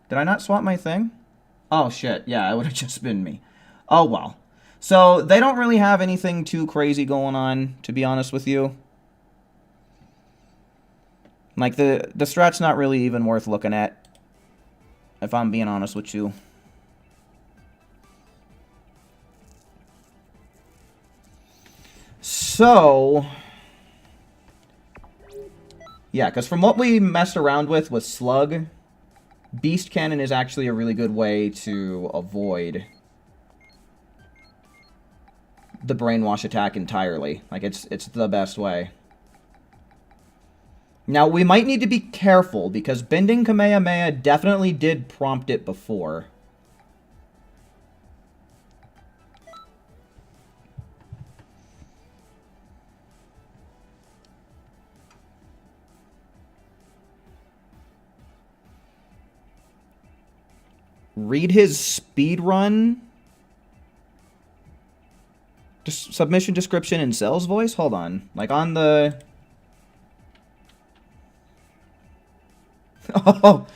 Did I not swap my thing? Oh, shit. Yeah, it would have just been me. Oh, well. So, they don't really have anything too crazy going on, to be honest with you. Like, the strat's not really even worth looking at, if I'm being honest with you. So... yeah, because from what we messed around with Slug, Beast Cannon is actually a really good way to avoid the Brainwash attack entirely. Like, it's the best way. Now, we might need to be careful, because Bending Kamehameha definitely did prompt it before. Read his speedrun submission description in Cell's voice? Hold on. Like on the... oh,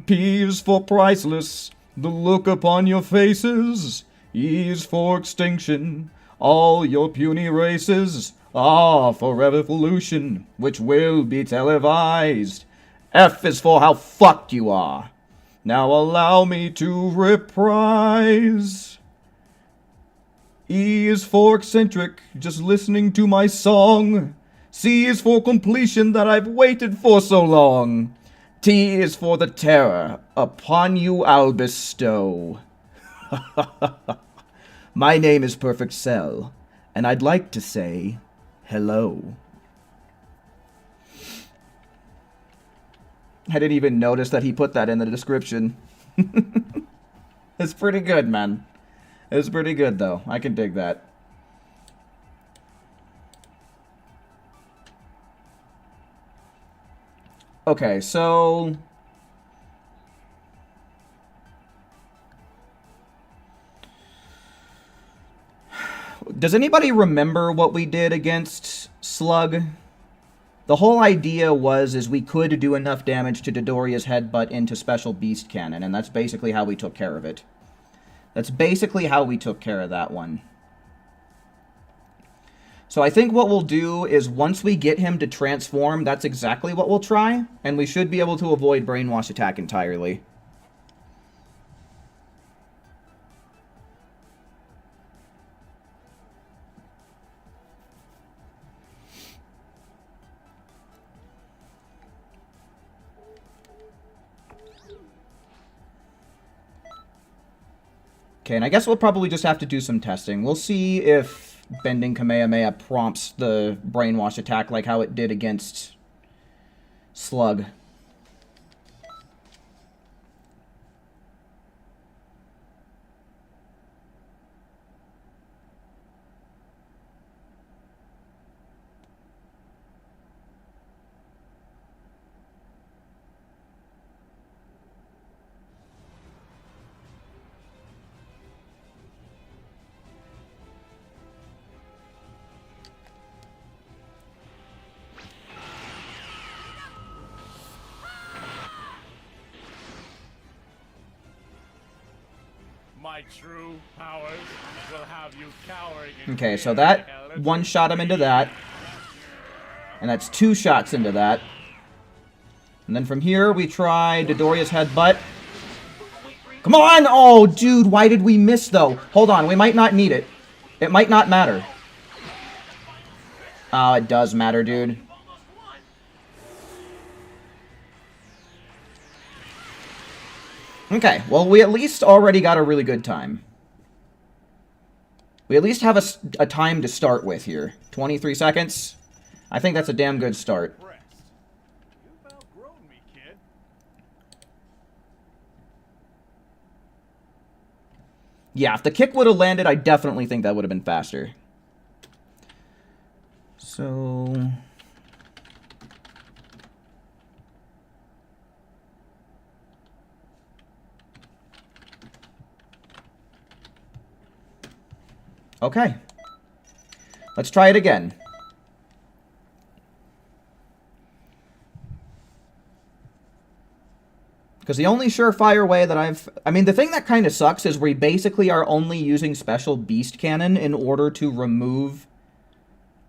P is for priceless. The look upon your faces. E is for extinction. All your puny races. R for revolution, which will be televised. F is for how fucked you are. Now allow me to reprise. E is for eccentric, just listening to my song. C is for completion that I've waited for so long. T is for the terror upon you I'll bestow. My name is Perfect Cell, and I'd like to say hello. I didn't even notice that he put that in the description. It's pretty good, man. It's pretty good, though. I can dig that. Okay, so... does anybody remember what we did against Slug? The whole idea is we could do enough damage to Dodoria's headbutt into Special Beast Cannon, and that's basically how we took care of it. That's basically how we took care of that one. So I think what we'll do is once we get him to transform, that's exactly what we'll try, and we should be able to avoid Brainwash attack entirely. Okay, and I guess we'll probably just have to do some testing. We'll see if Bending Kamehameha prompts the Brainwash attack like how it did against Slug. My true powers will have you cowering in Okay, so fear that like a little one shot him into that. And that's 2 shots into that. And then from here, we try Dodoria's headbutt. Come on! Oh, dude, why did we miss, though? Hold on, we might not need it. It might not matter. Oh, it does matter, dude. Okay, well, we at least already got a really good time. We at least have a time to start with here. 23 seconds. I think that's a damn good start. You've outgrown me, kid. Yeah, if the kick would have landed, I definitely think that would have been faster. So... okay. Let's try it again. Because the only surefire way that I mean, the thing that kind of sucks is we basically are only using special beast cannon in order to remove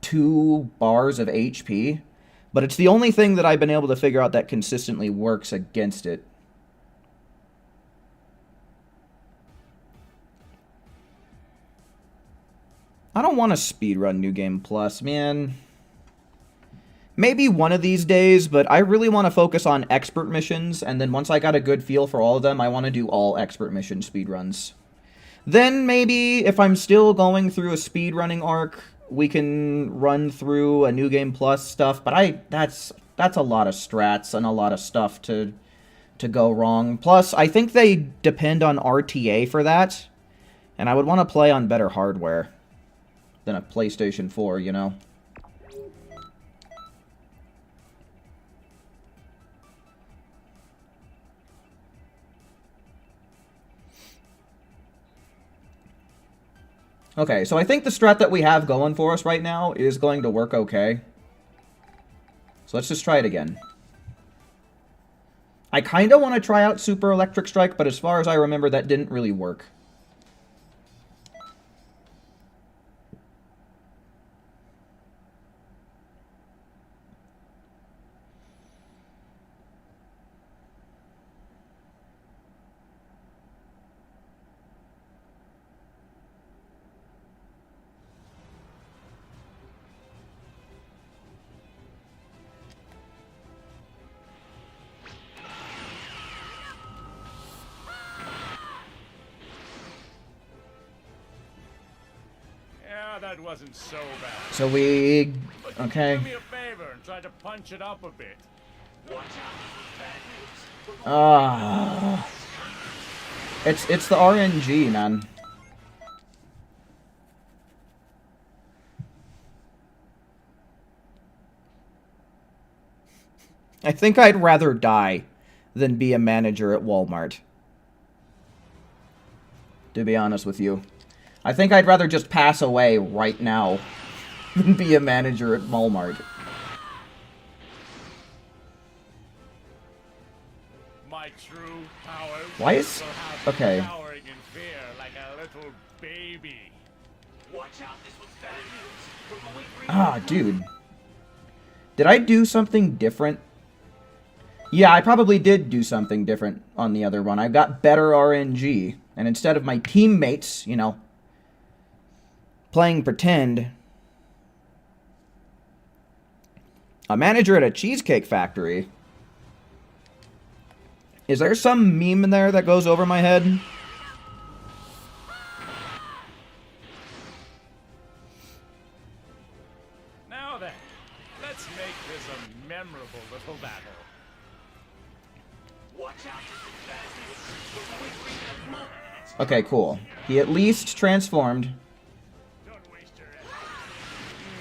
2 bars of HP. But it's the only thing that I've been able to figure out that consistently works against it. I don't want to speedrun New Game Plus, man. Maybe one of these days, but I really want to focus on expert missions, and then once I got a good feel for all of them, I want to do all expert mission speedruns. Then maybe, if I'm still going through a speedrunning arc, we can run through a New Game Plus stuff, but that's a lot of strats and a lot of stuff to go wrong. Plus, I think they depend on RTA for that, and I would want to play on better hardware than a PlayStation 4, you know? Okay, so I think the strat that we have going for us right now is going to work okay. So let's just try it again. I kind of want to try out Super Electric Strike, but as far as I remember, that didn't really work. That wasn't so bad. So we... But okay. do me a favor and try to punch it up a bit. It's the RNG, man. I think I'd rather die than be a manager at Walmart. To be honest with you. I think I'd rather just pass away right now than be a manager at Walmart. My true powers. Why is... okay. Cowering in fear like a little baby. Watch out, this one's bad news. We're going green. Ah, dude. Did I do something different? Yeah, I probably did do something different on the other one. I got better RNG. And instead of my teammates, you know, playing pretend, a manager at a cheesecake factory. Is there some meme in there that goes over my head? Now then, let's make this a memorable little battle. Watch out, this one's bad news. We're going green in a moment. Okay, cool. He at least transformed. Don't waste your energy.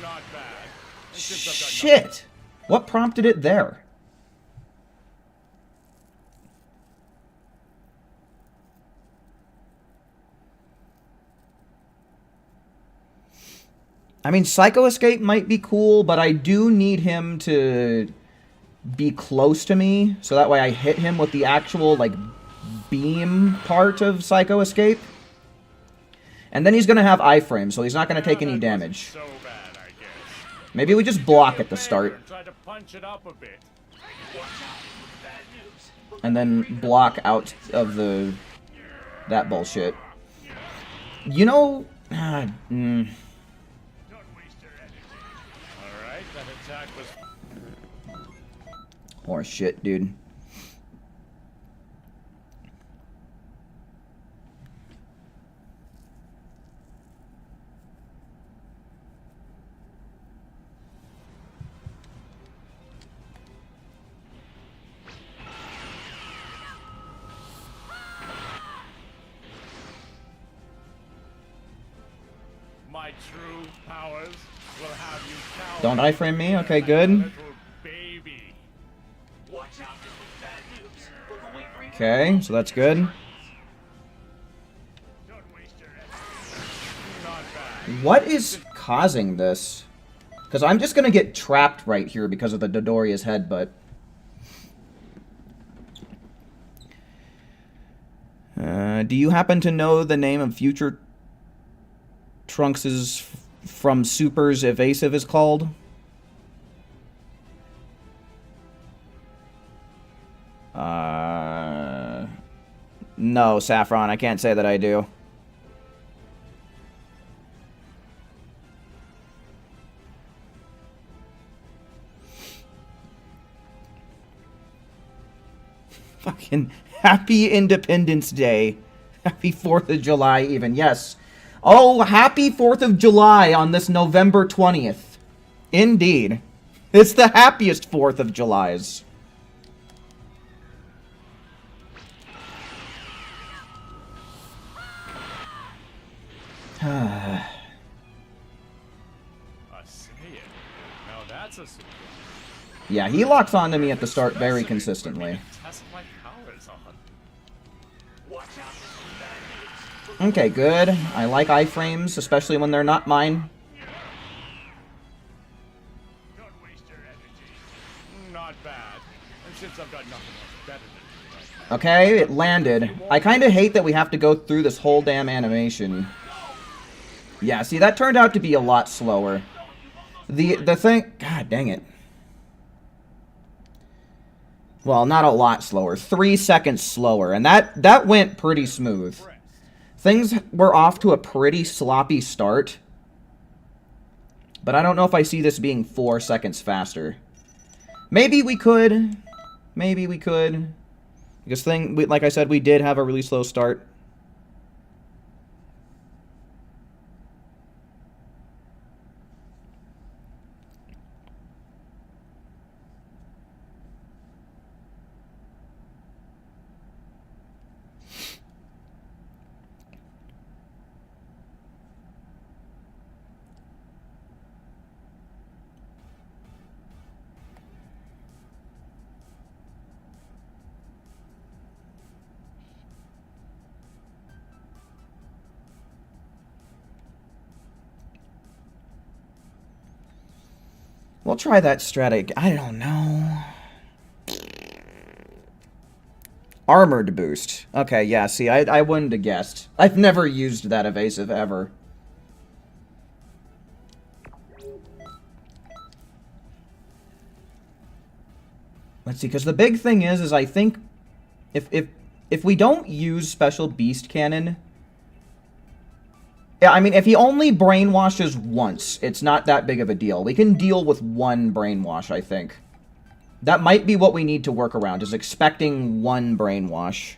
Not bad. And since I've got nothing- Shit! What prompted it there? I mean, Psycho Escape might be cool, but I do need him to be close to me, so that way I hit him with the actual, like, beam part of Psycho Escape. And then he's going to have iframe, so he's not going to take any damage. So bad, I guess. Maybe we just block at the start, Try to punch it up a bit. Watch out, this one's bad news. and then block out of that bullshit. You know... Don't waste your energy. Alright, that attack was... Horse shit, dude. My true powers will have you cower. Don't iframe me? Okay, like a good. little baby. Watch out, this one's bad news. We're going green. Okay, so that's good. Don't waste your energy. Not bad. What is causing this? Because I'm just going to get trapped right here because of the Dodoria's headbutt. Do you happen to know the name of future Trunks's from Super's evasive is called? No, Saffron, I can't say that I do. Fucking happy Independence Day. Happy 4th of July even, yes. Oh, happy 4th of July on this November 20th. Indeed. It's the happiest 4th of Julys. I say it. Now that's a surprise. Yeah, he locks onto me at the start very consistently. Test my powers on. Watch out for some bad news. Okay, good. I like iframes, especially when they're not mine. Don't waste your energy. Not bad. And since I've got nothing else better to do right now, Okay, it landed. I kind of hate that we have to go through this whole damn animation. Yeah, see, that turned out to be a lot slower. The thing... God dang it. Well, not a lot slower. 3 seconds slower. And that went pretty smooth. Things were off to a pretty sloppy start. But I don't know if I see this being 4 seconds faster. Maybe we could. Maybe we could. Because like I said, we did have a really slow start. We'll try that strategy. I don't know. Armored boost. Okay, yeah, see, I wouldn't have guessed. I've never used that evasive ever. Let's see, because the big thing is I think if we don't use special beast cannon... Yeah, I mean, if he only brainwashes once, it's not that big of a deal. We can deal with one brainwash, I think. That might be what we need to work around, is expecting one brainwash.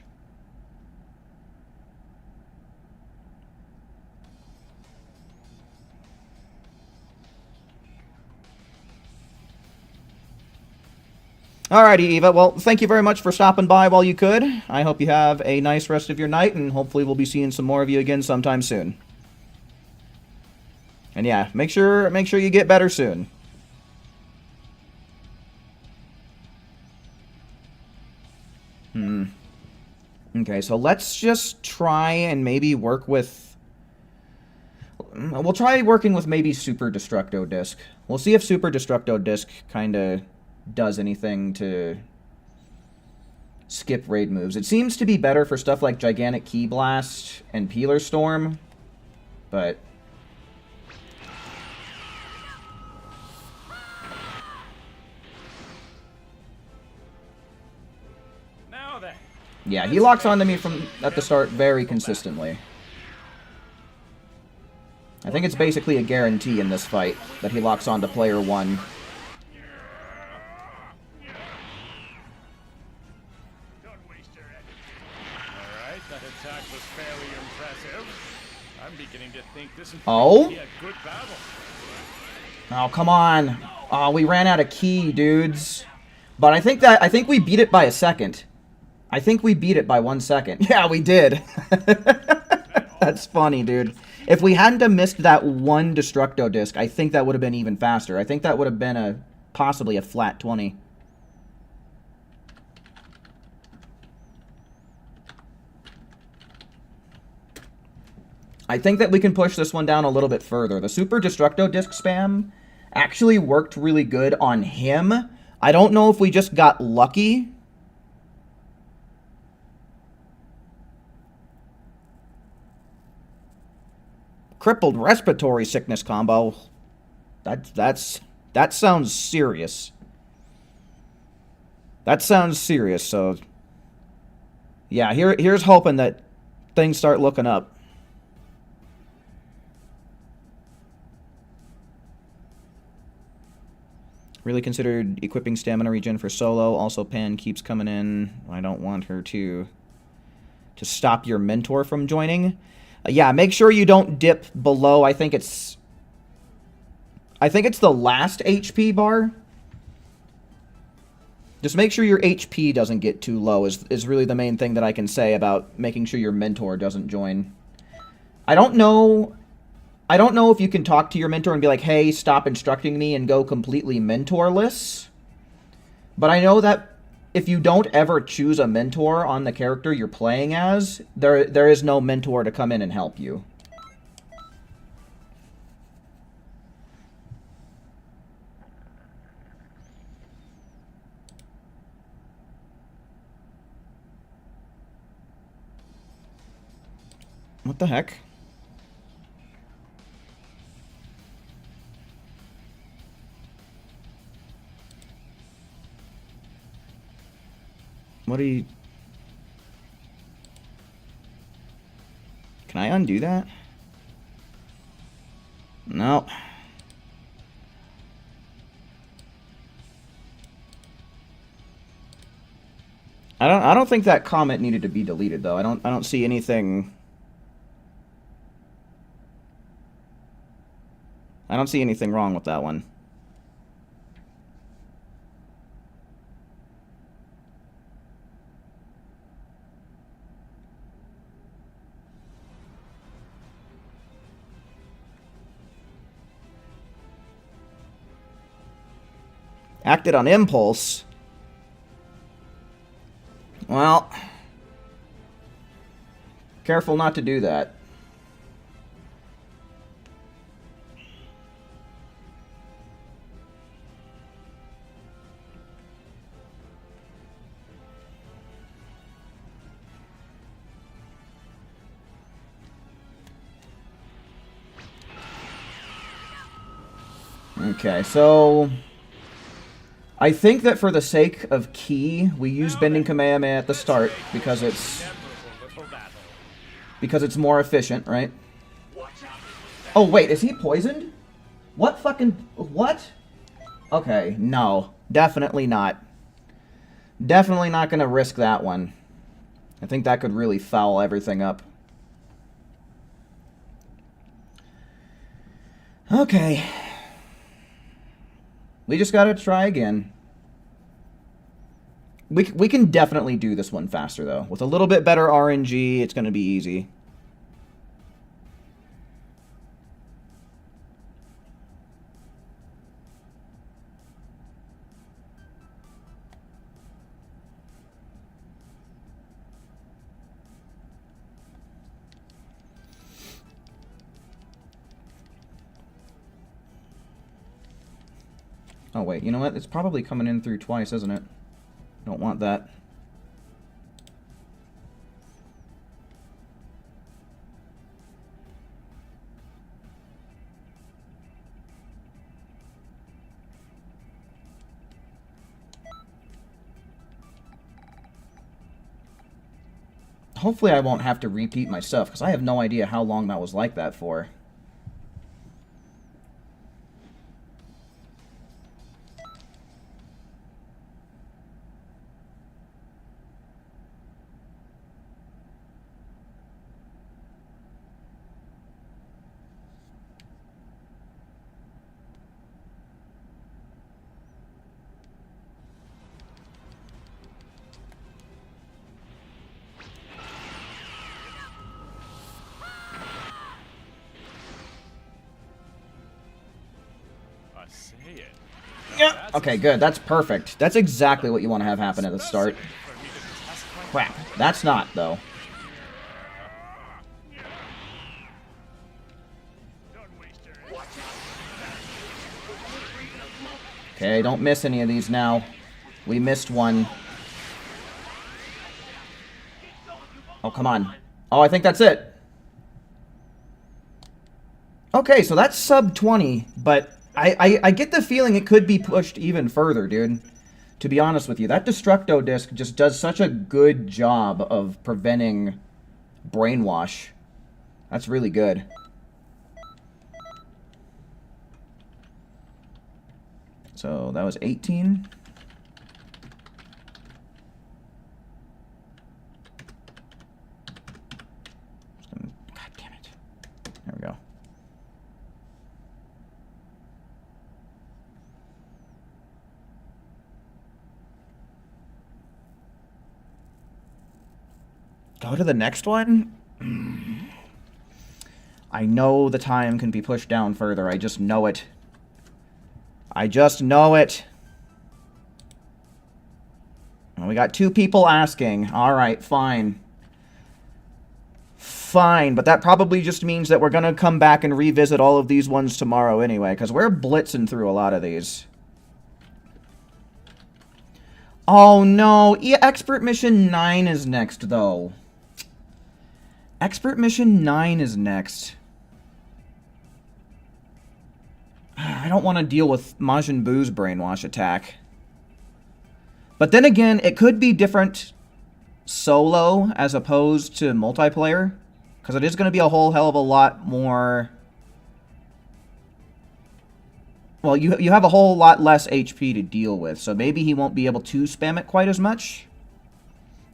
Alrighty, Eva. Well, thank you very much for stopping by while you could. I hope you have a nice rest of your night, and hopefully we'll be seeing some more of you again sometime soon. And yeah, make sure you get better soon. Okay, so let's just try and maybe work with... We'll try working with maybe Super Destructo Disc. We'll see if Super Destructo Disc kind of does anything to skip raid moves. It seems to be better for stuff like Gigantic Key Blast and Peeler Storm, but... Yeah, he locks onto me from at the start very consistently. I think it's basically a guarantee in this fight that he locks onto player 1. don't waste your energy. Alright, that attack was fairly impressive. I'm beginning to think this Oh? be a good battle. Oh, come on. Oh, we ran out of key, dudes. But I think we beat it by a second. I think we beat it by 1 second. Yeah, we did. That's funny, dude. If we hadn't have missed that one Destructo Disc, I think that would have been even faster. I think that would have been possibly a flat 20. I think that we can push this one down a little bit further. The Super Destructo Disc spam actually worked really good on him. I don't know if we just got lucky. crippled respiratory sickness combo. That sounds serious. That sounds serious, so... Yeah, here's hoping that things start looking up. Really considered equipping stamina regen for solo. Also, Pan keeps coming in. I don't want her to stop your mentor from joining. Yeah, make sure you don't dip below. I think it's the last HP bar. Just make sure your HP doesn't get too low is really the main thing that I can say about making sure your mentor doesn't join. I don't know if you can talk to your mentor and be like, hey, stop instructing me and go completely mentorless. But I know that if you don't ever choose a mentor on the character you're playing as, there is no mentor to come in and help you. What the heck? What are you... Can I undo that? No. I don't think that comment needed to be deleted though. I don't see anything. I don't see anything wrong with that one. Acted on impulse. Well, careful not to do that. Okay, so I think that for the sake of Ki, we use Bending Kamehameha at the start because it's more efficient, right? Oh wait, is he poisoned? What fucking what? Okay, no, definitely not. Definitely not gonna risk that one. I think that could really foul everything up. Okay. We just gotta try again. We can definitely do this one faster, though. With a little bit better RNG, it's gonna be easy. Oh, wait, you know what? It's probably coming in through twice, isn't it? Don't want that. Hopefully I won't have to repeat myself, because I have no idea how long that was like that for. Yeah. Okay, good. That's perfect. That's exactly what you want to have happen at the start. Crap. That's not, though. Okay, don't miss any of these now. We missed one. Oh, come on. Oh, I think that's it. Okay, so that's sub 20, but I get the feeling it could be pushed even further, dude. To be honest with you, that Destructo Disc just does such a good job of preventing brainwash. That's really good. So that was 18. God damn it. There we go. Go to the next one? I know the time can be pushed down further. I just know it. I just know it. Well, we got 2 people asking. Alright, fine. Fine, but that probably just means that we're going to come back and revisit all of these ones tomorrow anyway, because we're blitzing through a lot of these. Oh no, Expert Mission 9 is next, though. Expert Mission 9 is next. I don't want to deal with Majin Buu's brainwash attack. But then again, it could be different solo as opposed to multiplayer. Because it is going to be a whole hell of a lot more... Well, you have a whole lot less HP to deal with. So maybe he won't be able to spam it quite as much.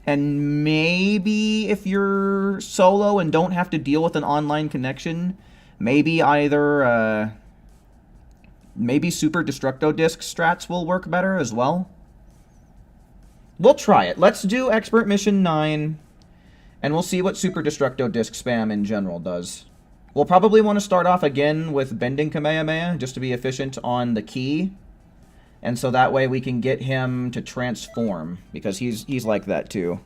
And maybe if you're solo and don't have to deal with an online connection, maybe either... maybe Super Destructo Disc strats will work better as well. We'll try it. Let's do Expert Mission 9, and we'll see what Super Destructo Disc spam in general does. We'll probably want to start off again with Bending Kamehameha, just to be efficient on the key. And so that way we can get him to transform, because he's like that too.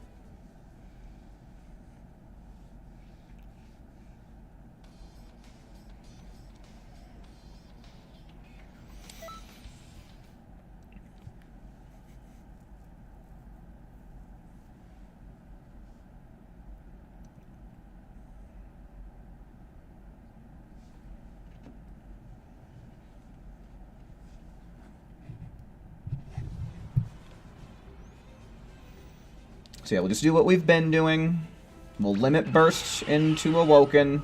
So yeah, we'll just do what we've been doing. We'll limit bursts into Awoken.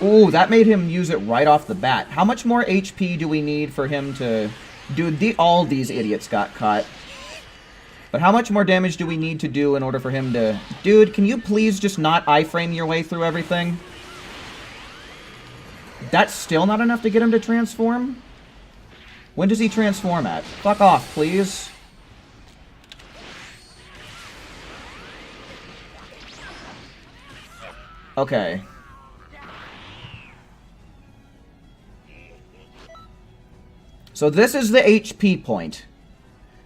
Ooh, that made him use it right off the bat. How much more HP do we need for him to... Dude, all these idiots got caught. But how much more damage do we need to do in order for him to... Dude, can you please just not iframe your way through everything? That's still not enough to get him to transform? When does he transform at? Fuck off, please. Okay. So this is the HP point.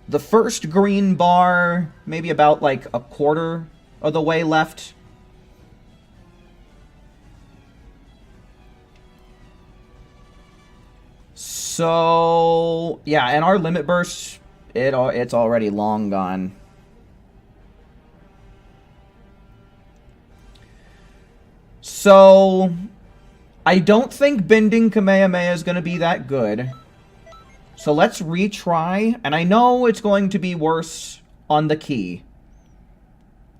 The first green bar, maybe about like a quarter of the way left. So, yeah, and our limit burst, it's already long gone. So, I don't think Bending Kamehameha is going to be that good. So let's retry, and I know it's going to be worse on the key.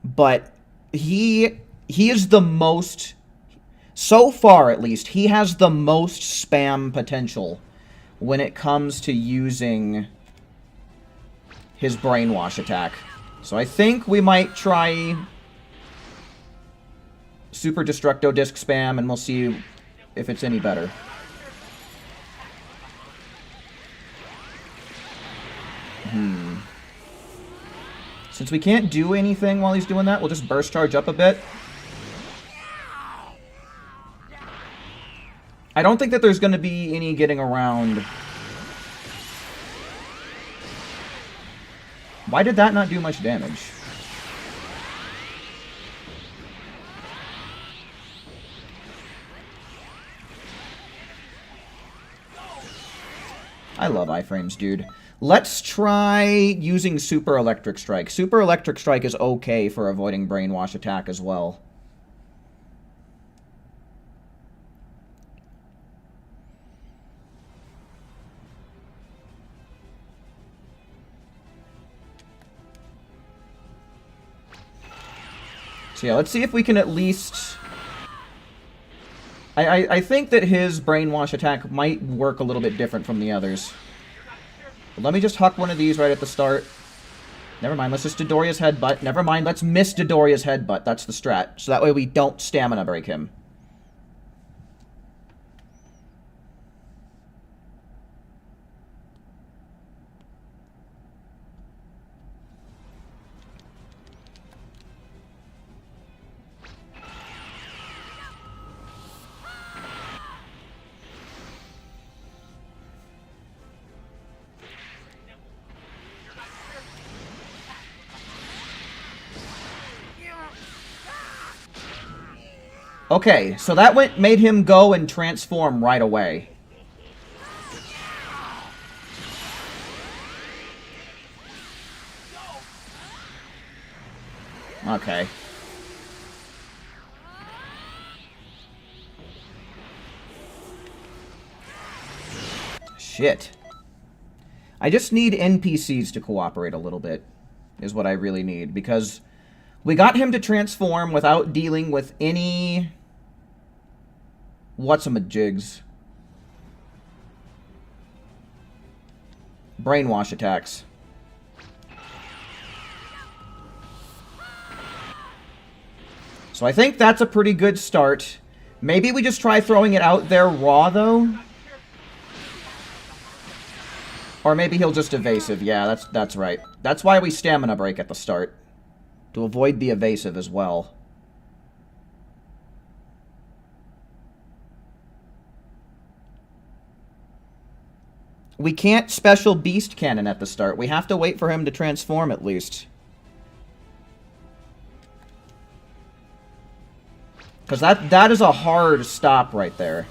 But he is the most, so far at least, he has the most spam potential when it comes to using his brainwash attack. So I think we might try Super Destructo Disc spam, and we'll see if it's any better. Since we can't do anything while he's doing that, we'll just burst charge up a bit. I don't think that there's going to be any getting around. Why did that not do much damage? I love iframes, dude. Let's try using Super Electric Strike. Super Electric Strike is okay for avoiding Brainwash attack as well. So yeah, let's see if we can at least... I think that his Brainwash attack might work a little bit different from the others. But let me just huck one of these right at the start. Never mind, let's just Dodoria's Headbutt. Never mind, let's miss Dodoria's Headbutt. That's the strat. So that way we don't stamina break him. Okay, so that made him go and transform right away. Okay. Shit. I just need NPCs to cooperate a little bit, is what I really need, because we got him to transform without dealing with any... what's-a-majigs. Brainwash attacks. So I think that's a pretty good start. Maybe we just try throwing it out there raw, though? Or maybe he'll just evasive. Yeah, that's right. That's why we stamina break at the start. To avoid the evasive as well. We can't special beast cannon at the start. We have to wait for him to transform at least. Because that is a hard stop right there.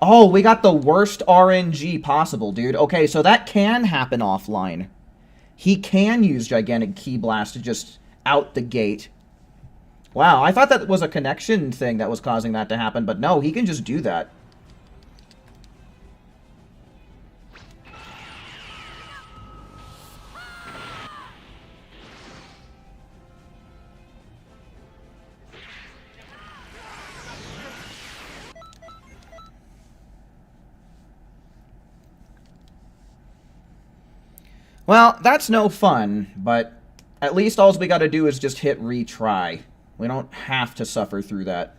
Oh, we got the worst RNG possible, dude. Okay, so that can happen offline. He can use Gigantic Ki Blast to just out the gate. Wow, I thought that was a connection thing that was causing that to happen, but no, he can just do that. Well, that's no fun, but at least all we gotta do is just hit retry. We don't have to suffer through that.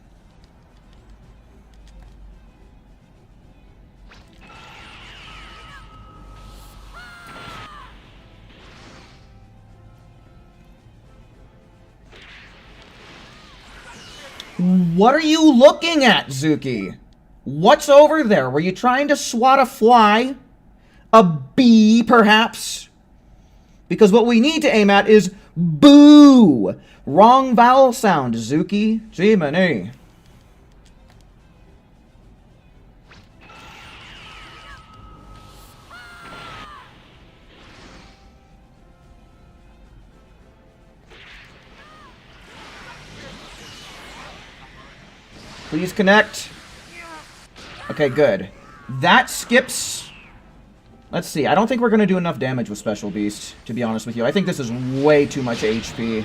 What are you looking at, Zuki? What's over there? Were you trying to swat a fly? A bee, perhaps? Because what we need to aim at is boo! Wrong vowel sound, Zuki. Jiminy. Please connect. Okay, good. That skips... Let's see, I don't think we're going to do enough damage with Special Beast, to be honest with you. I think this is way too much HP.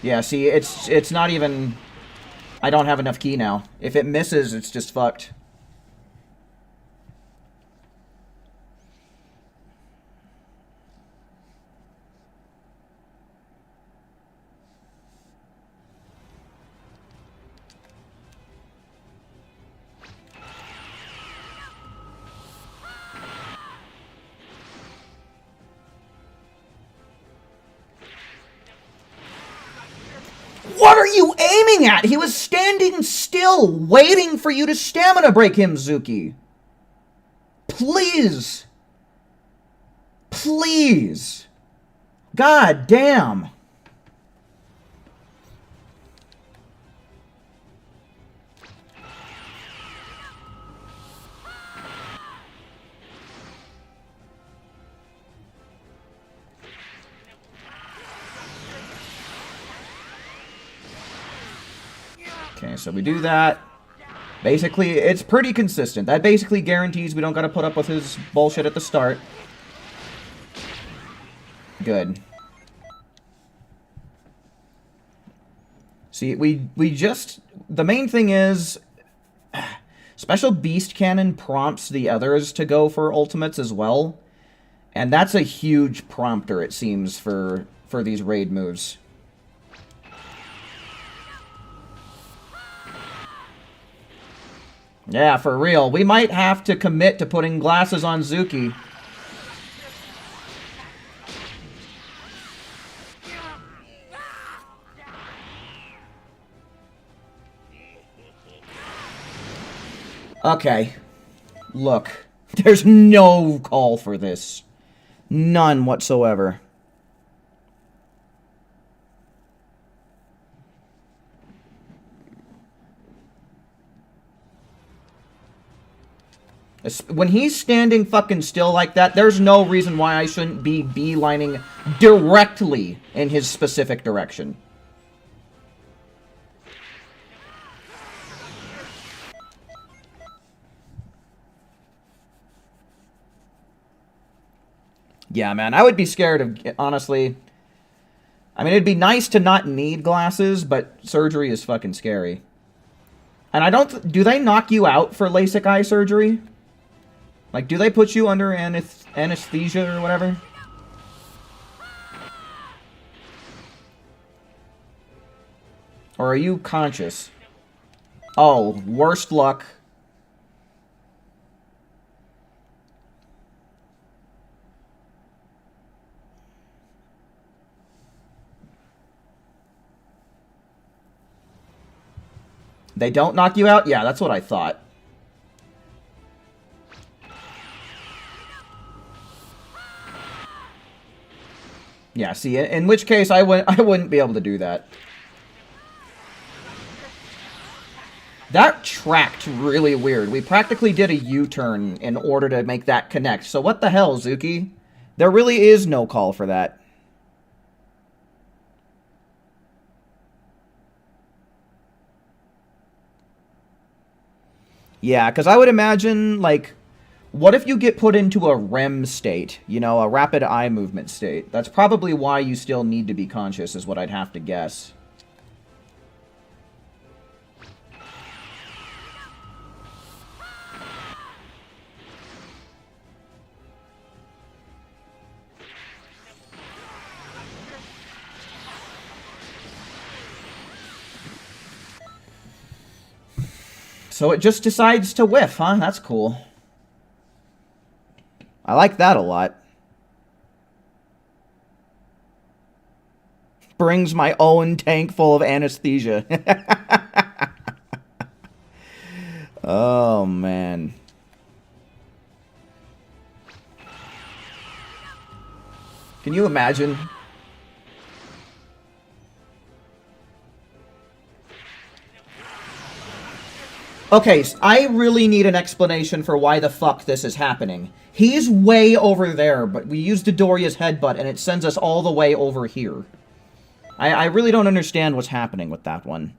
Yeah, see, it's not even... I don't have enough ki now. If it misses, it's just fucked. What are you aiming at? He was standing still, waiting for you to stamina break him, Zuki. Please. Please. God damn. Okay, so we do that. Basically, it's pretty consistent. That basically guarantees we don't gotta put up with his bullshit at the start. Good. See, we just... The main thing is... Special Beast Cannon prompts the others to go for ultimates as well. And that's a huge prompter, it seems, for these raid moves. Yeah, for real. We might have to commit to putting glasses on Zuki. Okay. Look. There's no call for this. None whatsoever. When he's standing fucking still like that, there's no reason why I shouldn't be beelining directly in his specific direction. Yeah, man, I would be scared of, honestly. I mean, it'd be nice to not need glasses, but surgery is fucking scary. And I don't... Do they knock you out for LASIK eye surgery? Like, do they put you under anesthesia or whatever? Or are you conscious? Oh, worst luck. They don't knock you out? Yeah, that's what I thought. Yeah, see, in which case I wouldn't be able to do that. That tracked really weird. We practically did a U-turn in order to make that connect. So what the hell, Zuki? There really is no call for that. Yeah, because I would imagine, like, what if you get put into a REM state? You know, a rapid eye movement state. That's probably why you still need to be conscious, is what I'd have to guess. So it just decides to whiff, huh? That's cool. I like that a lot. Brings my own tank full of anesthesia. Oh, man. Can you imagine? Okay, so I really need an explanation for why the fuck this is happening. He's way over there, but we used Doria's headbutt, and it sends us all the way over here. I really don't understand what's happening with that one.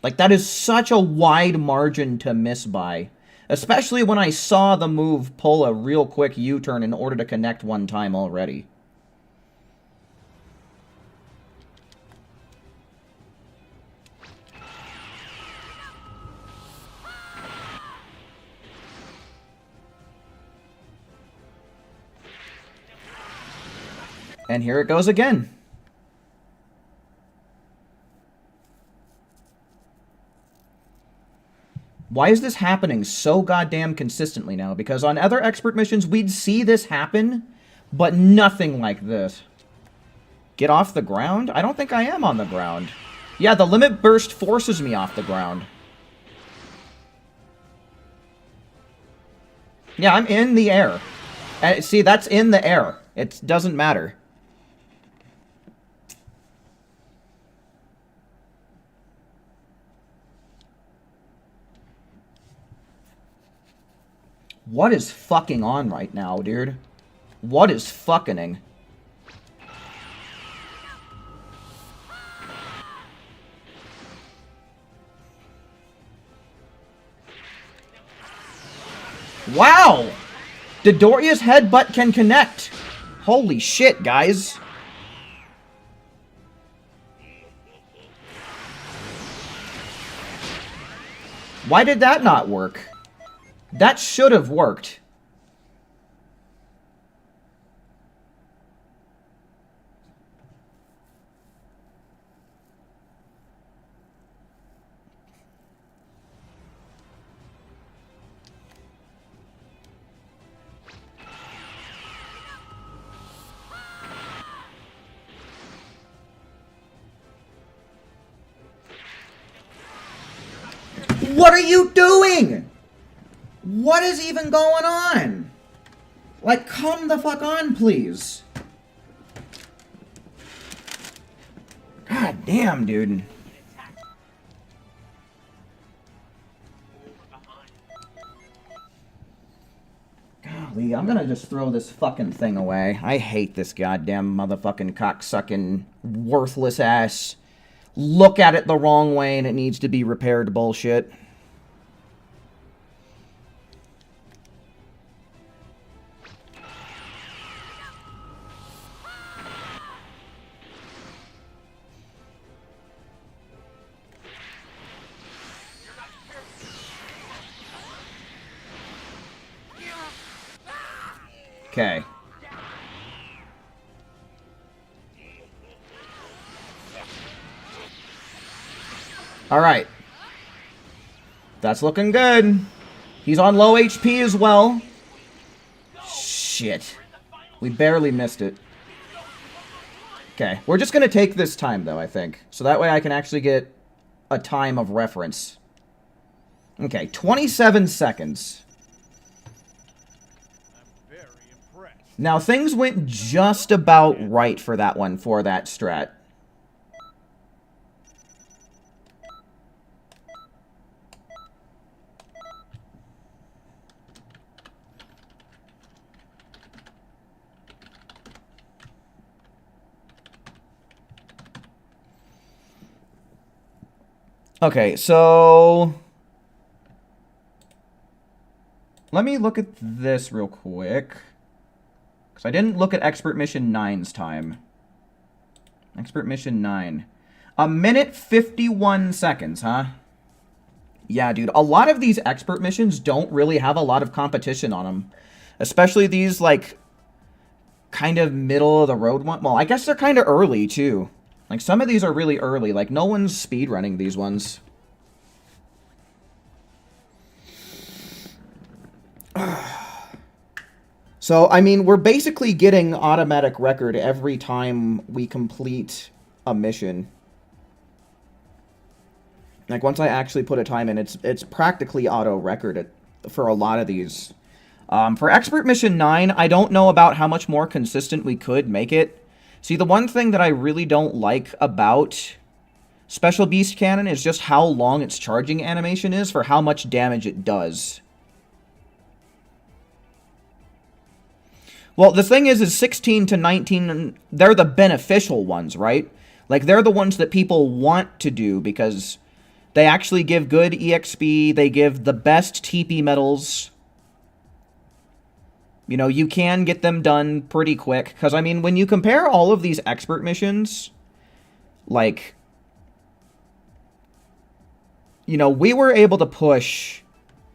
Like, that is such a wide margin to miss by. Especially when I saw the move pull a real quick U-turn in order to connect one time already. And here it goes again. Why is this happening so goddamn consistently now? Because on other expert missions, we'd see this happen, but nothing like this. Get off the ground? I don't think I am on the ground. Yeah, the limit burst forces me off the ground. Yeah, I'm in the air. See, that's in the air. It doesn't matter. What is fucking on right now, dude? What is fucking-ing? Wow! Dodoria's headbutt can connect. Holy shit, guys. Why did that not work? That should have worked. What are you doing? What is even going on? Like, come the fuck on, please. God damn, dude. Golly, I'm gonna just throw this fucking thing away. I hate this goddamn motherfucking cocksucking worthless ass. Look at it the wrong way and it needs to be repaired bullshit. Okay. Alright. That's looking good. He's on low HP as well. Shit. We barely missed it. Okay. We're just going to take this time, though, I think. So that way I can actually get a time of reference. Okay. 27 seconds. Now, things went just about right for that one, for that strat. Okay, so let me look at this real quick. Because I didn't look at Expert Mission 9's time. Expert Mission 9. 1 minute 51 seconds, huh? Yeah, dude. A lot of these Expert Missions don't really have a lot of competition on them. Especially these, like, kind of middle-of-the-road one. Well, I guess they're kind of early, too. Like, some of these are really early. Like, no one's speedrunning these ones. So, I mean, we're basically getting automatic record every time we complete a mission. Like, once I actually put a time in, it's practically auto-record for a lot of these. For Expert Mission 9, I don't know about how much more consistent we could make it. See, the one thing that I really don't like about Special Beast Cannon is just how long its charging animation is for how much damage it does. Well, the thing is 16 to 19, they're the beneficial ones, right? Like, they're the ones that people want to do because they actually give good EXP, they give the best TP medals. You know, you can get them done pretty quick. Because, I mean, when you compare all of these expert missions, like, you know, we were able to push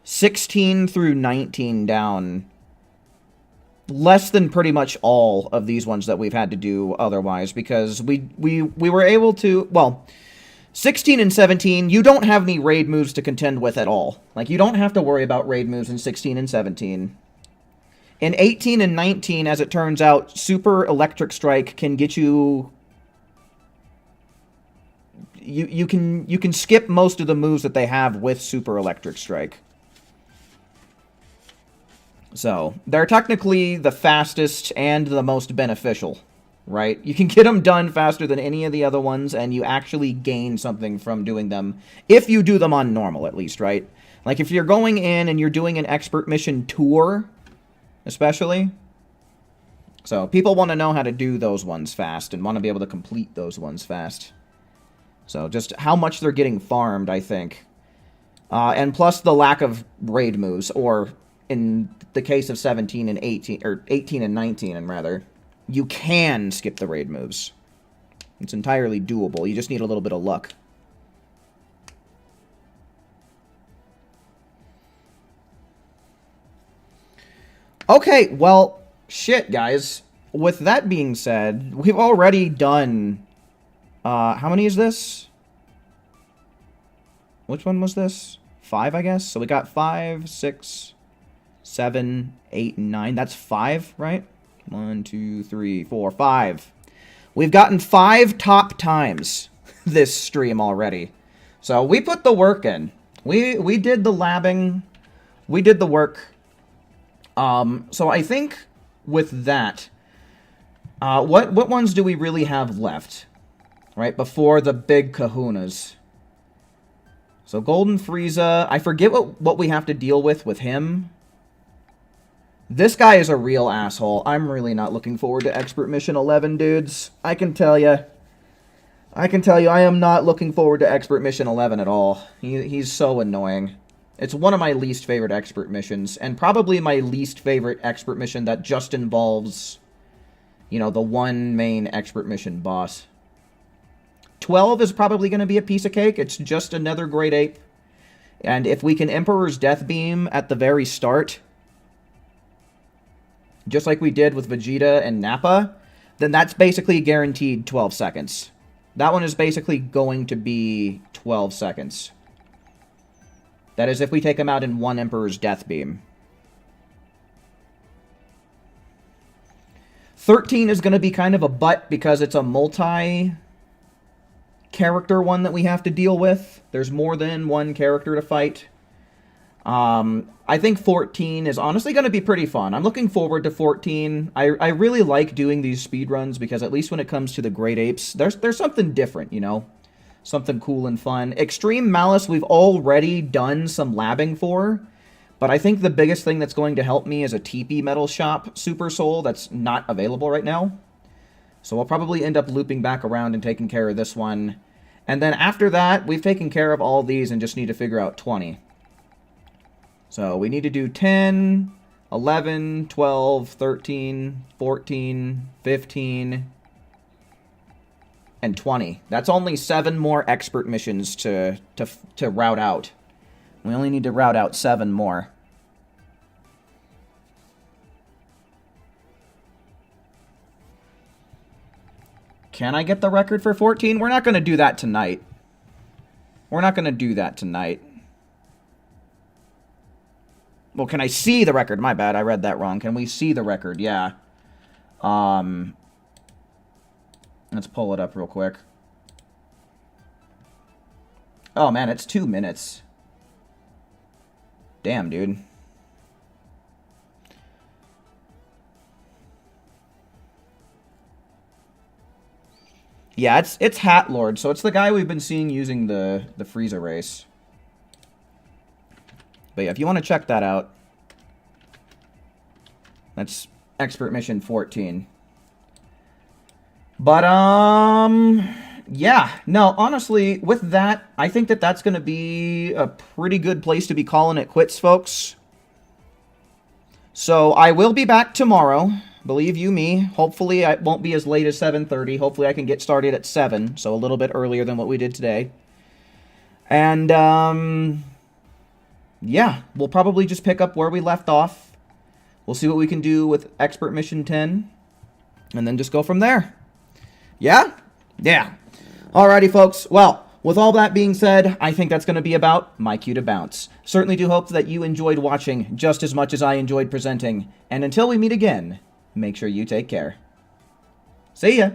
16 through 19 down less than pretty much all of these ones that we've had to do otherwise. Because we were able to, well, 16 and 17, you don't have any raid moves to contend with at all. Like, you don't have to worry about raid moves in 16 and 17. In 18 and 19, as it turns out, Super Electric Strike can get you... You can skip most of the moves that they have with Super Electric Strike. So, they're technically the fastest and the most beneficial, right? You can get them done faster than any of the other ones, and you actually gain something from doing them, if you do them on normal, at least, right? Like, if you're going in and you're doing an expert mission tour... especially. So, people want to know how to do those ones fast and want to be able to complete those ones fast. So, just how much they're getting farmed, I think. And plus the lack of raid moves, or in the case of 17 and 18, or 18 and 19, and rather, you can skip the raid moves. It's entirely doable. You just need a little bit of luck. Okay, well, shit, guys. With that being said, we've already done... how many is this? Which one was this? 5, I guess? So we got 5, 6, 7, 8, and 9. That's 5, right? 1, 2, 3, 4, 5. We've gotten 5 top times this stream already. So we put the work in. We did the labbing. We did the work. So I think with that, what ones do we really have left? Right, before the big kahunas. So Golden Frieza, I forget what we have to deal with him. This guy is a real asshole. I'm really not looking forward to Expert Mission 11, dudes. I can tell you, I am not looking forward to Expert Mission 11 at all. He's so annoying. It's one of my least favorite Expert Missions, and probably my least favorite Expert Mission that just involves, you know, the one main Expert Mission boss. 12 is probably going to be a piece of cake. It's just another Great Ape. And if we can Emperor's Death Beam at the very start, just like we did with Vegeta and Nappa, then that's basically guaranteed 12 seconds. That one is basically going to be 12 seconds. That is if we take him out in one Emperor's Death Beam. 13 is going to be kind of a butt because it's a multi-character one that we have to deal with. There's more than one character to fight. I think 14 is honestly going to be pretty fun. I'm looking forward to 14. I really like doing these speedruns because at least when it comes to the Great Apes, there's something different, you know? Something cool and fun. Extreme Malice we've already done some labbing for, but I think the biggest thing that's going to help me is a TP Metal Shop Super Soul that's not available right now. So we'll probably end up looping back around and taking care of this one. And then after that, we've taken care of all these and just need to figure out 20. So we need to do 10, 11, 12, 13, 14, 15, and 20. That's only 7 more expert missions to route out. We only need to route out 7 more. Can I get the record for 14? We're not going to do that tonight. We're not going to do that tonight. Well, can I see the record? My bad, I read that wrong. Can we see the record? Yeah. Let's pull it up real quick. Oh, man, it's 2 minutes. Damn, dude. Yeah, it's Hat Lord, so it's the guy we've been seeing using the Frieza race. But yeah, if you want to check that out, that's Expert Mission 14. But, yeah. No, honestly, with that, I think that that's going to be a pretty good place to be calling it quits, folks. So, I will be back tomorrow. Believe you me. Hopefully, it won't be as late as 7:30. Hopefully, I can get started at 7, so a little bit earlier than what we did today. And, yeah, we'll probably just pick up where we left off. We'll see what we can do with Expert Mission 10, and then just go from there. Yeah? Yeah. Alrighty, folks. Well, with all that being said, I think that's going to be about my cue to bounce. Certainly do hope that you enjoyed watching just as much as I enjoyed presenting. And until we meet again, make sure you take care. See ya!